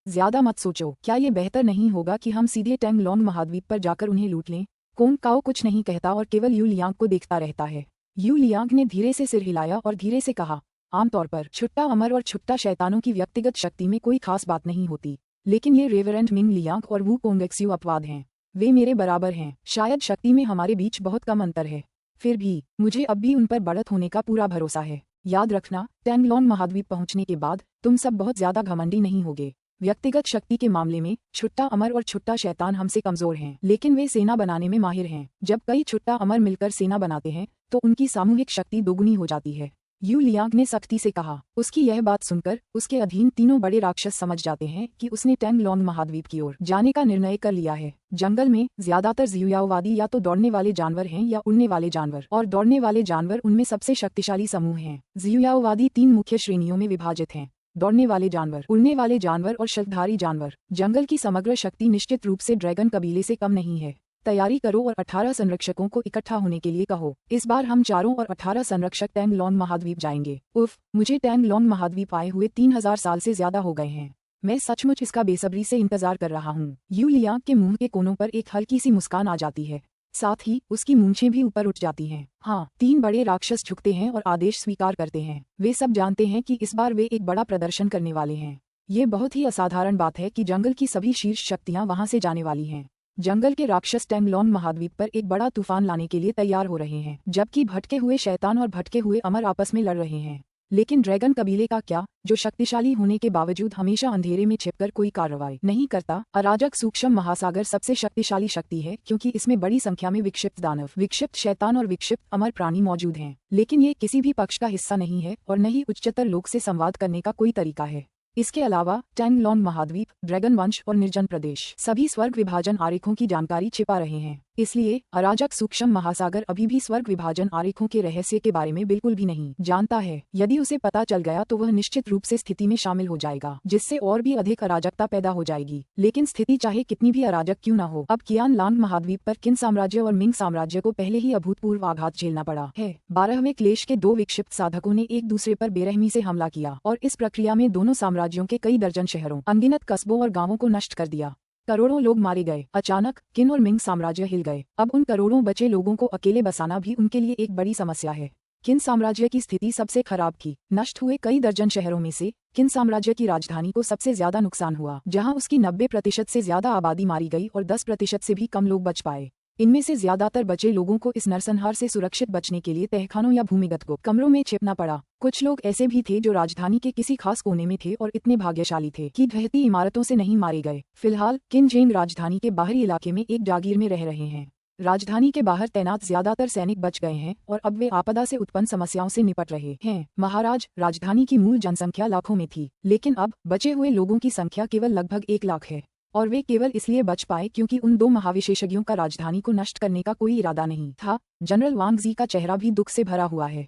ज्यादा मत सोचो। क्या ये बेहतर नहीं होगा कि हम सीधे टैंगलोंग महाद्वीप पर जाकर उन्हें लूट लें? कोंगकाओ कुछ नहीं कहता और केवल यू लियांग को देखता रहता है। यू लियांग ने धीरे से सिर हिलाया और धीरे से कहा, आमतौर पर छुट्टा अमर और छुट्टा शैतानों की व्यक्तिगत शक्ति में कोई खास बात नहीं होती, लेकिन ये रेवरेंड मिंग लियांग और वू कोंगेक्स्यू अपवाद हैं। वे मेरे बराबर हैं। शायद शक्ति में हमारे बीच बहुत कम अंतर है, फिर भी मुझे अब भी उन पर बढ़त होने का पूरा भरोसा है। याद रखना, टैंगलोंग महाद्वीप पहुंचने के बाद तुम सब बहुत ज्यादा घमंडी नहीं होगे। व्यक्तिगत शक्ति के मामले में छुट्टा अमर और छुट्टा शैतान हमसे कमजोर हैं, लेकिन वे सेना बनाने में माहिर हैं। जब कई छुट्टा अमर मिलकर सेना बनाते हैं तो उनकी सामूहिक शक्ति दोगुनी हो जाती है। यू लियांग ने सख्ती से कहा। उसकी यह बात सुनकर उसके अधीन तीनों बड़े राक्षस समझ जाते हैं कि उसने टैंगलोंग महाद्वीप की ओर जाने का निर्णय कर लिया है। जंगल में ज्यादातर जियुयाओवादी या तो दौड़ने वाले जानवर हैं या उड़ने वाले जानवर, और दौड़ने वाले जानवर उनमें सबसे शक्तिशाली समूह हैं। जियुयाओवादी 3 मुख्य श्रेणियों में विभाजित हैं: दौड़ने वाले जानवर, उड़ने वाले जानवर और शक्तिधारी जानवर। जंगल की समग्र शक्ति निश्चित रूप से ड्रैगन कबीले से कम नहीं है। तैयारी करो और 18 संरक्षकों को इकट्ठा होने के लिए कहो। इस बार हम चारों और 18 संरक्षक टैंगलोंग महाद्वीप जाएंगे। उफ, मुझे टैंगलोंग महाद्वीप आए हुए 3000 साल से ज्यादा हो गए हैं। मैं सचमुच इसका बेसब्री से इंतजार कर रहा हूँ। यू लियांग के मुंह के कोनों पर एक हल्की सी मुस्कान आ जाती है, साथ ही उसकी मूंछें भी ऊपर उठ जाती हैं। हाँ, 3 बड़े राक्षस झुकते हैं और आदेश स्वीकार करते हैं। वे सब जानते हैं कि इस बार वे एक बड़ा प्रदर्शन करने वाले हैं। ये बहुत ही असाधारण बात है कि जंगल की सभी शीर्ष शक्तियां वहां से जाने वाली हैं। जंगल के राक्षस टैंगलोंग महाद्वीप पर एक बड़ा तूफान लाने के लिए तैयार हो रहे हैं, जबकि भटके हुए शैतान और भटके हुए अमर आपस में लड़ रहे हैं। लेकिन ड्रैगन कबीले का क्या, जो शक्तिशाली होने के बावजूद हमेशा अंधेरे में छिपकर कोई कार्रवाई नहीं करता? अराजक सूक्ष्म महासागर सबसे शक्तिशाली शक्ति है, क्योंकि इसमें बड़ी संख्या में विक्षिप्त दानव, विक्षिप्त शैतान और विक्षिप्त अमर प्राणी मौजूद हैं। लेकिन ये किसी भी पक्ष का हिस्सा नहीं है और न ही उच्चतर लोक से संवाद करने का कोई तरीका है। इसके अलावा टैंगलोंग महाद्वीप, ड्रैगन वंश और निर्जन प्रदेश सभी स्वर्ग विभाजन आरेखों की जानकारी छिपा रहे हैं। इसलिए अराजक सूक्ष्म महासागर अभी भी स्वर्ग विभाजन आरेखों के रहस्य के बारे में बिल्कुल भी नहीं जानता है। यदि उसे पता चल गया तो वह निश्चित रूप से स्थिति में शामिल हो जाएगा, जिससे और भी अधिक अराजकता पैदा हो जाएगी। लेकिन स्थिति चाहे कितनी भी अराजक क्यों न हो, अब कियान लांग महाद्वीप पर किन साम्राज्य और मिंग साम्राज्य को पहले ही अभूतपूर्व आघात झेलना पड़ा है। 12वें क्लेश के 2 विक्षिप्त साधकों ने एक दूसरे पर बेरहमी से हमला किया और इस प्रक्रिया में दोनों साम्राज्यों के कई दर्जन शहरों, अनगिनत कस्बों और गांवों को नष्ट कर दिया। करोड़ों लोग मारे गए। अचानक किन और मिंग साम्राज्य हिल गए। अब उन करोड़ों बचे लोगों को अकेले बसाना भी उनके लिए एक बड़ी समस्या है। किन साम्राज्य की स्थिति सबसे खराब थी। नष्ट हुए कई दर्जन शहरों में से किन साम्राज्य की राजधानी को सबसे ज्यादा नुकसान हुआ, जहां उसकी 90% से ज्यादा आबादी मारी गई और 10% से भी कम लोग बच पाए। इनमें से ज्यादातर बचे लोगों को इस नरसंहार से सुरक्षित बचने के लिए तहखानों या भूमिगत को कमरों में छिपना पड़ा। कुछ लोग ऐसे भी थे जो राजधानी के किसी खास कोने में थे और इतने भाग्यशाली थे कि ढहती इमारतों से नहीं मारे गए। फिलहाल किन जेंग राजधानी के बाहरी इलाके में एक जागीर में रह रहे हैं। राजधानी के बाहर तैनात ज्यादातर सैनिक बच गए हैं और अब वे आपदा से उत्पन्न समस्याओं से निपट रहे हैं। महाराज, राजधानी की मूल जनसंख्या लाखों में थी, लेकिन अब बचे हुए लोगों की संख्या केवल लगभग 1 लाख है और वे केवल इसलिए बच पाए क्योंकि उन 2 महाविशेषज्ञों का राजधानी को नष्ट करने का कोई इरादा नहीं था। जनरल वांग जी का चेहरा भी दुख से भरा हुआ है।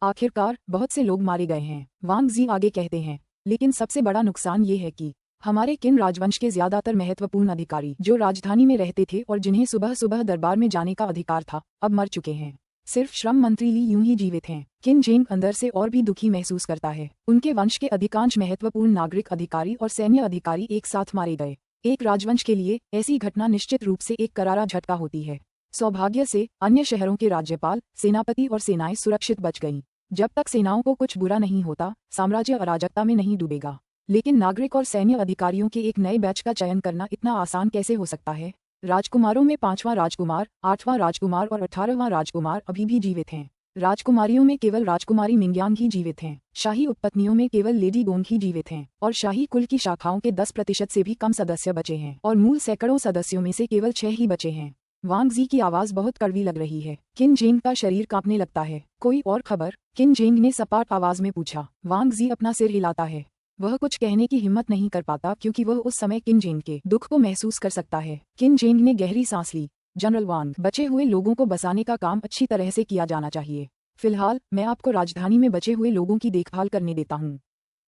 आखिरकार बहुत से लोग मारे गए हैं, वांग जी आगे कहते हैं, लेकिन सबसे बड़ा नुकसान ये है कि हमारे किन राजवंश के ज्यादातर महत्वपूर्ण अधिकारी जो राजधानी में रहते थे और जिन्हें सुबह सुबह दरबार में जाने का अधिकार था, अब मर चुके हैं। सिर्फ श्रम मंत्री ली यूं ही जीवित हैं। किन जेंग अंदर से और भी दुखी महसूस करता है। उनके वंश के अधिकांश महत्वपूर्ण नागरिक अधिकारी और सैन्य अधिकारी एक साथ मारे गए। एक राजवंश के लिए ऐसी घटना निश्चित रूप से एक करारा झटका होती है। सौभाग्य से अन्य शहरों के राज्यपाल, सेनापति और सेनाएं सुरक्षित बच गईं। जब तक सेनाओं को कुछ बुरा नहीं होता, साम्राज्य अराजकता में नहीं डूबेगा। लेकिन नागरिक और सैन्य अधिकारियों के एक नए बैच का चयन करना इतना आसान कैसे हो सकता है। राजकुमारों में 5वां राजकुमार, 8वां राजकुमार और 18वां राजकुमार अभी भी जीवित हैं। राजकुमारियों में केवल राजकुमारी मिंग्यांग ही जीवित हैं। शाही उपपत्नियों में केवल लेडी गोंग ही जीवित हैं और शाही कुल की शाखाओं के 10% से भी कम सदस्य बचे हैं और मूल सैकड़ों सदस्यों में से केवल 6 ही बचे हैं। वांग जी की आवाज बहुत कड़वी लग रही है। किन जेंग का शरीर कांपने लगता है। कोई और खबर? किन जेंग ने सपाट आवाज में पूछा। वांग जी अपना सिर हिलाता है। वह कुछ कहने की हिम्मत नहीं कर पाता क्योंकि वह उस समय किन जेंग के दुख को महसूस कर सकता है। किन जेंग ने गहरी सांस ली। जनरल वांग, बचे हुए लोगों को बसाने का काम अच्छी तरह से किया जाना चाहिए। फिलहाल मैं आपको राजधानी में बचे हुए लोगों की देखभाल करने देता हूँ।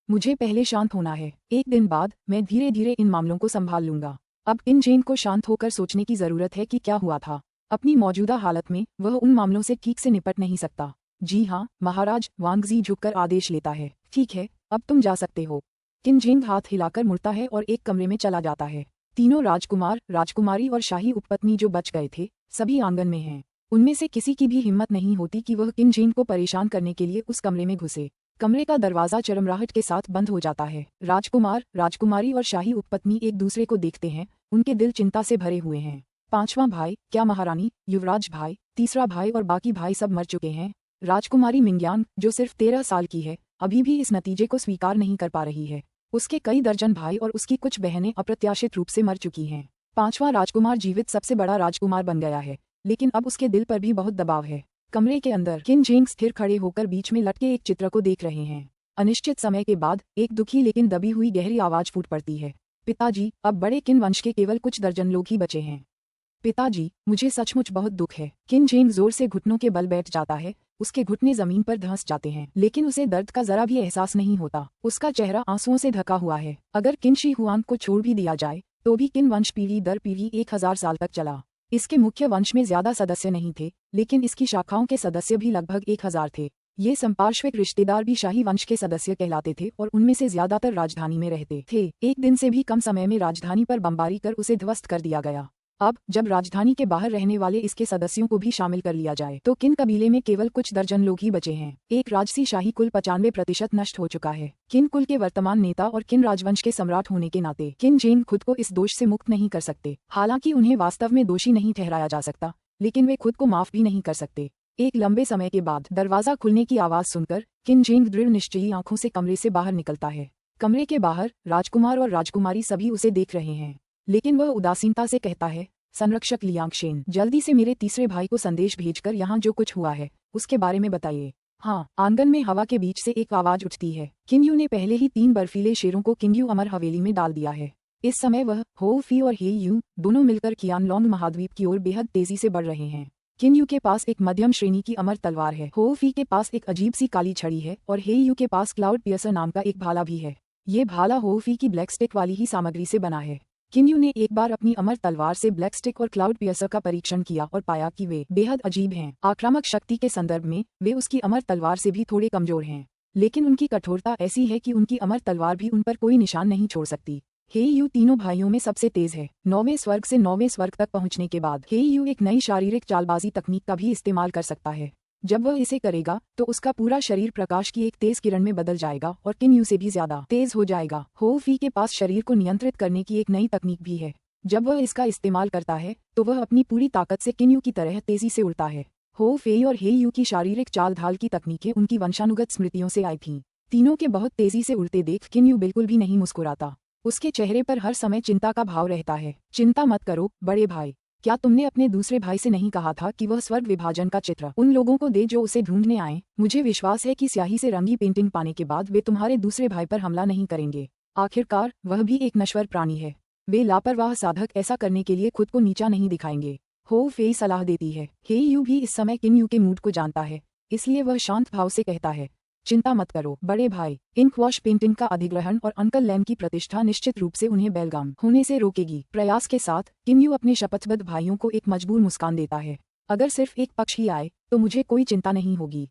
मुझे पहले शांत होना है। एक दिन बाद मैं धीरे धीरे इन मामलों को संभाल लूंगा। अब किन जेंग को शांत होकर सोचने की जरूरत है कि क्या हुआ था। अपनी मौजूदा हालत में वह उन मामलों से ठीक से निपट नहीं सकता। जी हाँ महाराज, वांग जी झुककर आदेश लेता है। ठीक है, अब तुम जा सकते हो। किन जेंग हाथ हिलाकर मुड़ता है और एक कमरे में चला जाता है। तीनों राजकुमार, राजकुमारी और शाही उपपत्नी जो बच गए थे, सभी आंगन में हैं। उनमें से किसी की भी हिम्मत नहीं होती कि वह किन जेंग को परेशान करने के लिए उस कमरे में घुसे। कमरे का दरवाजा चरमराहट के साथ बंद हो जाता है। राजकुमार, राजकुमारी और शाही उपपत्नी एक दूसरे को देखते हैं। उनके दिल चिंता से भरे हुए हैं। 5वां भाई, क्या महारानी, युवराज भाई, तीसरा भाई और बाकी भाई सब मर चुके हैं। राजकुमारी मिंग्यांग, जो सिर्फ 13 साल की है, अभी भी इस नतीजे को स्वीकार नहीं कर पा रही है। उसके कई दर्जन भाई और उसकी कुछ बहनें अप्रत्याशित रूप से मर चुकी हैं। 5वां राजकुमार जीवित सबसे बड़ा राजकुमार बन गया है, लेकिन अब उसके दिल पर भी बहुत दबाव है। कमरे के अंदर किन जेंग स्थिर खड़े होकर बीच में लटके एक चित्र को देख रहे हैं। अनिश्चित समय के बाद एक दुखी लेकिन दबी हुई गहरी आवाज फूट पड़ती है। पिताजी, अब बड़े किन वंश के केवल कुछ दर्जन लोग ही बचे हैं। पिताजी, मुझे सचमुच बहुत दुख है। किन जेंग जोर से घुटनों के बल बैठ जाता है। उसके घुटने जमीन पर धंस जाते हैं, लेकिन उसे दर्द का जरा भी एहसास नहीं होता। उसका चेहरा आंसुओं से ढका हुआ है। अगर किन शी हुआंग को छोड़ भी दिया जाए तो भी किन वंश पीढ़ी दर पीढ़ी 1000 साल तक चला। इसके मुख्य वंश में ज्यादा सदस्य नहीं थे, लेकिन इसकी शाखाओं के सदस्य भी लगभग 1000 थे। ये संपार्श्विक रिश्तेदार भी शाही वंश के सदस्य कहलाते थे और उनमें से ज्यादातर राजधानी में रहते थे। एक दिन से भी कम समय में राजधानी पर बमबारी कर उसे ध्वस्त कर दिया गया। अब जब राजधानी के बाहर रहने वाले इसके सदस्यों को भी शामिल कर लिया जाए तो किन कबीले में केवल कुछ दर्जन लोग ही बचे हैं। एक राजसी शाही कुल 95% नष्ट हो चुका है। किन कुल के वर्तमान नेता और किन राजवंश के सम्राट होने के नाते किन जेंग खुद को इस दोष से मुक्त नहीं कर सकते। हालांकि उन्हें वास्तव में दोषी नहीं ठहराया जा सकता, लेकिन वे खुद को माफ भी नहीं कर सकते। एक लंबे समय के बाद दरवाजा खुलने की आवाज सुनकर किन जेंग दृढ़ निश्चयी आंखों से कमरे से बाहर निकलता है। कमरे के बाहर राजकुमार और राजकुमारी सभी उसे देख रहे हैं, लेकिन वह उदासीनता से कहता है, संरक्षक लियांगशेन, जल्दी से मेरे तीसरे भाई को संदेश भेजकर यहाँ जो कुछ हुआ है उसके बारे में बताइए। हाँ। आंगन में हवा के बीच से एक आवाज उठती है। किन्यू ने पहले ही 3 बर्फीले शेरों को किन्यू अमर हवेली में डाल दिया है। इस समय वह, हो फी और हे यू दोनों मिलकर कियानलोंग महाद्वीप की ओर बेहद तेजी से बढ़ रहे हैं। किन्यू के पास एक मध्यम श्रेणी की अमर तलवार है, हो फी के पास एक अजीब सी काली छड़ी है और हे यू के पास क्लाउड पियर्सर नाम का एक भाला भी है। ये भाला हो फी की ब्लैक स्टिक वाली ही सामग्री से बना है। किन्यू ने एक बार अपनी अमर तलवार से ब्लैक स्टिक और क्लाउड पियर्सर का परीक्षण किया और पाया कि वे बेहद अजीब हैं। आक्रामक शक्ति के संदर्भ में वे उसकी अमर तलवार से भी थोड़े कमजोर हैं, लेकिन उनकी कठोरता ऐसी है कि उनकी अमर तलवार भी उन पर कोई निशान नहीं छोड़ सकती। हे यू तीनों भाइयों में सबसे तेज है। 9वें स्वर्ग से 9वें स्वर्ग तक पहुंचने के बाद हे यू एक नई शारीरिक चालबाजी तकनीक का भी इस्तेमाल कर सकता है। जब वह इसे करेगा तो उसका पूरा शरीर प्रकाश की एक तेज किरण में बदल जाएगा और किन यू से भी ज्यादा तेज हो जाएगा। हो फी के पास शरीर को नियंत्रित करने की एक नई तकनीक भी है। जब वह इसका इस्तेमाल करता है तो वह अपनी पूरी ताकत से किन यू की तरह तेजी से उड़ता है। हो फे और हे यू की शारीरिक चाल ढाल की तकनीकें उनकी वंशानुगत स्मृतियों से आई थीं। तीनों के बहुत तेजी से उड़ते देख किन यू बिल्कुल भी नहीं मुस्कुराता। उसके चेहरे पर हर समय चिंता का भाव रहता है। चिंता मत करो बड़े भाई, क्या तुमने अपने दूसरे भाई से नहीं कहा था कि वह स्वर्ग विभाजन का चित्र उन लोगों को दे जो उसे ढूंढने आए? मुझे विश्वास है कि स्याही से रंगी पेंटिंग पाने के बाद वे तुम्हारे दूसरे भाई पर हमला नहीं करेंगे। आखिरकार वह भी एक नश्वर प्राणी है। वे लापरवाह साधक ऐसा करने के लिए खुद को नीचा नहीं दिखाएंगे। हो फे सलाह देती है। हे यू भी इस समय किन यू के मूड को जानता है, इसलिए वह शांत भाव से कहता है, चिंता मत करो बड़े भाई, इंक वॉश पेंटिंग का अधिग्रहण और अंकल लैम की प्रतिष्ठा निश्चित रूप से उन्हें बेलगाम होने से रोकेगी। प्रयास के साथ किन यू अपने शपथबद्ध भाइयों को एक मजबूर मुस्कान देता है। अगर सिर्फ एक पक्ष ही आए तो मुझे कोई चिंता नहीं होगी,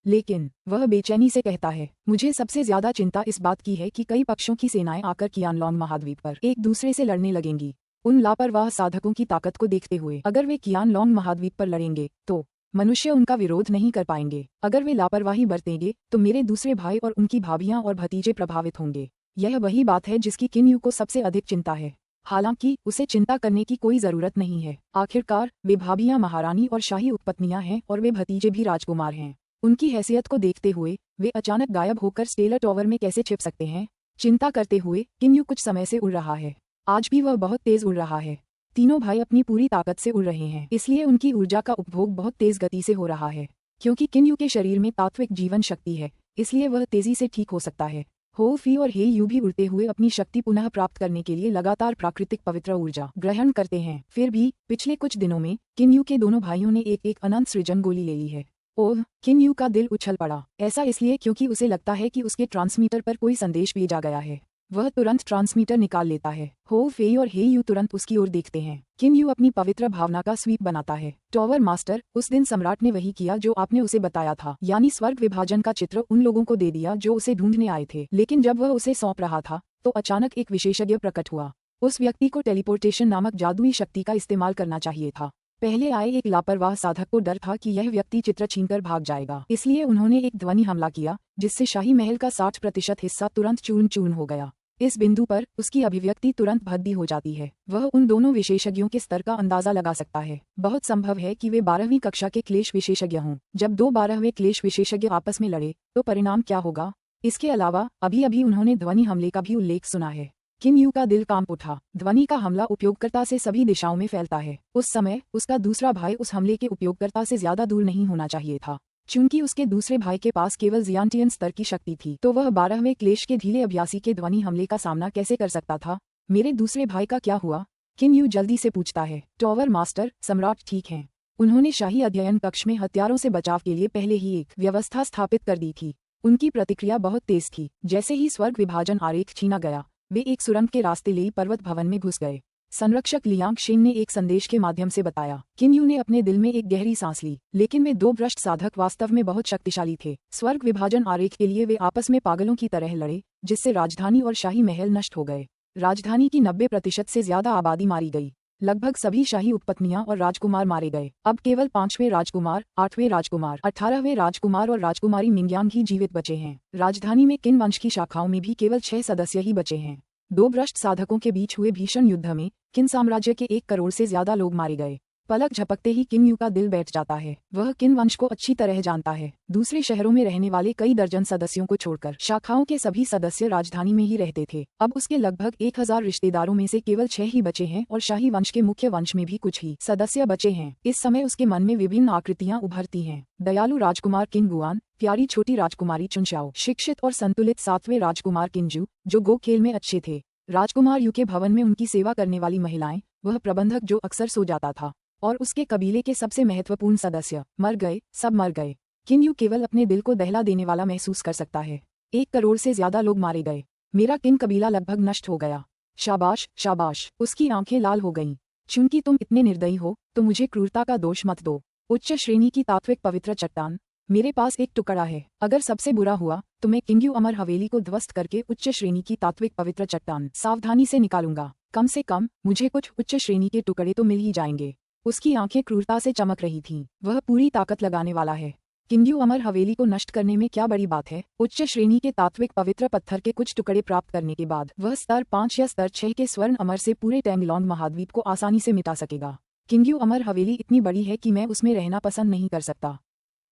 लेकिन वह बेचैनी से कहता है, मुझे सबसे ज्यादा चिंता इस बात की है कि कई पक्षों की सेनाएं आकर कियानलोंग महाद्वीप पर एक दूसरे से लड़ने लगेंगी। उन लापरवाह साधकों की ताकत को देखते हुए अगर वे कियानलोंग महाद्वीप पर लड़ेंगे तो मनुष्य उनका विरोध नहीं कर पाएंगे। अगर वे लापरवाही बरतेंगे तो मेरे दूसरे भाई और उनकी भाभियां और भतीजे प्रभावित होंगे। यह वही बात है जिसकी किन यू को सबसे अधिक चिंता है। हालांकि उसे चिंता करने की कोई जरूरत नहीं है। आखिरकार वे भाभियां महारानी और शाही उपपत्नियां हैं और वे भतीजे भी राजकुमार हैं। उनकी हैसियत को देखते हुए वे अचानक गायब होकर स्टेलर टॉवर में कैसे छिप सकते हैं? चिंता करते हुए किन यू कुछ समय से उड़ रहा है। आज भी वह बहुत तेज उड़ रहा है। तीनों भाई अपनी पूरी ताकत से उड़ रहे हैं, इसलिए उनकी ऊर्जा का उपभोग बहुत तेज गति से हो रहा है। क्योंकि किन यू के शरीर में तात्विक जीवन शक्ति है, इसलिए वह तेजी से ठीक हो सकता है। हो फी और हे यू भी उड़ते हुए अपनी शक्ति पुनः प्राप्त करने के लिए लगातार प्राकृतिक पवित्र ऊर्जा ग्रहण करते हैं। फिर भी पिछले कुछ दिनों में किन यू के दोनों भाइयों ने एक एक अनंत सृजन गोली ले ली है। ओह, किन यू का दिल उछल पड़ा। ऐसा इसलिए क्योंकि उसे लगता है कि उसके ट्रांसमीटर पर कोई संदेश भेजा गया है। वह तुरंत ट्रांसमीटर निकाल लेता है। हो फे और हे यू तुरंत उसकी ओर देखते हैं। किन यू अपनी पवित्र भावना का स्वीप बनाता है। टॉवर मास्टर, उस दिन सम्राट ने वही किया जो आपने उसे बताया था, यानी स्वर्ग विभाजन का चित्र उन लोगों को दे दिया जो उसे ढूंढने आए थे। लेकिन जब वह उसे सौंप रहा था तो अचानक एक विशेषज्ञ प्रकट हुआ। उस व्यक्ति को टेलीपोर्टेशन नामक जादुई शक्ति का इस्तेमाल करना चाहिए था। पहले आए एक लापरवाह साधक को डर था कि यह व्यक्ति चित्र छीनकर भाग जाएगा, इसलिए उन्होंने एक ध्वनि हमला किया जिससे शाही महल का 60% हिस्सा तुरंत चूर्ण चूर्ण हो गया। इस बिंदु पर उसकी अभिव्यक्ति तुरंत भद्दी हो जाती है। वह उन दोनों विशेषज्ञों के स्तर का अंदाजा लगा सकता है। बहुत संभव है कि वे 12वीं कक्षा के क्लेश विशेषज्ञ हों। जब दो 12वें क्लेश विशेषज्ञ आपस में लड़े तो परिणाम क्या होगा? इसके अलावा अभी अभी उन्होंने ध्वनि हमले का भी उल्लेख सुना है। किन यू का दिल कांप उठा। ध्वनि का हमला उपयोगकर्ता से सभी दिशाओं में फैलता है। उस समय उसका दूसरा भाई उस हमले के उपयोगकर्ता से ज्यादा दूर नहीं होना चाहिए था। चूंकि उसके दूसरे भाई के पास केवल जियांटियन स्तर की शक्ति थी, तो वह 12वें क्लेश के ढीले अभ्यासी के ध्वनि हमले का सामना कैसे कर सकता था? मेरे दूसरे भाई का क्या हुआ? किन यू जल्दी से पूछता है। टॉवर मास्टर, सम्राट ठीक हैं। उन्होंने शाही अध्ययन कक्ष में हथियारों से बचाव के लिए पहले ही एक व्यवस्था स्थापित कर दी थी। उनकी प्रतिक्रिया बहुत तेज थी। जैसे ही स्वर्ग विभाजन आरेख छीना गया, वे एक सुरंग के रास्ते ले पर्वत भवन में घुस गए। संरक्षक लियांग शेन ने एक संदेश के माध्यम से बताया। किन यू ने अपने दिल में एक गहरी सांस ली, लेकिन वे दो भ्रष्ट साधक वास्तव में बहुत शक्तिशाली थे। स्वर्ग विभाजन आरेख के लिए वे आपस में पागलों की तरह लड़े, जिससे राजधानी और शाही महल नष्ट हो गए। राजधानी की 90% से ज्यादा आबादी मारी गई। लगभग सभी शाही उपपत्नियां और राजकुमार मारे गए। अब केवल 5वें राजकुमार, 8वें राजकुमार, 18वें राजकुमार और राजकुमारी मिंग्यांग ही जीवित बचे हैं। राजधानी में किन वंश की शाखाओं में भी केवल 6 सदस्य ही बचे हैं। दो भ्रष्ट साधकों के बीच हुए भीषण युद्ध में किन साम्राज्य के 1 करोड़ से ज्यादा लोग मारे गए। पलक झपकते ही किन यू का दिल बैठ जाता है। वह किन वंश को अच्छी तरह जानता है। दूसरे शहरों में रहने वाले कई दर्जन सदस्यों को छोड़कर शाखाओं के सभी सदस्य राजधानी में ही रहते थे। अब उसके लगभग 1000 रिश्तेदारों में से केवल 6 ही बचे हैं और शाही वंश के मुख्य वंश में भी कुछ ही सदस्य बचे हैं। इस समय उसके मन में विभिन्न आकृतियां उभरती हैं। दयालु राजकुमार किंग गुआन, प्यारी छोटी राजकुमारी चुनशाओ, शिक्षित और संतुलित 7वें राजकुमार किंजू, जो गो खेल में अच्छे थे, राजकुमार यू के भवन में उनकी सेवा करने वाली महिलाएं, वह प्रबंधक जो अक्सर सो जाता था, और उसके कबीले के सबसे महत्वपूर्ण सदस्य मर गए, सब मर गए। किन यू केवल अपने दिल को दहला देने वाला महसूस कर सकता है। 1 करोड़ से ज्यादा लोग मारे गए। मेरा किन कबीला लगभग नष्ट हो गया। शाबाश शाबाश। उसकी आंखें लाल हो गईं। चूंकि तुम इतने निर्दयी हो तो मुझे क्रूरता का दोष मत दो। उच्च श्रेणी की तात्विक पवित्र चट्टान, मेरे पास एक टुकड़ा है। अगर सबसे बुरा हुआ तो मैं किंग्यू अमर हवेली को ध्वस्त करके उच्च श्रेणी की तात्विक पवित्र चट्टान सावधानी से निकालूंगा। कम से कम मुझे कुछ उच्च श्रेणी के टुकड़े तो मिल ही जाएंगे। उसकी आंखें क्रूरता से चमक रही थीं। वह पूरी ताकत लगाने वाला है। किंग्यू अमर हवेली को नष्ट करने में क्या बड़ी बात है। उच्च श्रेणी के तात्विक पवित्र पत्थर के कुछ टुकड़े प्राप्त करने के बाद वह स्तर 5 या स्तर 6 के स्वर्ण अमर से पूरे टैंगलोंग महाद्वीप को आसानी से मिटा सकेगा। किंग्यू अमर हवेली इतनी बड़ी है कि मैं उसमें रहना पसंद नहीं कर सकता।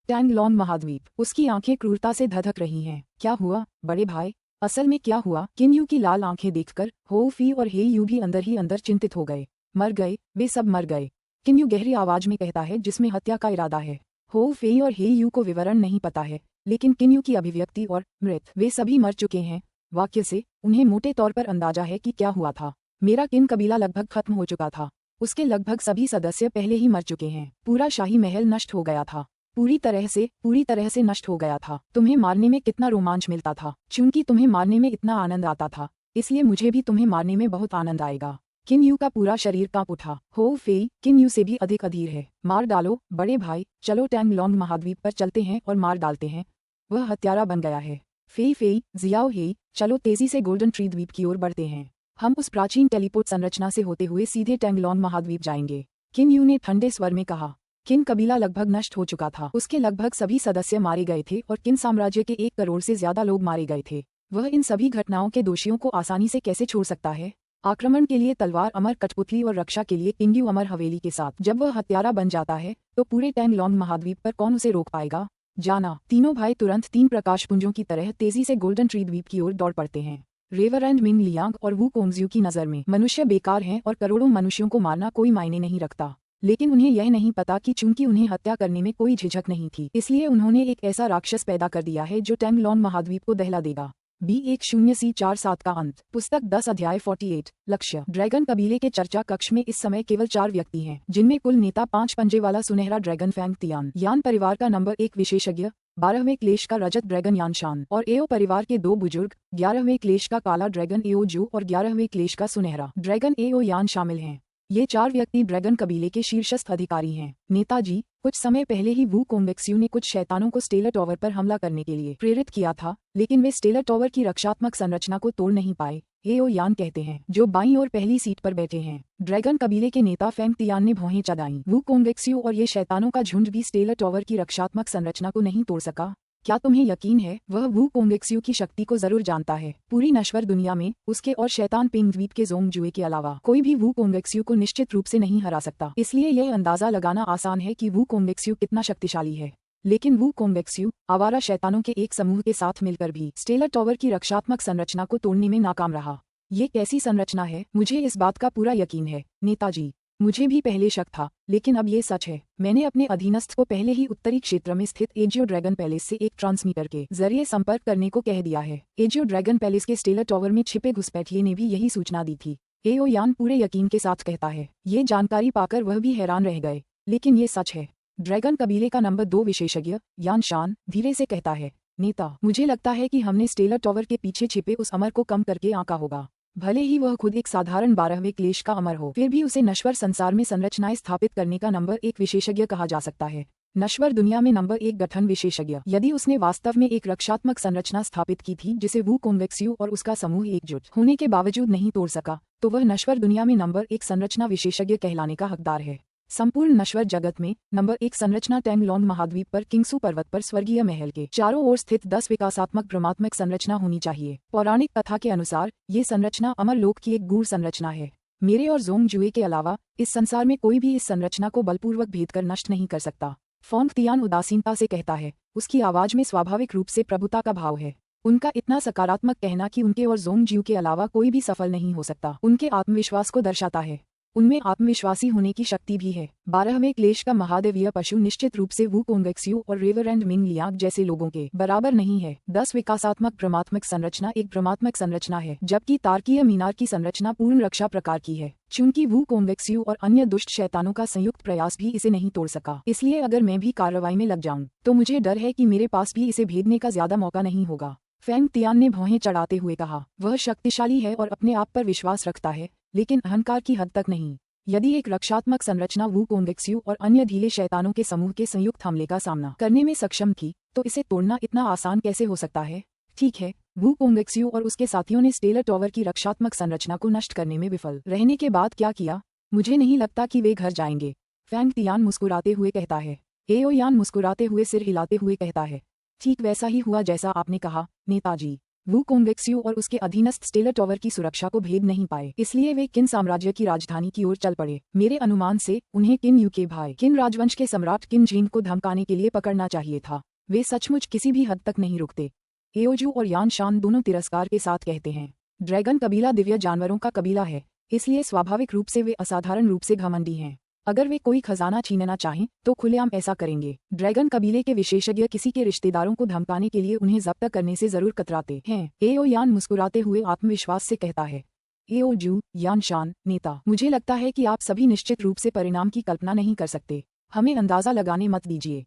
टैंगलोंग महाद्वीप। उसकी आंखें क्रूरता से धधक रही हैं। क्या हुआ बड़े भाई? असल में क्या हुआ? किन्यू की लाल आंखें देखकर हो फी और हे यू भी अंदर ही अंदर चिंतित हो गए। मर गए, वे सब मर गए। किन्यू गहरी आवाज में कहता है जिसमें हत्या का इरादा है। हो फे और हे यू को विवरण नहीं पता है, लेकिन किन्यू की अभिव्यक्ति और मृत वे सभी मर चुके हैं वाक्य से उन्हें मोटे तौर पर अंदाजा है कि क्या हुआ था। मेरा किन कबीला लगभग खत्म हो चुका था। उसके लगभग सभी सदस्य पहले ही मर चुके हैं। पूरा शाही महल नष्ट हो गया था। पूरी तरह से नष्ट हो गया था। तुम्हें मारने में कितना रोमांच मिलता था। चूंकि तुम्हें मारने में इतना आनंद आता था, इसलिए मुझे भी तुम्हें मारने में बहुत आनंद आएगा। किन्यू का पूरा शरीर कांप उठा। हो फे किन्यू से भी अधिक अधीर है। मार डालो बड़े भाई, चलो टैंगलोंग महाद्वीप पर चलते हैं और मार डालते हैं। वह हत्यारा बन गया है। फे जियाओ हे, चलो तेजी से गोल्डन ट्री द्वीप की ओर बढ़ते हैं। हम उस प्राचीन टेलीपोर्ट संरचना से होते हुए सीधे टैंगलोंग महाद्वीप जाएंगे। किन्यू ने ठंडे स्वर में कहा। किन कबीला लगभग नष्ट हो चुका था। उसके लगभग सभी सदस्य मारे गए थे और किन साम्राज्य के 1 करोड़ से ज्यादा लोग मारे गए थे। वह इन सभी घटनाओं के दोषियों को आसानी से कैसे छोड़ सकता है। आक्रमण के लिए तलवार अमर कठपुतली और रक्षा के लिए किंग्यू अमर हवेली के साथ जब वह हत्यारा बन जाता है तो पूरे टैंगलोंग महाद्वीप पर कौन उसे रोक पाएगा। जाना। तीनों भाई तुरंत 3 प्रकाशपुंजों की तरह तेजी से गोल्डन ट्री द्वीप की ओर दौड़ पड़ते हैं। रेवरेंड मिंग लियांग और वू कोंगज्यू की नजर में मनुष्य बेकार हैं और करोड़ों मनुष्यों को मारना कोई मायने नहीं रखता। लेकिन उन्हें यह नहीं पता कि चूंकि उन्हें हत्या करने में कोई झिझक नहीं थी, इसलिए उन्होंने एक ऐसा राक्षस पैदा कर दिया है जो टैंगलोंग महाद्वीप को दहला देगा। B10C47 का अंत। पुस्तक 10 अध्याय 48। लक्ष्य। ड्रैगन कबीले के चर्चा कक्ष में इस समय केवल 4 व्यक्ति हैं, जिनमें कुल नेता 5 पंजे वाला सुनहरा ड्रैगन फैंग तियान, यान परिवार का नंबर 1 विशेषज्ञ, 12वें क्लेश का रजत ड्रैगन यानशान और एओ परिवार के 2 बुजुर्ग, 11वें क्लेश का काला ड्रैगन एओ जू और 11वें क्लेश का सुनहरा ड्रैगन एओ यान शामिल हैं। ये 4 व्यक्ति ड्रैगन कबीले के शीर्षस्थ अधिकारी हैं। नेताजी, कुछ समय पहले ही वू कोंगवेक्स्यू ने कुछ शैतानों को स्टेलर टॉवर पर हमला करने के लिए प्रेरित किया था, लेकिन वे स्टेलर टॉवर की रक्षात्मक संरचना को तोड़ नहीं पाए। एओ यान कहते हैं, जो बाईं और पहली सीट पर बैठे हैं। ड्रैगन कबीले के नेता फेंग तियान ने भौहें चढ़ाईं। वू कोंगवेक्स्यू और ये शैतानों का झुंड भी स्टेलर टॉवर की रक्षात्मक संरचना को नहीं तोड़ सका। क्या तुम्हें यकीन है वह वू कोंगवेक्स्यू की शक्ति को जरूर जानता है। पूरी नश्वर दुनिया में उसके और शैतान पिंग द्वीप के जोंग जुए के अलावा कोई भी वू कोंगवेक्स्यू को निश्चित रूप से नहीं हरा सकता। इसलिए यह अंदाजा लगाना आसान है कि वू कोंगवेक्स्यू कितना शक्तिशाली है। लेकिन वू कोंगवेक्स्यू आवारा शैतानों के एक समूह के साथ मिलकर भी स्टेलर टॉवर की रक्षात्मक संरचना को तोड़ने में नाकाम रहा। ये कैसी संरचना है? मुझे इस बात का पूरा यकीन है नेताजी। मुझे भी पहले शक था, लेकिन अब ये सच है। मैंने अपने अधीनस्थ को पहले ही उत्तरी क्षेत्र में स्थित एजियो ड्रैगन पैलेस से एक ट्रांसमीटर के जरिए संपर्क करने को कह दिया है। एजियो ड्रैगन पैलेस के स्टेलर टॉवर में छिपे घुसपैठिए ने भी यही सूचना दी थी। एओ यान पूरे यकीन के साथ कहता है। ये जानकारी पाकर वह भी हैरान रह गए, लेकिन ये सच है। ड्रैगन कबीले का नंबर 2 विशेषज्ञ यान शान धीरे से कहता है। नेता, मुझे लगता है कि हमने स्टेलर टॉवर के पीछे छिपे उस अमर को कम करके आंका होगा। भले ही वह खुद एक साधारण 12वें क्लेश का अमर हो, फिर भी उसे नश्वर संसार में संरचनाएं स्थापित करने का नंबर 1 विशेषज्ञ कहा जा सकता है। नश्वर दुनिया में नंबर 1 गठन विशेषज्ञ। यदि उसने वास्तव में एक रक्षात्मक संरचना स्थापित की थी जिसे वू कोंगवेक्स्यू और उसका समूह एकजुट होने के बावजूद नहीं तोड़ सका, तो वह नश्वर दुनिया में नंबर 1 संरचना विशेषज्ञ कहलाने का हकदार है। संपूर्ण नश्वर जगत में नंबर 1 संरचना टैंगलोंग महाद्वीप पर किंगसू पर्वत पर स्वर्गीय महल के चारों ओर स्थित 10 विकासात्मक भ्रमात्मक संरचना होनी चाहिए। पौराणिक कथा के अनुसार ये संरचना अमर लोक की एक गूढ़ संरचना है। मेरे और जोंग जुए के अलावा इस संसार में कोई भी इस संरचना को बलपूर्वक भेद कर नष्ट नहीं कर सकता। फोंग तियान उदासीनता से कहता है। उसकी आवाज में स्वाभाविक रूप से प्रभुता का भाव है। उनका इतना सकारात्मक कहना कि उनके और जोंग ज्यू के अलावा कोई भी सफल नहीं हो सकता, उनके आत्मविश्वास को दर्शाता है। उनमें आत्मविश्वासी होने की शक्ति भी है। 12वें क्लेश का महादेवीय पशु निश्चित रूप से वू कोंगवेक्स्यू और रेवरेंड मिंग लियांग जैसे लोगों के बराबर नहीं है। 10 विकासात्मक भ्रमात्मक संरचना एक भ्रमात्मक संरचना है, जबकि तारकीय मीनार की संरचना पूर्ण रक्षा प्रकार की है। चूंकि वू कोंगवेक्स्यू और अन्य दुष्ट शैतानों का संयुक्त प्रयास भी इसे नहीं तोड़ सका, इसलिए अगर मैं भी कार्रवाई में लग जाऊं तो मुझे डर है कि मेरे पास भी इसे भेदने का ज्यादा मौका नहीं होगा। फेंग तियान ने भौहें चढ़ाते हुए कहा। वह शक्तिशाली है और अपने आप पर विश्वास रखता है, लेकिन अहंकार की हद तक नहीं। यदि एक रक्षात्मक संरचना वुकोंगेक्स्यू और अन्य ढीले शैतानों के समूह के संयुक्त हमले का सामना करने में सक्षम थी, तो इसे तोड़ना इतना आसान कैसे हो सकता है? ठीक है, वुकोंगेक्स्यू और उसके साथियों ने स्टेलर टॉवर की रक्षात्मक संरचना को नष्ट करने में विफल रहने के बाद क्या किया? मुझे नहीं लगता कि वे घर जाएंगे, फैंग तियान मुस्कुराते हुए कहता है। एओ यान मुस्कुराते हुए सिर हिलाते हुए कहता है, ठीक वैसा ही हुआ जैसा आपने कहा, नेताजी। वुकोंगेक्स्यू और उसके अधीनस्थ स्टेलर टॉवर की सुरक्षा को भेद नहीं पाए, इसलिए वे किन साम्राज्य की राजधानी की ओर चल पड़े। मेरे अनुमान से उन्हें किन यू के भाई किन राजवंश के सम्राट किन जीन को धमकाने के लिए पकड़ना चाहिए था। वे सचमुच किसी भी हद तक नहीं रुकते। एओजू और यान शान दोनों तिरस्कार के साथ कहते हैं, ड्रैगन कबीला दिव्य जानवरों का कबीला है, इसलिए स्वाभाविक रूप से वे असाधारण रूप से घमंडी हैं। अगर वे कोई खजाना छीनना चाहें तो खुलेआम ऐसा करेंगे। ड्रैगन कबीले के विशेषज्ञ किसी के रिश्तेदारों को धमकाने के लिए उन्हें जब्त करने से जरूर कतराते हैं। एओ यान मुस्कुराते हुए आत्मविश्वास से कहता है। एओ जू, यान शान, नेता, मुझे लगता है कि आप सभी निश्चित रूप से परिणाम की कल्पना नहीं कर सकते, हमें अंदाजा लगाने मत दीजिए।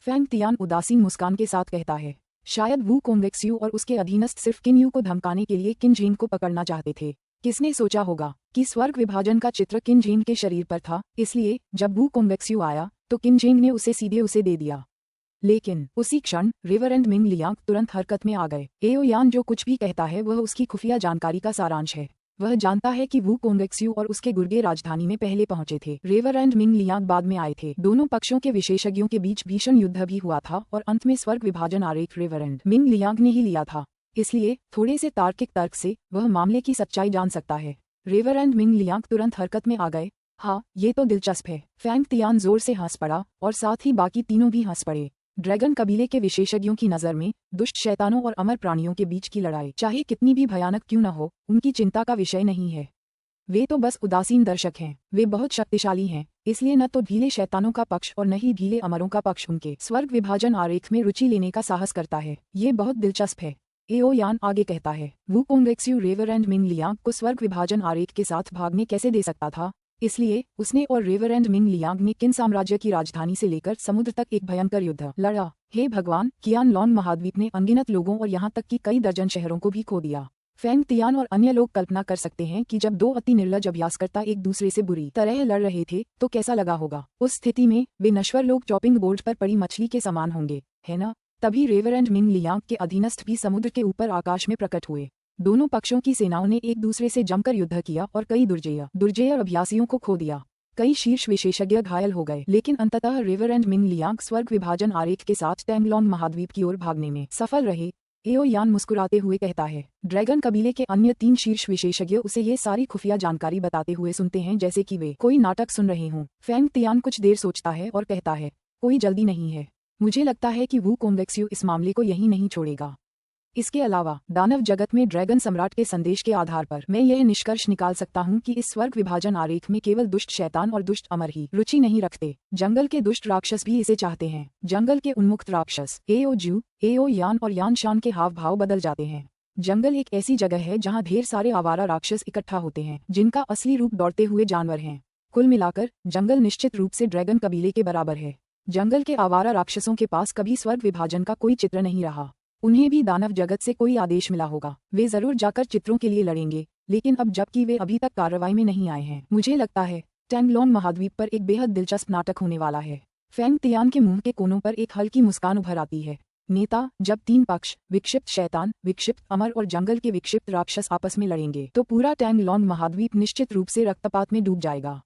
फैंग तियान उदासीन मुस्कान के साथ कहता है, शायद वुकोंगेक्स्यू और उसके अधीनस्थ सिर्फ किन यू को धमकाने के लिए किन जीन को पकड़ना चाहते थे। किसने सोचा होगा कि स्वर्ग विभाजन का चित्र किन जीन के शरीर पर था, इसलिए जब वुकोंगेक्स्यू आया तो किन जीन ने उसे सीधे उसे दे दिया। लेकिन उसी क्षण रेवरेंड मिंग लियांग तुरंत हरकत में आ गए। एओ यान जो कुछ भी कहता है वह उसकी खुफिया जानकारी का सारांश है। वह जानता है कि वुकोंगेक्स्यू और उसके गुर्गे राजधानी में पहले पहुंचे थे। रेवरेंड मिंग लियांग बाद में आए थे। दोनों पक्षों के विशेषज्ञों के बीच भीषण युद्ध भी हुआ था और अंत में स्वर्ग विभाजन आरेख रेवरेंड मिंग लियांग ने ही लिया था, इसलिए थोड़े से तार्किक तर्क से वह मामले की सच्चाई जान सकता है। रेवरेंड मिंग लियांग तुरंत हरकत में आ गए। हाँ, ये तो दिलचस्प है। फैंग तियान जोर से हंस पड़ा और साथ ही बाकी तीनों भी हंस पड़े। ड्रैगन कबीले के विशेषज्ञों की नज़र में दुष्ट शैतानों और अमर प्राणियों के बीच की लड़ाई चाहे कितनी भी भयानक क्यों न हो, उनकी चिंता का विषय नहीं है। वे तो बस उदासीन दर्शक हैं। वे बहुत शक्तिशाली हैं, इसलिए न तो ढीले शैतानों का पक्ष और न ही ढीले अमरों का पक्ष उनके स्वर्ग विभाजन आरेख में रुचि लेने का साहस करता है। ये बहुत दिलचस्प है। एओ यान आगे कहता है, वुकोंगेक्स्यू रेवरेंड मिंग लियांग को स्वर्ग विभाजन आरेख के साथ भागने कैसे दे सकता था? इसलिए उसने और रेवरेंड मिंग लियांग ने किन साम्राज्य की राजधानी से लेकर समुद्र तक एक भयंकर युद्ध लड़ा। हे भगवान, कियान लॉन्ग महाद्वीप ने अनगिनत लोगों और यहाँ तक कि कई दर्जन शहरों को भी खो दिया। फैंग तियान और अन्य लोग कल्पना कर सकते हैं कि जब दो अति निर्लज अभ्यासकर्ता एक दूसरे से बुरी तरह लड़ रहे थे तो कैसा लगा होगा। उस स्थिति में वे नश्वर लोग चॉपिंग बोर्ड पर पड़ी मछली के समान होंगे, है ना? तभी रेवरेंड मिंग लियांग के अधीनस्थ भी समुद्र के ऊपर आकाश में प्रकट हुए। दोनों पक्षों की सेनाओं ने एक दूसरे से जमकर युद्ध किया और कई दुर्जेय अभ्यासियों को खो दिया। कई शीर्ष विशेषज्ञ घायल हो गए, लेकिन अंततः रेवरेंड मिंग लियांग स्वर्ग विभाजन आरेख के साथ टैंगलोंग महाद्वीप की ओर भागने में सफल रहे। एओ यान मुस्कुराते हुए कहता है, ड्रैगन कबीले के अन्य 3 शीर्ष विशेषज्ञ उसे ये सारी खुफिया जानकारी बताते हुए सुनते हैं जैसे कि वे कोई नाटक सुन रहे हों। फैंग तियान कुछ देर सोचता है और कहता है, कोई जल्दी नहीं है। मुझे लगता है कि वुकोंगेक्स्यू इस मामले को यहीं नहीं छोड़ेगा। इसके अलावा दानव जगत में ड्रैगन सम्राट के संदेश के आधार पर मैं यह निष्कर्ष निकाल सकता हूं कि इस स्वर्ग विभाजन आरेख में केवल दुष्ट शैतान और दुष्ट अमर ही रुचि नहीं रखते, जंगल के दुष्ट राक्षस भी इसे चाहते हैं। जंगल के उन्मुक्त राक्षस एओ जू, एओ यान और यान शान के हाव भाव बदल जाते हैं। जंगल एक ऐसी जगह है जहाँ ढेर सारे आवारा राक्षस इकट्ठा होते हैं जिनका असली रूप दौड़ते हुए जानवर हैं। कुल मिलाकर जंगल निश्चित रूप से ड्रैगन कबीले के बराबर है। जंगल के आवारा राक्षसों के पास कभी स्वर्ग विभाजन का कोई चित्र नहीं रहा। उन्हें भी दानव जगत से कोई आदेश मिला होगा, वे जरूर जाकर चित्रों के लिए लड़ेंगे, लेकिन अब जबकि वे अभी तक कार्रवाई में नहीं आए हैं, मुझे लगता है टैंगलोंग महाद्वीप पर एक बेहद दिलचस्प नाटक होने वाला है। फैंग तियान के मुंह के कोनों पर एक हल्की मुस्कान उभर आती है। नेता, जब 3 पक्ष विक्षिप्त शैतान, विक्षिप्त अमर और जंगल के विक्षिप्त राक्षस आपस में लड़ेंगे तो पूरा टैंगलोंग महाद्वीप निश्चित रूप से रक्तपात में डूब जाएगा।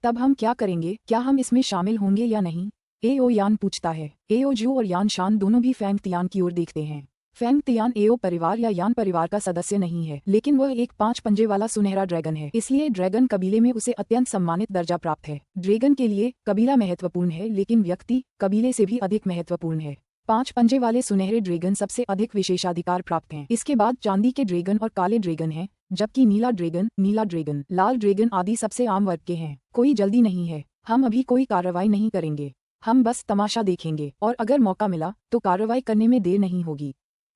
तब हम क्या करेंगे? क्या हम इसमें शामिल होंगे या नहीं? एओ यान पूछता है। एओ जू और यान शान दोनों भी फैंग तियान की ओर देखते हैं। फैंग तियान एओ परिवार या यान परिवार का सदस्य नहीं है, लेकिन वह एक 5 पंजे वाला सुनहरा ड्रैगन है, इसलिए ड्रैगन कबीले में उसे अत्यंत सम्मानित दर्जा प्राप्त है। ड्रैगन के लिए कबीला महत्वपूर्ण है, लेकिन व्यक्ति कबीले से भी अधिक महत्वपूर्ण है। 5 पंजे वाले सुनहरे ड्रैगन सबसे अधिक विशेषाधिकार प्राप्त हैं। इसके बाद चांदी के ड्रैगन और काले ड्रैगन हैं, जबकि नीला ड्रैगन, लाल ड्रैगन आदि सबसे आम वर्ग के हैं। कोई जल्दी नहीं है, हम अभी कोई कार्रवाई नहीं करेंगे, हम बस तमाशा देखेंगे और अगर मौका मिला तो कार्रवाई करने में देर नहीं होगी।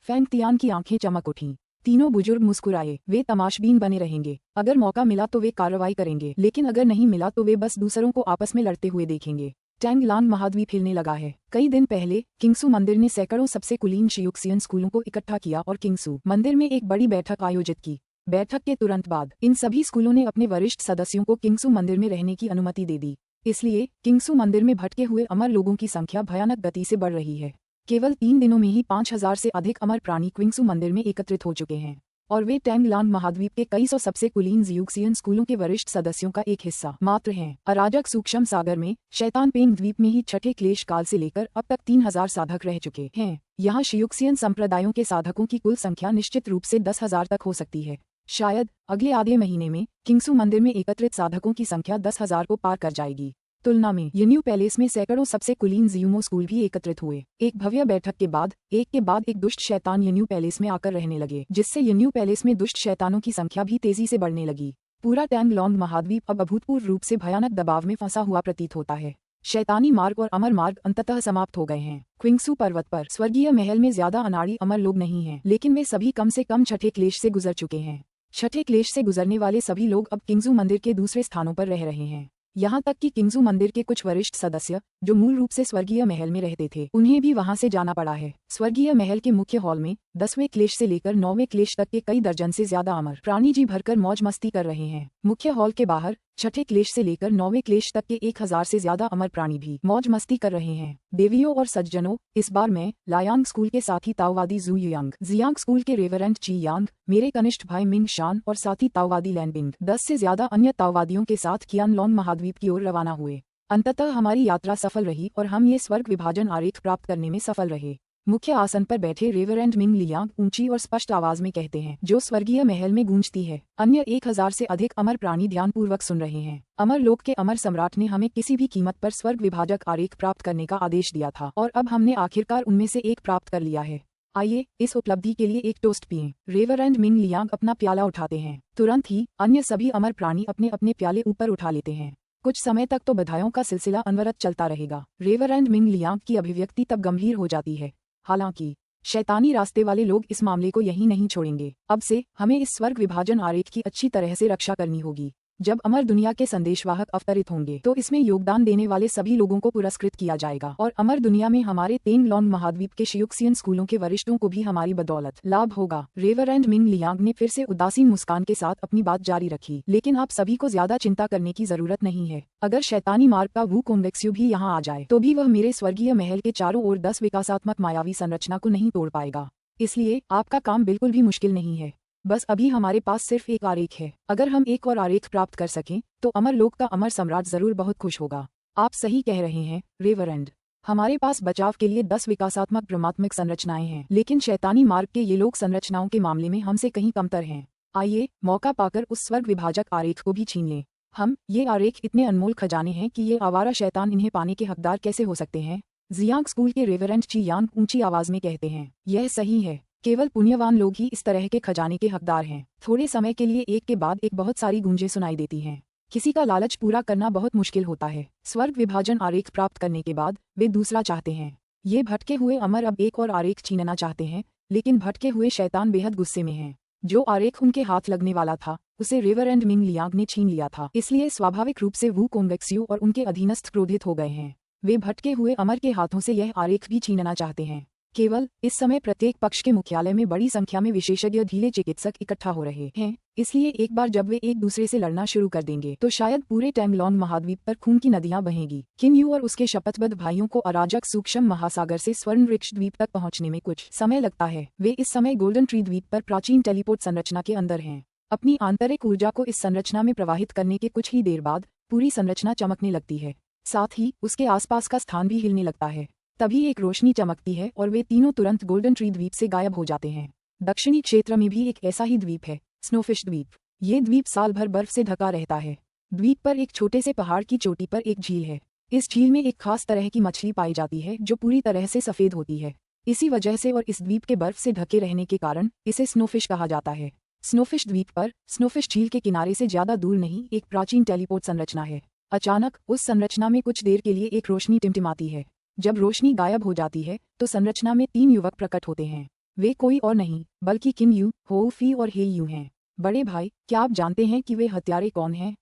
फैंग तियान की आंखें चमक उठीं। तीनों बुजुर्ग मुस्कुराए। वे तमाशबीन बने रहेंगे। अगर मौका मिला तो वे कार्रवाई करेंगे, लेकिन अगर नहीं मिला तो वे बस दूसरों को आपस में लड़ते हुए देखेंगे। टैंगलांग महाद्वीप हिलने लगा है। कई दिन पहले किंगसू मंदिर ने सैकड़ों सबसे कुलीन शियुक्सियन स्कूलों को इकट्ठा किया और किंगसू मंदिर में एक बड़ी बैठक आयोजित की। बैठक के तुरंत बाद इन सभी स्कूलों ने अपने वरिष्ठ सदस्यों को किंग्सू मंदिर में रहने की अनुमति दे दी। इसलिए किंग्सू मंदिर में भटके हुए अमर लोगों की संख्या भयानक गति से बढ़ रही है। केवल 3 दिनों में ही 5000 से अधिक अमर प्राणी किंग्सू मंदिर में एकत्रित हो चुके हैं और वे टैंगलांग महाद्वीप के कई सौ सबसे कुलीन जियूक्सियन स्कूलों के वरिष्ठ सदस्यों का एक हिस्सा मात्र हैं। अराजक सूक्ष्म सागर में शैतान पेंग द्वीप में ही छठे क्लेश काल से लेकर अब तक 3000 साधक रह चुके हैं। यहाँ शियुक्सियन संप्रदायों के साधकों की कुल संख्या निश्चित रूप से 10,000 तक हो सकती है। शायद अगले आधे महीने में किंग्सू मंदिर में एकत्रित साधकों की संख्या 10,000 को पार कर जाएगी। तुलना में यन्यू पैलेस में सैकड़ों सबसे कुलीन जियूमो स्कूल भी एकत्रित हुए। एक भव्य बैठक के बाद एक दुष्ट शैतान यन्यू पैलेस में आकर रहने लगे, जिससे यन्यू पैलेस में दुष्ट शैतानों की संख्या भी तेजी से बढ़ने लगी। पूरा टैंगलोंग महाद्वीप अब अभूतपूर्व रूप से भयानक दबाव में फंसा हुआ प्रतीत होता है। शैतानी मार्ग और अमर मार्ग अंततः समाप्त हो गए हैं। क्विंग्सू पर्वत पर स्वर्गीय महल में ज्यादा अनाड़ी अमर लोग नहीं हैं, लेकिन वे सभी कम से कम छठे क्लेश से गुजर चुके हैं। छठे क्लेश से गुजरने वाले सभी लोग अब किंग्सू मंदिर के दूसरे स्थानों पर रह रहे हैं। यहाँ तक कि किंग्सू मंदिर के कुछ वरिष्ठ सदस्य जो मूल रूप से स्वर्गीय महल में रहते थे, उन्हें भी वहां से जाना पड़ा है। स्वर्गीय महल के मुख्य हॉल में 10वें क्लेश से लेकर 9वें क्लेश तक के कई दर्जन से ज्यादा अमर प्राणी जी भरकर मौज मस्ती कर रहे हैं। मुख्य हॉल के बाहर छठे क्लेश से लेकर 9वें क्लेश तक के 1000 से ज्यादा अमर प्राणी भी मौज मस्ती कर रहे हैं। देवियों और सज्जनों, इस बार मैं लायांग स्कूल के साथी ताओवादी जू युयांग, जियांग स्कूल के रेवरेंड ची यांग, मेरे कनिष्ठ भाई मिंग शान और साथी ताओवादी लैनबिंग 10 से ज्यादा अन्य ताओवादियों के साथ कियानलोंग महाद्वीप की ओर रवाना हुए। अंततः हमारी यात्रा सफल रही और हम ये स्वर्ग विभाजन आरेख प्राप्त करने में सफल रहे। मुख्य आसन पर बैठे रेवरेंड मिंग लियांग ऊंची और स्पष्ट आवाज में कहते हैं, जो स्वर्गीय महल में गूंजती है। अन्य 1000 से अधिक अमर प्राणी ध्यानपूर्वक सुन रहे हैं। अमर लोक के अमर सम्राट ने हमें किसी भी कीमत पर स्वर्ग विभाजक आरेख प्राप्त करने का आदेश दिया था और अब हमने आखिरकार उनमें से एक प्राप्त कर लिया है। आइए इस उपलब्धि के लिए एक टोस्ट पिएं। रेवरेंड मिंग लियांग अपना प्याला उठाते हैं। तुरंत ही अन्य सभी अमर प्राणी अपने अपने प्याले ऊपर उठा लेते हैं। कुछ समय तक तो बधाइयों का सिलसिला अनवरत चलता रहेगा। रेवरेंड मिंग लियांग की अभिव्यक्ति तब गंभीर हो जाती है। हालांकि शैतानी रास्ते वाले लोग इस मामले को यहीं नहीं छोड़ेंगे। अब से हमें इस स्वर्ग विभाजन आरेख की अच्छी तरह से रक्षा करनी होगी। जब अमर दुनिया के संदेशवाहक अवतरित होंगे तो इसमें योगदान देने वाले सभी लोगों को पुरस्कृत किया जाएगा और अमर दुनिया में हमारे टैंगलोंग महाद्वीप के शियुक्सियन स्कूलों के वरिष्ठों को भी हमारी बदौलत लाभ होगा। रेवरेंड मिंग लियांग ने फिर से उदासीन मुस्कान के साथ अपनी बात जारी रखी, लेकिन आप सभी को ज्यादा चिंता करने की जरूरत नहीं है। अगर शैतानी मार्ग का वू कॉन्वेक्स्यू भी यहाँ आ जाए तो भी वह मेरे स्वर्गीय महल के चारों ओर 10 विकासात्मक मायावी संरचना को नहीं तोड़ पाएगा। इसलिए आपका काम बिल्कुल भी मुश्किल नहीं है। बस अभी हमारे पास सिर्फ एक आरेख है। अगर हम एक और आरेख प्राप्त कर सकें तो अमर लोक का अमर सम्राट जरूर बहुत खुश होगा। आप सही कह रहे हैं रेवरेंड। हमारे पास बचाव के लिए 10 विकासात्मक ब्रह्मात्मक संरचनाएं हैं, लेकिन शैतानी मार्ग के ये लोग संरचनाओं के मामले में हमसे कहीं कमतर हैं। आइए मौका पाकर उस स्वर्ग विभाजक आरेख को भी छीन लें। ये आरेख इतने अनमोल खजाने हैं कि ये आवारा शैतान इन्हें पाने के हकदार कैसे हो सकते हैं। जियांग स्कूल के रेवरेंड ची यांग ऊंची आवाज में कहते हैं, यह सही है। केवल पुण्यवान लोग ही इस तरह के खजाने के हकदार हैं। थोड़े समय के लिए एक के बाद एक बहुत सारी गूंजें सुनाई देती हैं। किसी का लालच पूरा करना बहुत मुश्किल होता है। स्वर्ग विभाजन आरेख प्राप्त करने के बाद वे दूसरा चाहते हैं। ये भटके हुए अमर अब एक और आरेख छीनना चाहते हैं, लेकिन भटके हुए शैतान बेहद गुस्से में हैं। जो आरेख उनके हाथ लगने वाला था उसे रेवरेंड मिंग लियांग ने छीन लिया था, इसलिए स्वाभाविक रूप से वू कॉन्वेक्स्यू और उनके अधीनस्थ क्रोधित हो गए हैं। वे भटके हुए अमर के हाथों से यह आरेख भी छीनना चाहते हैं। केवल इस समय प्रत्येक पक्ष के मुख्यालय में बड़ी संख्या में विशेषज्ञ ढीले चिकित्सक इकट्ठा हो रहे हैं, इसलिए एक बार जब वे एक दूसरे से लड़ना शुरू कर देंगे तो शायद पूरे टैंगलोंग महाद्वीप पर खून की नदियां बहेंगी। किन यू और उसके शपथबद्ध भाइयों को अराजक सूक्ष्म महासागर से स्वर्ण वृक्ष द्वीप तक पहुंचने में कुछ समय लगता है। वे इस समय गोल्डन ट्री द्वीप पर प्राचीन टेलीपोर्ट संरचना के अंदर हैं। अपनी आंतरिक ऊर्जा को इस संरचना में प्रवाहित करने के कुछ ही देर बाद पूरी संरचना चमकने लगती है, साथ ही उसके आसपास का स्थान भी हिलने लगता है। तभी एक रोशनी चमकती है और वे तीनों तुरंत गोल्डन ट्री द्वीप से गायब हो जाते हैं। दक्षिणी क्षेत्र में भी एक ऐसा ही द्वीप है, स्नोफिश द्वीप। ये द्वीप साल भर बर्फ से ढका रहता है। द्वीप पर एक छोटे से पहाड़ की चोटी पर एक झील है। इस झील में एक खास तरह की मछली पाई जाती है जो पूरी तरह से सफेद होती है। इसी वजह से और इस द्वीप के बर्फ से ढके रहने के कारण इसे स्नोफिश कहा जाता है। स्नोफिश द्वीप पर स्नोफिश झील के किनारे से ज्यादा दूर नहीं एक प्राचीन टेलीपोर्ट संरचना है। अचानक उस संरचना में कुछ देर के लिए एक रोशनी टिमटिमाती है। जब रोशनी गायब हो जाती है तो संरचना में 3 युवक प्रकट होते हैं। वे कोई और नहीं बल्कि किन यू, हो फी और हे यू हैं। बड़े भाई, क्या आप जानते हैं कि वे हत्यारे कौन हैं?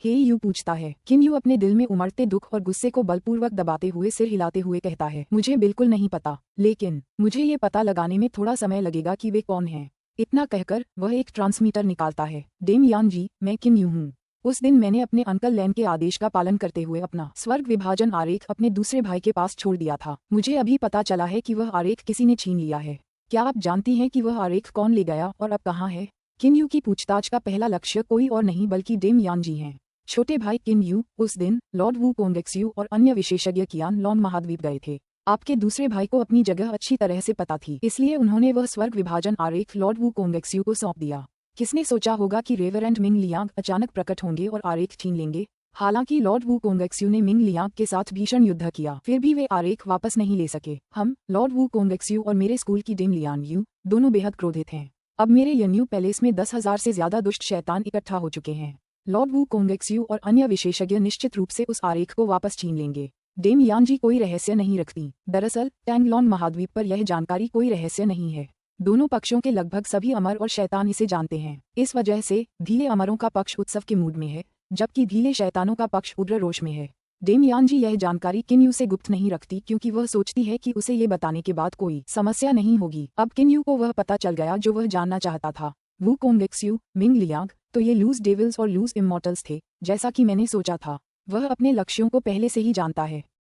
हे यू पूछता है। किन यू अपने दिल में उमड़ते दुख और गुस्से को बलपूर्वक दबाते हुए सिर हिलाते हुए कहता है, मुझे बिल्कुल नहीं पता, लेकिन मुझे ये पता लगाने में थोड़ा समय लगेगा कि वे कौन हैं। इतना कहकर वह एक ट्रांसमीटर निकालता है। डेम यान जी, मैं किन यू हूँ। उस दिन मैंने अपने अंकल लैन के आदेश का पालन करते हुए अपना स्वर्ग विभाजन आरेख अपने दूसरे भाई के पास छोड़ दिया था। मुझे अभी पता चला है कि वह आरेख किसी ने छीन लिया है। क्या आप जानती हैं कि वह आरेख कौन ले गया और अब कहाँ है? किन यू की पूछताछ का पहला लक्ष्य कोई और नहीं बल्कि डेम यान जी हैं। छोटे भाई किन यू उस दिन लॉर्ड वू कोंगेक्स्यू और अन्य विशेषज्ञ कियान लॉन महाद्वीप गए थे। आपके दूसरे भाई को अपनी जगह अच्छी तरह से पता थी, इसलिए उन्होंने वह स्वर्ग विभाजन आरेख लॉर्ड वू कोंगेक्स्यू को सौंप दिया। किसने सोचा होगा कि रेवरेंड मिंग लियांग अचानक प्रकट होंगे और आरेख छीन लेंगे। हालांकि लॉर्ड वू कोंगेक्स्यू ने मिंग लियांग के साथ भीषण युद्ध किया, फिर भी वे आरेख वापस नहीं ले सके। हम लॉर्ड वू कोंगेक्स्यू और मेरे स्कूल की डेम लियान यू दोनों बेहद क्रोधित हैं। अब मेरे यन्यू पैलेस में 10,000 से ज्यादा दुष्ट शैतान इकट्ठा हो चुके हैं। लॉर्ड वू कोंगेक्स्यू और अन्य विशेषज्ञ निश्चित रूप से उस आरेख को वापस छीन लेंगे। डेम यान जी कोई रहस्य नहीं रखती। दरअसल टैंगलॉन महाद्वीप पर यह जानकारी कोई रहस्य नहीं है। दोनों पक्षों के लगभग सभी अमर और शैतान इसे जानते हैं। इस वजह से धीले अमरों का पक्ष उत्सव के मूड में है, जबकि धीले शैतानों का पक्ष उग्र रोष में है। डेम यान जी यह जानकारी किन यू से गुप्त नहीं रखती, क्योंकि वह सोचती है कि उसे ये बताने के बाद कोई समस्या नहीं होगी। अब किन यू को वह पता चल गया जो वह जानना चाहता था। वू कोंगेक्स्यू, मिंग लियांग, तो ये लूज डेविल्स और लूज इमॉर्टल्स थे, जैसा कि मैंने सोचा था। वह अपने लक्ष्यों को पहले से ही जानता है।